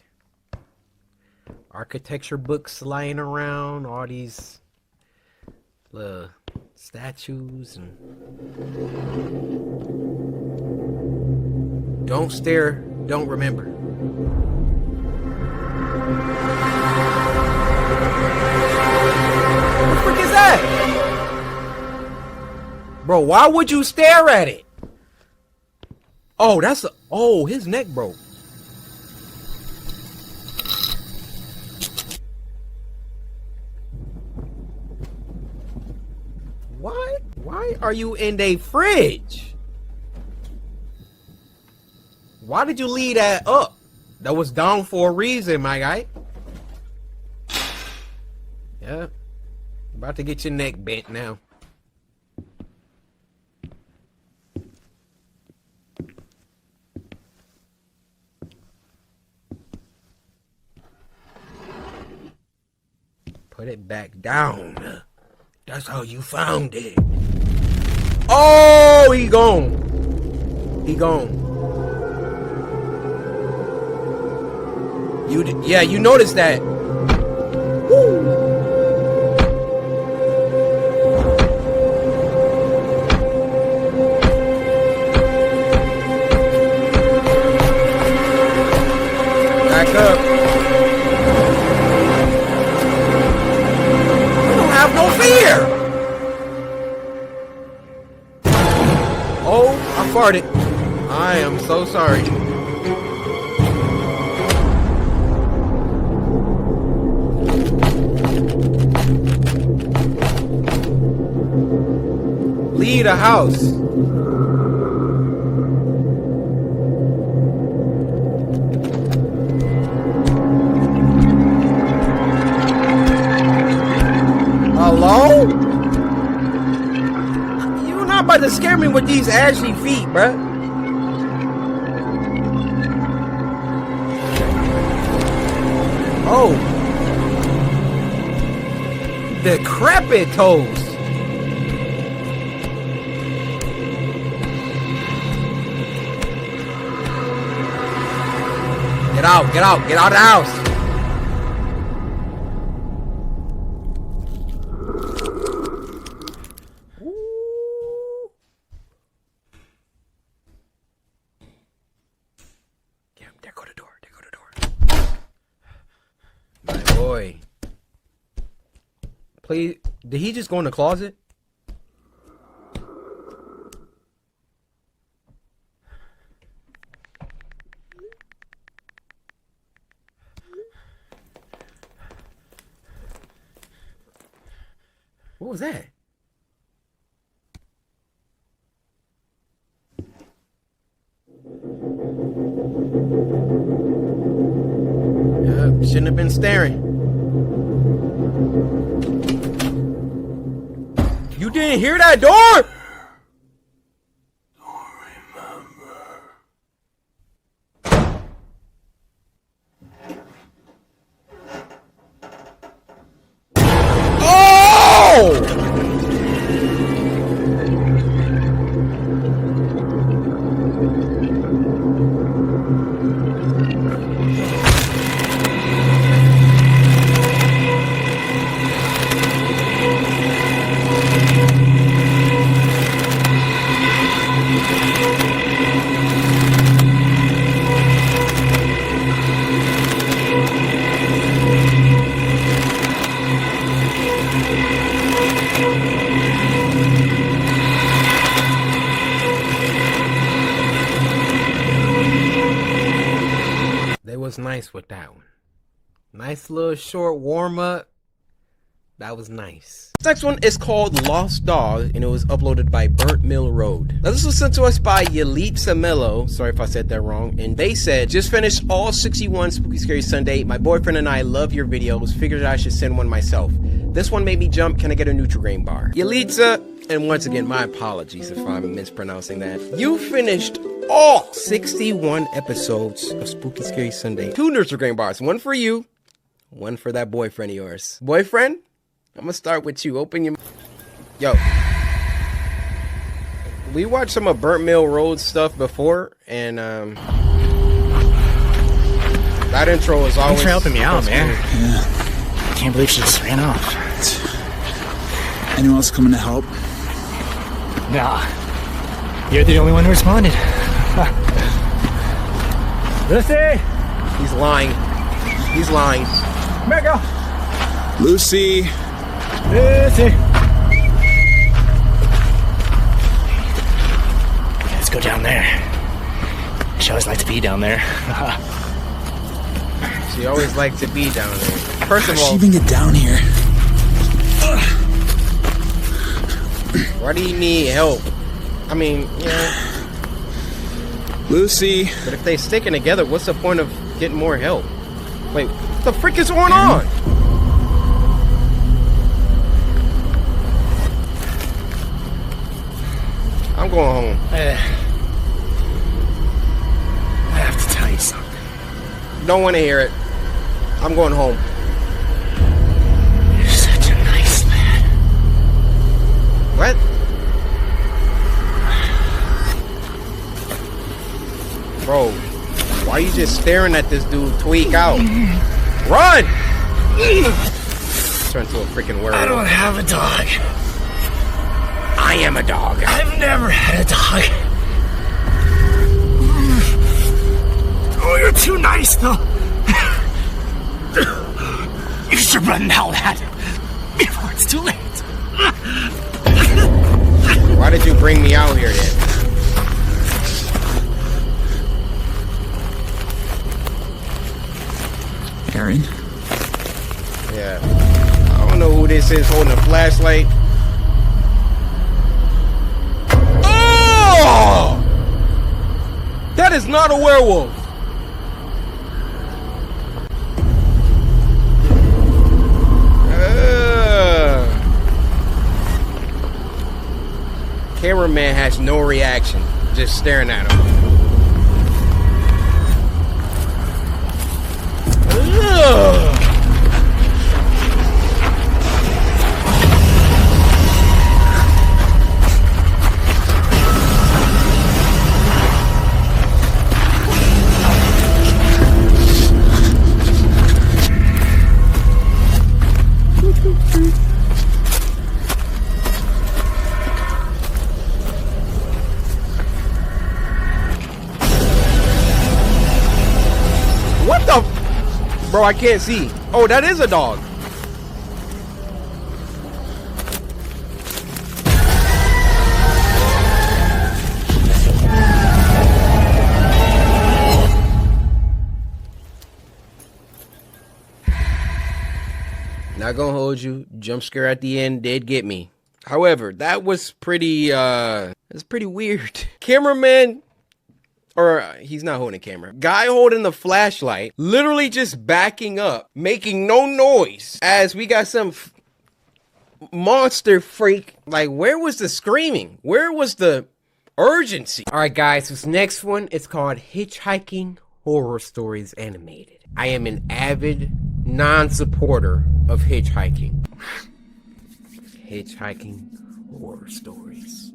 architecture books lying around, all these little statues and don't stare, don't remember. What the frick is that? Bro, why would you stare at it? Oh, that's a, oh, his neck broke. What? Why are you in the fridge? Why did you leave that up? That was down for a reason, my guy. Yeah. About to get your neck bent now. Put it back down. That's how you found it. Oh, he gone. He gone. Yeah, you noticed that. Woo. Back up. You don't have no fear. Oh, I farted. I am so sorry. Leave the house. Hello? You're not about to scare me with these ashy feet, bruh. Oh. Decrepit toes. Get out, get out, get out of the house. Yeah, there go the door, there go the door. My boy. Please, did he just go in the closet? What was that? Shouldn't have been staring. You didn't hear that door? They was nice with that one. Nice little short warm up. That was nice. Next one is called Lost Dog, and it was uploaded by Burnt Mill Road. Now this was sent to us by Yalitza Mello. Sorry if I said that wrong. And they said, just finished all 61 Spooky Scary Sunday. My boyfriend and I love your videos. Figured I should send one myself. This one made me jump. Can I get a Nutri-Grain bar? Yalitza, and once again, my apologies if I'm mispronouncing that. You finished all 61 episodes of Spooky Scary Sunday. 2 Nutri-Grain bars. One for you. One for that boyfriend of yours. Boyfriend? I'm gonna start with you. Open your... Yo. We watched some of Burnt Mill Road stuff before, and, That intro is always. Thanks for helping me out, man. Yeah. I can't believe she just ran off. Anyone else coming to help? Nah. You're the only one who responded. Lucy! He's lying. He's lying. Mega! Lucy! Lucy! Let's go down there. She always liked to be down there. She always liked to be down there. First of all, she even get down here? Why do you need help? I mean, yeah. Lucy. But if they sticking together, what's the point of getting more help? Wait, what the frick is going on? I'm going home. I have to tell you something. Don't want to hear it. I'm going home. You're such a nice lad. What? Bro, why are you just staring at this dude tweak out? Run! Turn to a freaking werewolf. I don't have a dog. I am a dog. I've never had a dog. Oh, you're too nice, though. You should run now, lad. Before it's too late. Why did you bring me out here then? Aaron? Yeah. I don't know who this is holding a flashlight. Oh! That is not a werewolf. Cameraman has no reaction, just staring at him. Ugh. What the? Bro, I can't see. Oh, that is a dog. Not gonna hold you. Jump scare at the end did get me. However, that was pretty, that's pretty weird. Cameraman, or he's not holding a camera. Guy holding the flashlight, literally just backing up, making no noise as we got some monster freak. Like, where was the screaming? Where was the urgency? All right, guys, this next one is called Hitchhiking Horror Stories Animated. I am an avid non-supporter of hitchhiking. Hitchhiking horror stories.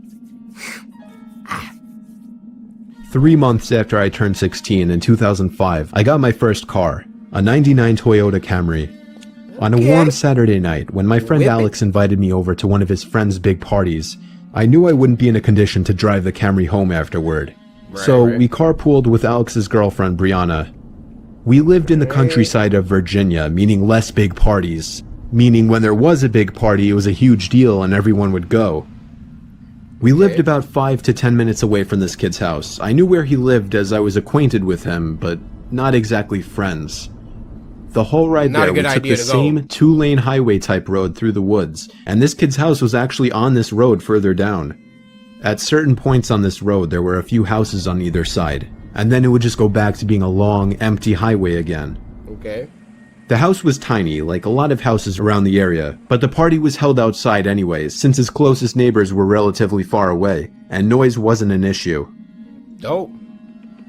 3 months after I turned 16 in 2005, I got my first car, a 99 Toyota Camry. On a warm Saturday night, when my friend Alex invited me over to one of his friend's big parties, I knew I wouldn't be in a condition to drive the Camry home afterward. We carpooled with Alex's girlfriend, Brianna. We lived in the countryside of Virginia, meaning less big parties. Meaning when there was a big party, it was a huge deal and everyone would go. We lived about 5 to 10 minutes away from this kid's house. I knew where he lived as I was acquainted with him, but not exactly friends. The whole ride there, we took the same 2-lane highway type road through the woods, and this kid's house was actually on this road further down. At certain points on this road, there were a few houses on either side, and then it would just go back to being a long, empty highway again. Okay. The house was tiny, like a lot of houses around the area, but the party was held outside anyways, since his closest neighbors were relatively far away, and noise wasn't an issue. Dope.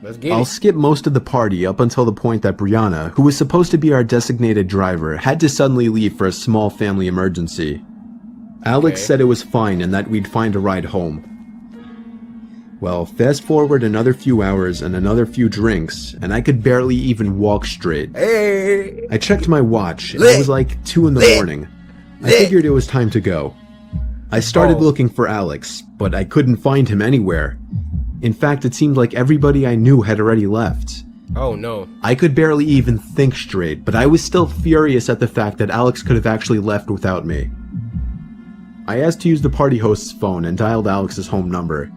Let's get I'll skip most of the party up until the point that Brianna, who was supposed to be our designated driver, had to suddenly leave for a small family emergency. Alex said it was fine and that we'd find a ride home. Well, fast forward another few hours and another few drinks, and I could barely even walk straight. Hey. I checked my watch, and it was like 2 in the morning. I figured it was time to go. I started looking for Alex, but I couldn't find him anywhere. In fact, it seemed like everybody I knew had already left. Oh no. I could barely even think straight, but I was still furious at the fact that Alex could have actually left without me. I asked to use the party host's phone and dialed Alex's home number.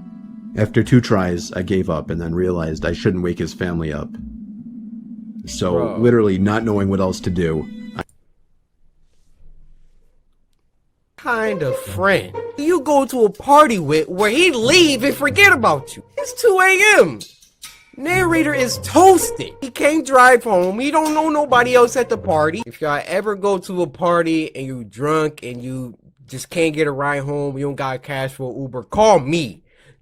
After 2 tries, I gave up and then realized I shouldn't wake his family up. So, literally not knowing what else to do, Kind of friend you go to a party with where he'd leave and forget about you? It's 2 a.m. Narrator is toasted. He can't drive home. He don't know nobody else at the party. If y'all ever go to a party and you drunk and you just can't get a ride home, you don't got cash for Uber, call me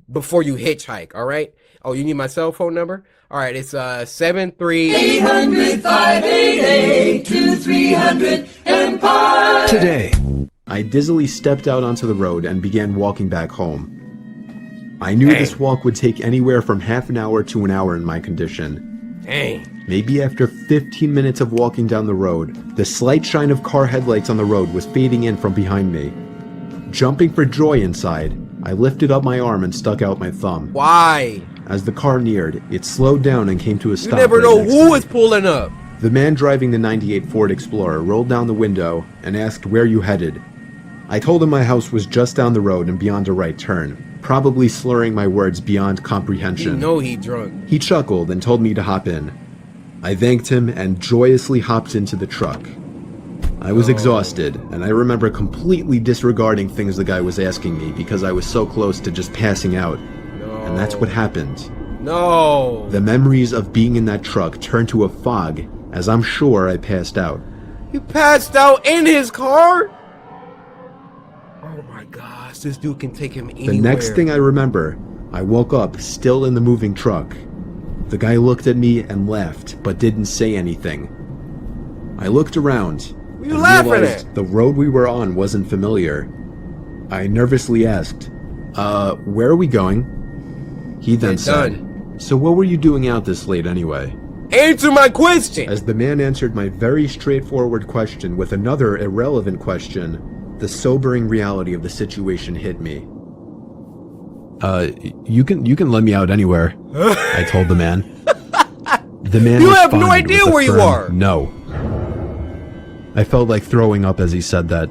before you hitchhike, all right? Oh, you need my cell phone number? All right, it's 73 800-588-2300 Empire. Today, I dizzily stepped out onto the road and began walking back home. I knew this walk would take anywhere from half an hour to an hour in my condition. Dang. Maybe after 15 minutes of walking down the road, the slight shine of car headlights on the road was fading in from behind me. Jumping for joy inside, I lifted up my arm and stuck out my thumb. Why? As the car neared, it slowed down and came to a stop. You never know who is pulling up. The man driving the '98 Ford Explorer rolled down the window and asked where you headed. I told him my house was just down the road and beyond a right turn, probably slurring my words beyond comprehension. You know he drunk. He chuckled and told me to hop in. I thanked him and joyously hopped into the truck. I was exhausted, and I remember completely disregarding things the guy was asking me because I was so close to just passing out. And that's what happened. No. The memories of being in that truck turned to a fog, as I'm sure I passed out. You passed out in his car? Oh my gosh, this dude can take him anywhere. The next thing I remember, I woke up still in the moving truck. The guy looked at me and laughed, but didn't say anything. I looked around you and laughing realized at? the road we were on wasn't familiar. I nervously asked, where are we going? He then said, so what were you doing out this late anyway? Answer my question! As the man answered my very straightforward question with another irrelevant question, the sobering reality of the situation hit me. You can let me out anywhere, I told the man. The man You have no responded idea with a where you firm are! No. I felt like throwing up as he said that.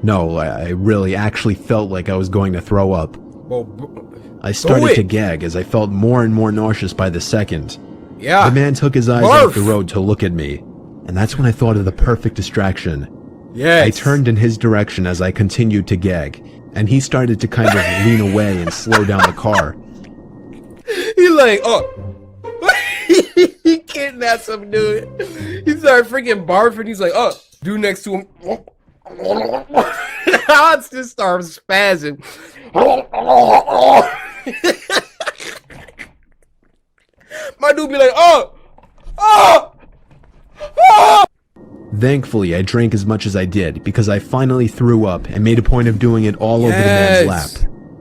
No, I really actually felt like I was going to throw up. Well, I started to gag as I felt more and more nauseous by the second. Yeah. The man took his eyes off the road to look at me, and that's when I thought of the perfect distraction. Yes. I turned in his direction as I continued to gag, and he started to kind of lean away and slow down the car. He like, oh. He kidnapped some dude. He started freaking barfing. He's like, oh, dude next to him. Now it's just starts spazzing. My dude be like, oh, oh, oh. Thankfully, I drank as much as I did because I finally threw up and made a point of doing it all over the man's lap.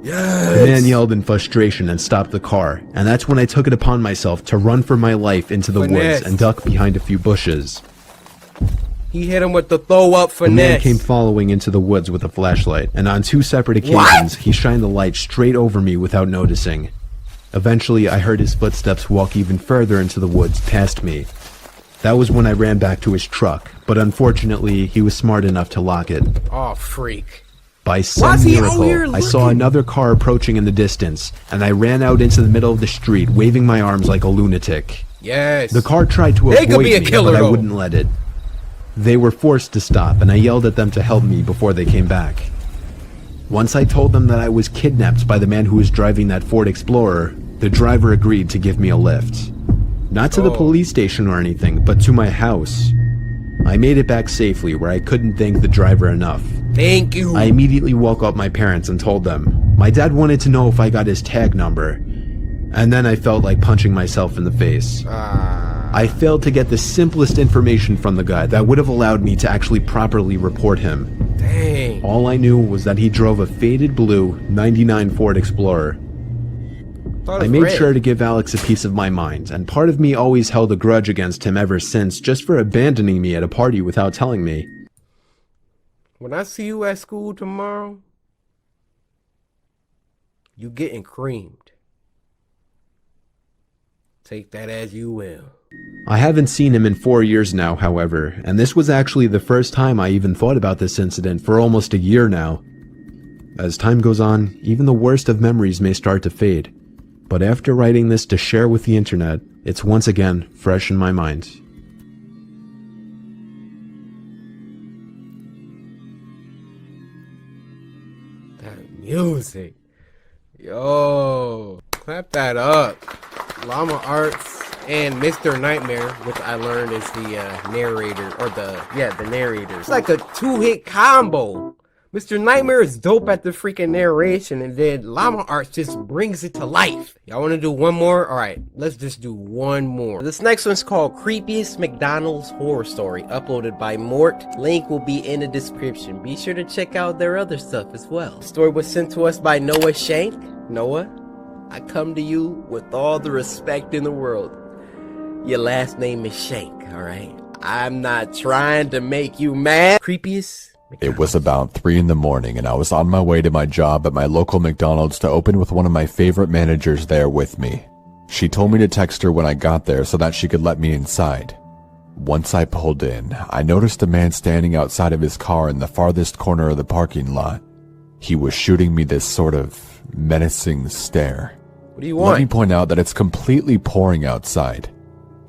The man yelled in frustration and stopped the car, and that's when I took it upon myself to run for my life into the woods and duck behind a few bushes. He hit him with the throw up finesse. The man came following into the woods with a flashlight, and on 2 separate occasions, he shined the light straight over me without noticing. Eventually, I heard his footsteps walk even further into the woods past me. That was when I ran back to his truck, but unfortunately, he was smart enough to lock it. Oh, freak. By some miracle, I saw another car approaching in the distance, and I ran out into the middle of the street, waving my arms like a lunatic. Yes. The car tried to avoid me, but I wouldn't let it. They were forced to stop, and I yelled at them to help me before they came back. Once I told them that I was kidnapped by the man who was driving that Ford Explorer, the driver agreed to give me a lift. Not to the police station or anything, but to my house. I made it back safely, where I couldn't thank the driver enough. Thank you. I immediately woke up my parents and told them. My dad wanted to know if I got his tag number. And then I felt like punching myself in the face. I failed to get the simplest information from the guy that would have allowed me to actually properly report him. Dang. All I knew was that he drove a faded blue '99 Ford Explorer. I made sure to give Alex a piece of my mind, and part of me always held a grudge against him ever since, just for abandoning me at a party without telling me. When I see you at school tomorrow, you getting creamed. Take that as you will. I haven't seen him in 4 years now, however, and this was actually the first time I even thought about this incident for almost a year now. As time goes on, even the worst of memories may start to fade, but after writing this to share with the internet, it's once again fresh in my mind. That music. Yo, clap that up. Llama Arts and Mr. Nightmare, which I learned is the narrator, or the narrator. It's like a two-hit combo. Mr. Nightmare is dope at the freaking narration, and then Llama Arts just brings it to life. Y'all want to do one more? All right, let's just do one more. This next one's called Creepiest McDonald's Horror Story, uploaded by Mort. Link will be in the description. Be sure to check out their other stuff as well. The story was sent to us by Noah Shank. Noah, I come to you with all the respect in the world. Your last name is Shank, all right? I'm not trying to make you mad. Creepiest. It was about 3 in the morning and I was on my way to my job at my local McDonald's to open with one of my favorite managers there with me. She told me to text her when I got there so that she could let me inside. Once I pulled in, I noticed a man standing outside of his car in the farthest corner of the parking lot. He was shooting me this sort of menacing stare. What do you want? Let me point out that it's completely pouring outside.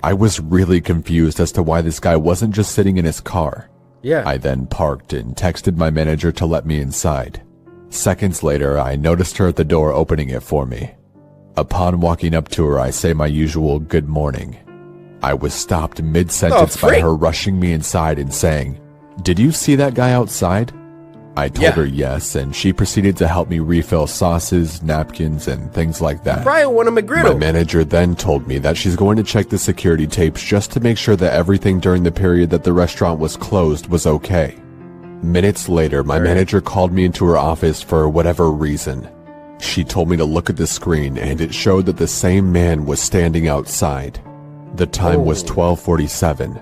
I was really confused as to why this guy wasn't just sitting in his car. Yeah. I then parked and texted my manager to let me inside. Seconds later, I noticed her at the door opening it for me. Upon walking up to her, I say my usual good morning. I was stopped mid-sentence by her rushing me inside and saying, "Did you see that guy outside?" I told her yes, and she proceeded to help me refill sauces, napkins, and things like that. Probably want a McGriddle. My manager then told me that she's going to check the security tapes just to make sure that everything during the period that the restaurant was closed was okay. Minutes later, my manager called me into her office for whatever reason. She told me to look at the screen, and it showed that the same man was standing outside. The time was 12:47.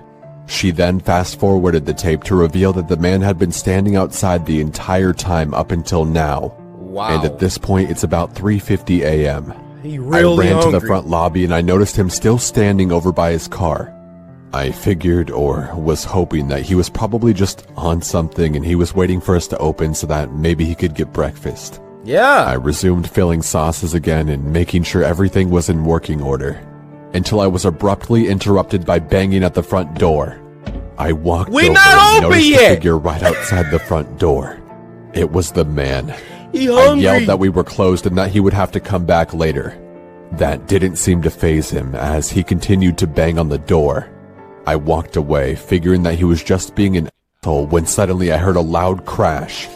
She then fast-forwarded the tape to reveal that the man had been standing outside the entire time up until now. Wow. And at this point, it's about 3:50 a.m. He really I ran to the hungry. front lobby and I noticed him still standing over by his car. I figured, or was hoping, that he was probably just on something and he was waiting for us to open so that maybe he could get breakfast. Yeah. I resumed filling sauces again and making sure everything was in working order, until I was abruptly interrupted by banging at the front door. I walked over and noticed the figure right outside the front door. It was the man. I yelled that we were closed and that he would have to come back later. That didn't seem to faze him as he continued to bang on the door. I walked away, figuring that he was just being an asshole, when suddenly I heard a loud crash.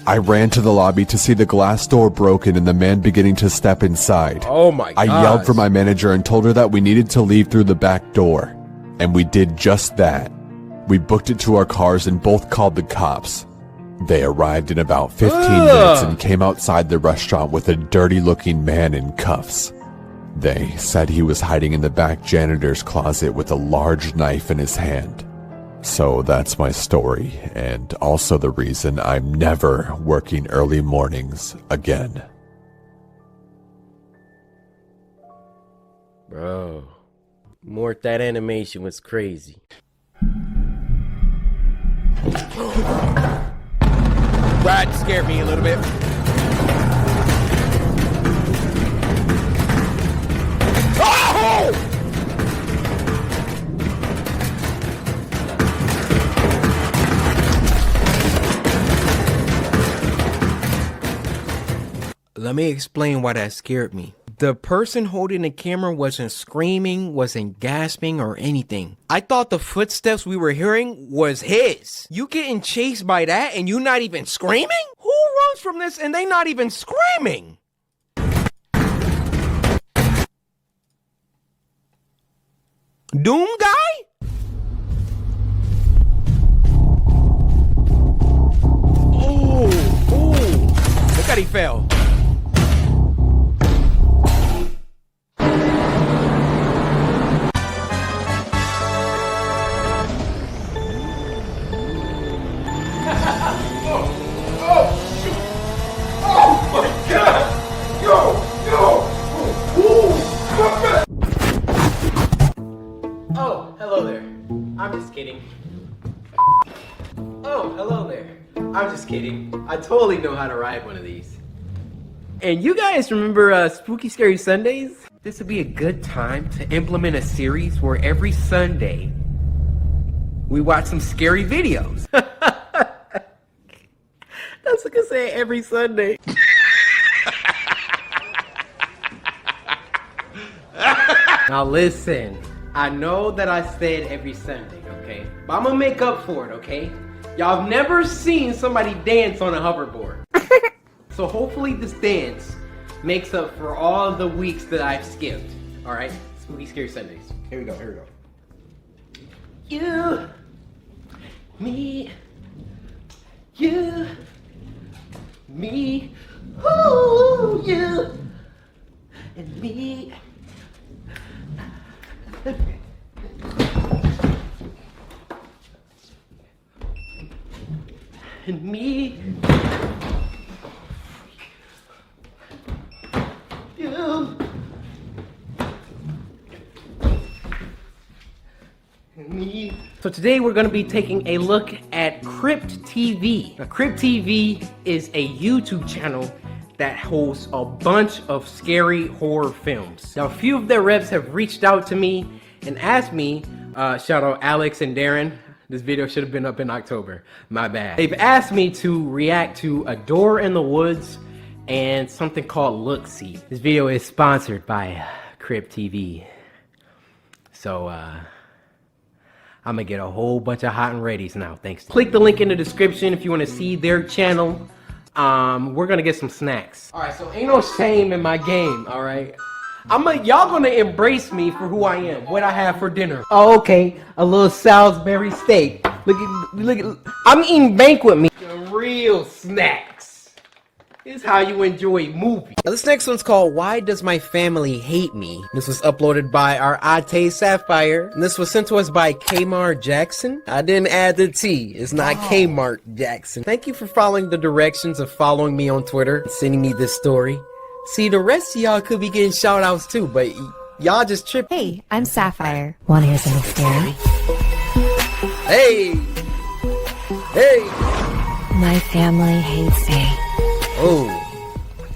I ran to the lobby to see the glass door broken and the man beginning to step inside. Oh my god. I yelled for my manager and told her that we needed to leave through the back door. And we did just that. We booked it to our cars and both called the cops. They arrived in about 15 minutes and came outside the restaurant with a dirty-looking man in cuffs. They said he was hiding in the back janitor's closet with a large knife in his hand. So that's my story, and also the reason I'm never working early mornings again. Bro, Mort, that animation was crazy. That scared me a little bit. Oh! Let me explain why that scared me. The person holding the camera wasn't screaming, wasn't gasping, or anything. I thought the footsteps we were hearing was his. You getting chased by that and you not even screaming? Who runs from this and they not even screaming? Doom guy? Oh, look at he fell. shoot! Oh my god! Yo! Ooh! Oh, hello there. I'm just kidding. Oh, hello there. I'm just kidding. I totally know how to ride one of these. And you guys remember Spooky Scary Sundays? This would be a good time to implement a series where every Sunday we watch some scary videos. That's like I say every Sunday. Now listen, I know that I said every Sunday, okay? But I'm gonna make up for it, okay? Y'all have never seen somebody dance on a hoverboard. So hopefully this dance makes up for all of the weeks that I've skipped. Alright? Spooky Scary Sundays. Here we go. You, me, you, me, ooh, you, and me. And me. You. And me. So today we're going to be taking a look at Crypt TV. Now, Crypt TV is a YouTube channel that hosts a bunch of scary horror films. Now, a few of their reps have reached out to me and asked me, shout out Alex and Darren. This video should have been up in October. My bad. They've asked me to react to A Door in the Woods and something called Look See. This video is sponsored by Crypt TV. So, I'm gonna get a whole bunch of hot and readies now, thanks. Click the link in the description if you wanna see their channel. We're gonna get some snacks. All right, so ain't no shame in my game, all right? Y'all gonna embrace me for who I am, what I have for dinner. Oh, okay, a little Salisbury steak. Look at, I'm eating banquet meat. Real snacks. This is how you enjoy movies. Now, this next one's called Why Does My Family Hate Me? This was uploaded by our Ate Sapphire. And this was sent to us by Kmart Jackson. I didn't add the T. It's not Kmart Jackson. Thank you for following the directions of following me on Twitter and sending me this story. See, the rest of y'all could be getting shout outs too, but y'all just trip. Hey, I'm Sapphire. Wanna hear something scary? Hey! Hey! My family hates me. Oh.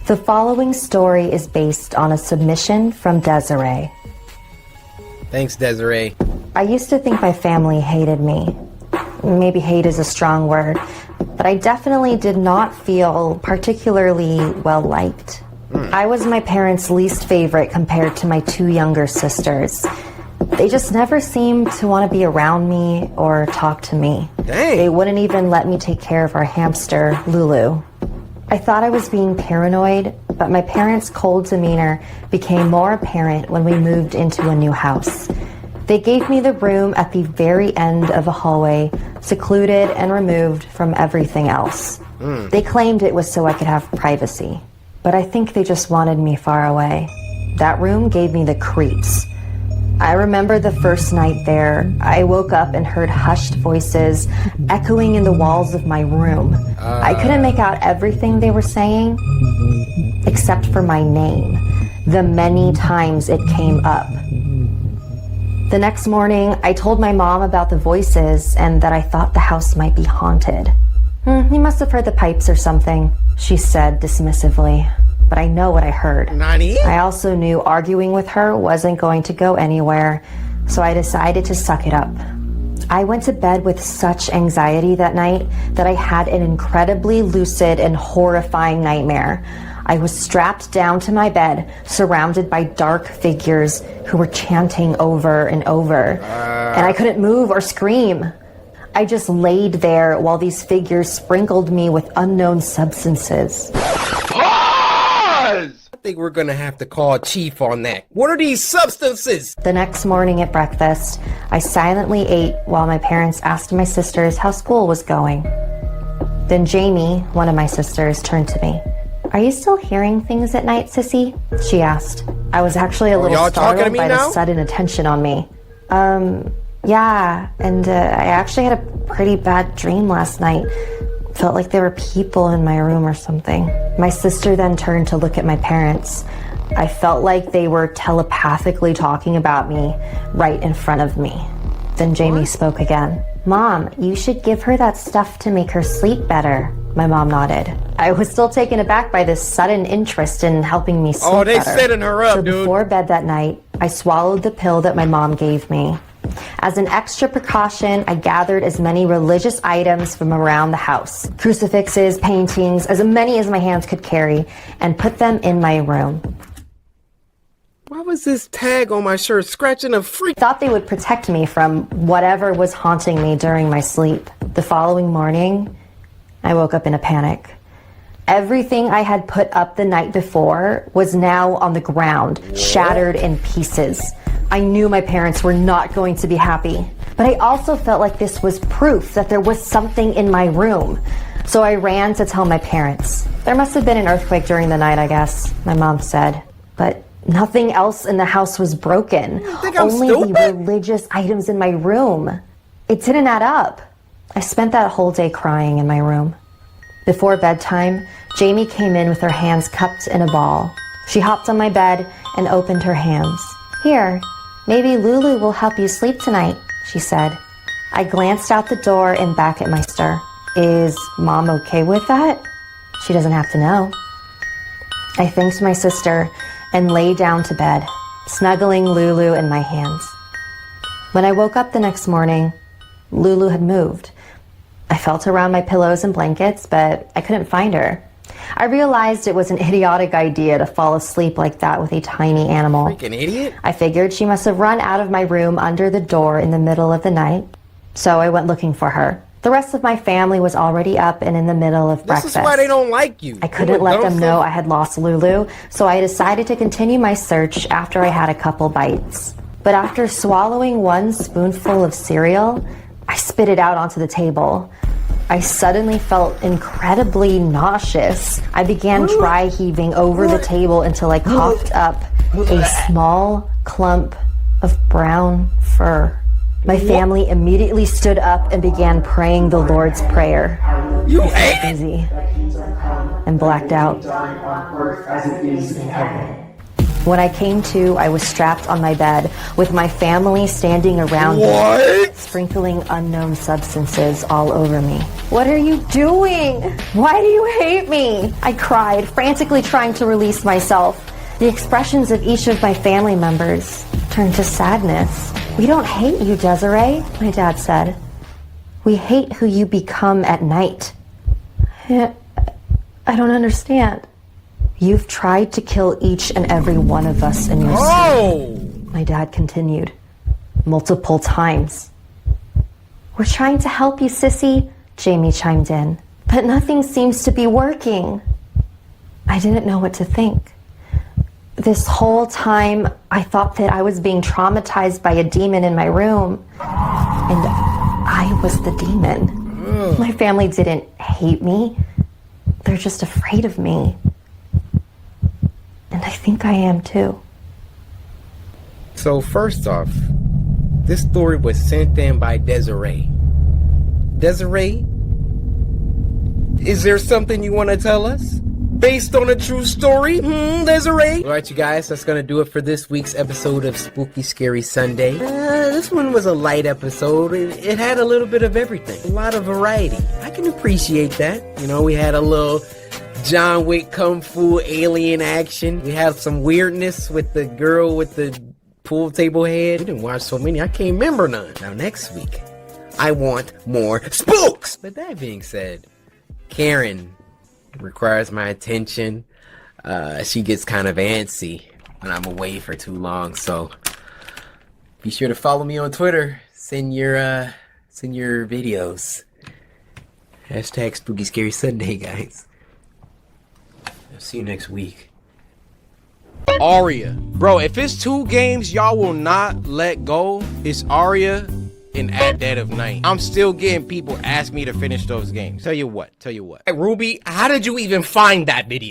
The following story is based on a submission from Desiree. Thanks, Desiree. I used to think my family hated me. Maybe hate is a strong word, but I definitely did not feel particularly well liked. I was my parents' least favorite compared to my two younger sisters. They just never seemed to want to be around me or talk to me. Dang. They wouldn't even let me take care of our hamster, Lulu. I thought I was being paranoid, but my parents' cold demeanor became more apparent when we moved into a new house. They gave me the room at the very end of a hallway, secluded and removed from everything else. They claimed it was so I could have privacy, but I think they just wanted me far away. That room gave me the creeps. I remember the first night there, I woke up and heard hushed voices echoing in the walls of my room. I couldn't make out everything they were saying, except for my name, the many times it came up. The next morning, I told my mom about the voices and that I thought the house might be haunted. You must have heard the pipes or something, she said dismissively. But I know what I heard. Nani? I also knew arguing with her wasn't going to go anywhere, so I decided to suck it up. I went to bed with such anxiety that night that I had an incredibly lucid and horrifying nightmare. I was strapped down to my bed, surrounded by dark figures who were chanting over and over, and I couldn't move or scream. I just laid there while these figures sprinkled me with unknown substances. I think we're gonna have to call Chief on that. What are these substances? The next morning at breakfast, I silently ate while my parents asked my sisters how school was going. Then Jamie, one of my sisters, turned to me. "Are you still hearing things at night, sissy?" she asked. I was actually a little startled by the sudden attention on me. Yeah, and I actually had a pretty bad dream last night. Felt like there were people in my room or something. My sister then turned to look at my parents. I felt like they were telepathically talking about me right in front of me. Then Jamie spoke again. Mom, you should give her that stuff to make her sleep better. My mom nodded. I was still taken aback by this sudden interest in helping me sleep better. Oh, they setting her up, so dude. Before bed that night, I swallowed the pill that my mom gave me. As an extra precaution, I gathered as many religious items from around the house. Crucifixes, paintings, as many as my hands could carry, and put them in my room. Why was this tag on my shirt scratching a freak? Thought they would protect me from whatever was haunting me during my sleep. The following morning, I woke up in a panic. Everything I had put up the night before was now on the ground, shattered in pieces. I knew my parents were not going to be happy, but I also felt like this was proof that there was something in my room. So I ran to tell my parents. There must have been an earthquake during the night, I guess, my mom said. But nothing else in the house was broken. Only the religious items in my room. It didn't add up. I spent that whole day crying in my room. Before bedtime, Jamie came in with her hands cupped in a ball. She hopped on my bed and opened her hands. Here, maybe Lulu will help you sleep tonight, she said. I glanced out the door and back at my sister. Is Mom okay with that? She doesn't have to know. I thanked my sister and lay down to bed, snuggling Lulu in my hands. When I woke up the next morning, Lulu had moved. I felt around my pillows and blankets, but I couldn't find her. I realized it was an idiotic idea to fall asleep like that with a tiny animal. Freaking idiot. I figured she must have run out of my room under the door in the middle of the night, so I went looking for her. The rest of my family was already up and in the middle of breakfast. This is why they don't like you. I couldn't let them know I had lost Lulu, so I decided to continue my search after I had a couple bites. But after swallowing one spoonful of cereal, I spit it out onto the table. I suddenly felt incredibly nauseous. I began dry heaving over the table until I coughed up a small clump of brown fur. My family immediately stood up and began praying the Lord's Prayer. You ate it? Dizzy and blacked out. When I came to, I was strapped on my bed with my family standing around me, sprinkling unknown substances all over me. What are you doing? Why do you hate me? I cried, frantically trying to release myself. The expressions of each of my family members turned to sadness. We don't hate you, Desiree, my dad said. We hate who you become at night. I don't understand. You've tried to kill each and every one of us in your sleep. My dad continued, multiple times. We're trying to help you, sissy, Jamie chimed in. But nothing seems to be working. I didn't know what to think. This whole time, I thought that I was being traumatized by a demon in my room. And I was the demon. My family didn't hate me. They're just afraid of me. And I think I am too. So first off, this story was sent in by Desiree. Desiree, is there something you want to tell us? Based on a true story? Desiree? Alright, you guys, that's gonna do it for this week's episode of Spooky Scary Sunday. This one was a light episode. It had a little bit of everything. A lot of variety. I can appreciate that. You know, we had a little John Wick Kung Fu alien action. We have some weirdness with the girl with the pool table head. We didn't watch so many, I can't remember none. Now next week, I want more spooks! But that being said, Karen requires my attention. She gets kind of antsy when I'm away for too long, so be sure to follow me on Twitter. Send your videos. Hashtag Spooky Scary Sunday, guys. I'll see you next week. Aria. Bro, if it's two games y'all will not let go, it's Aria and At Dead of Night. I'm still getting people ask me to finish those games. Tell you what. Ruby, how did you even find that video?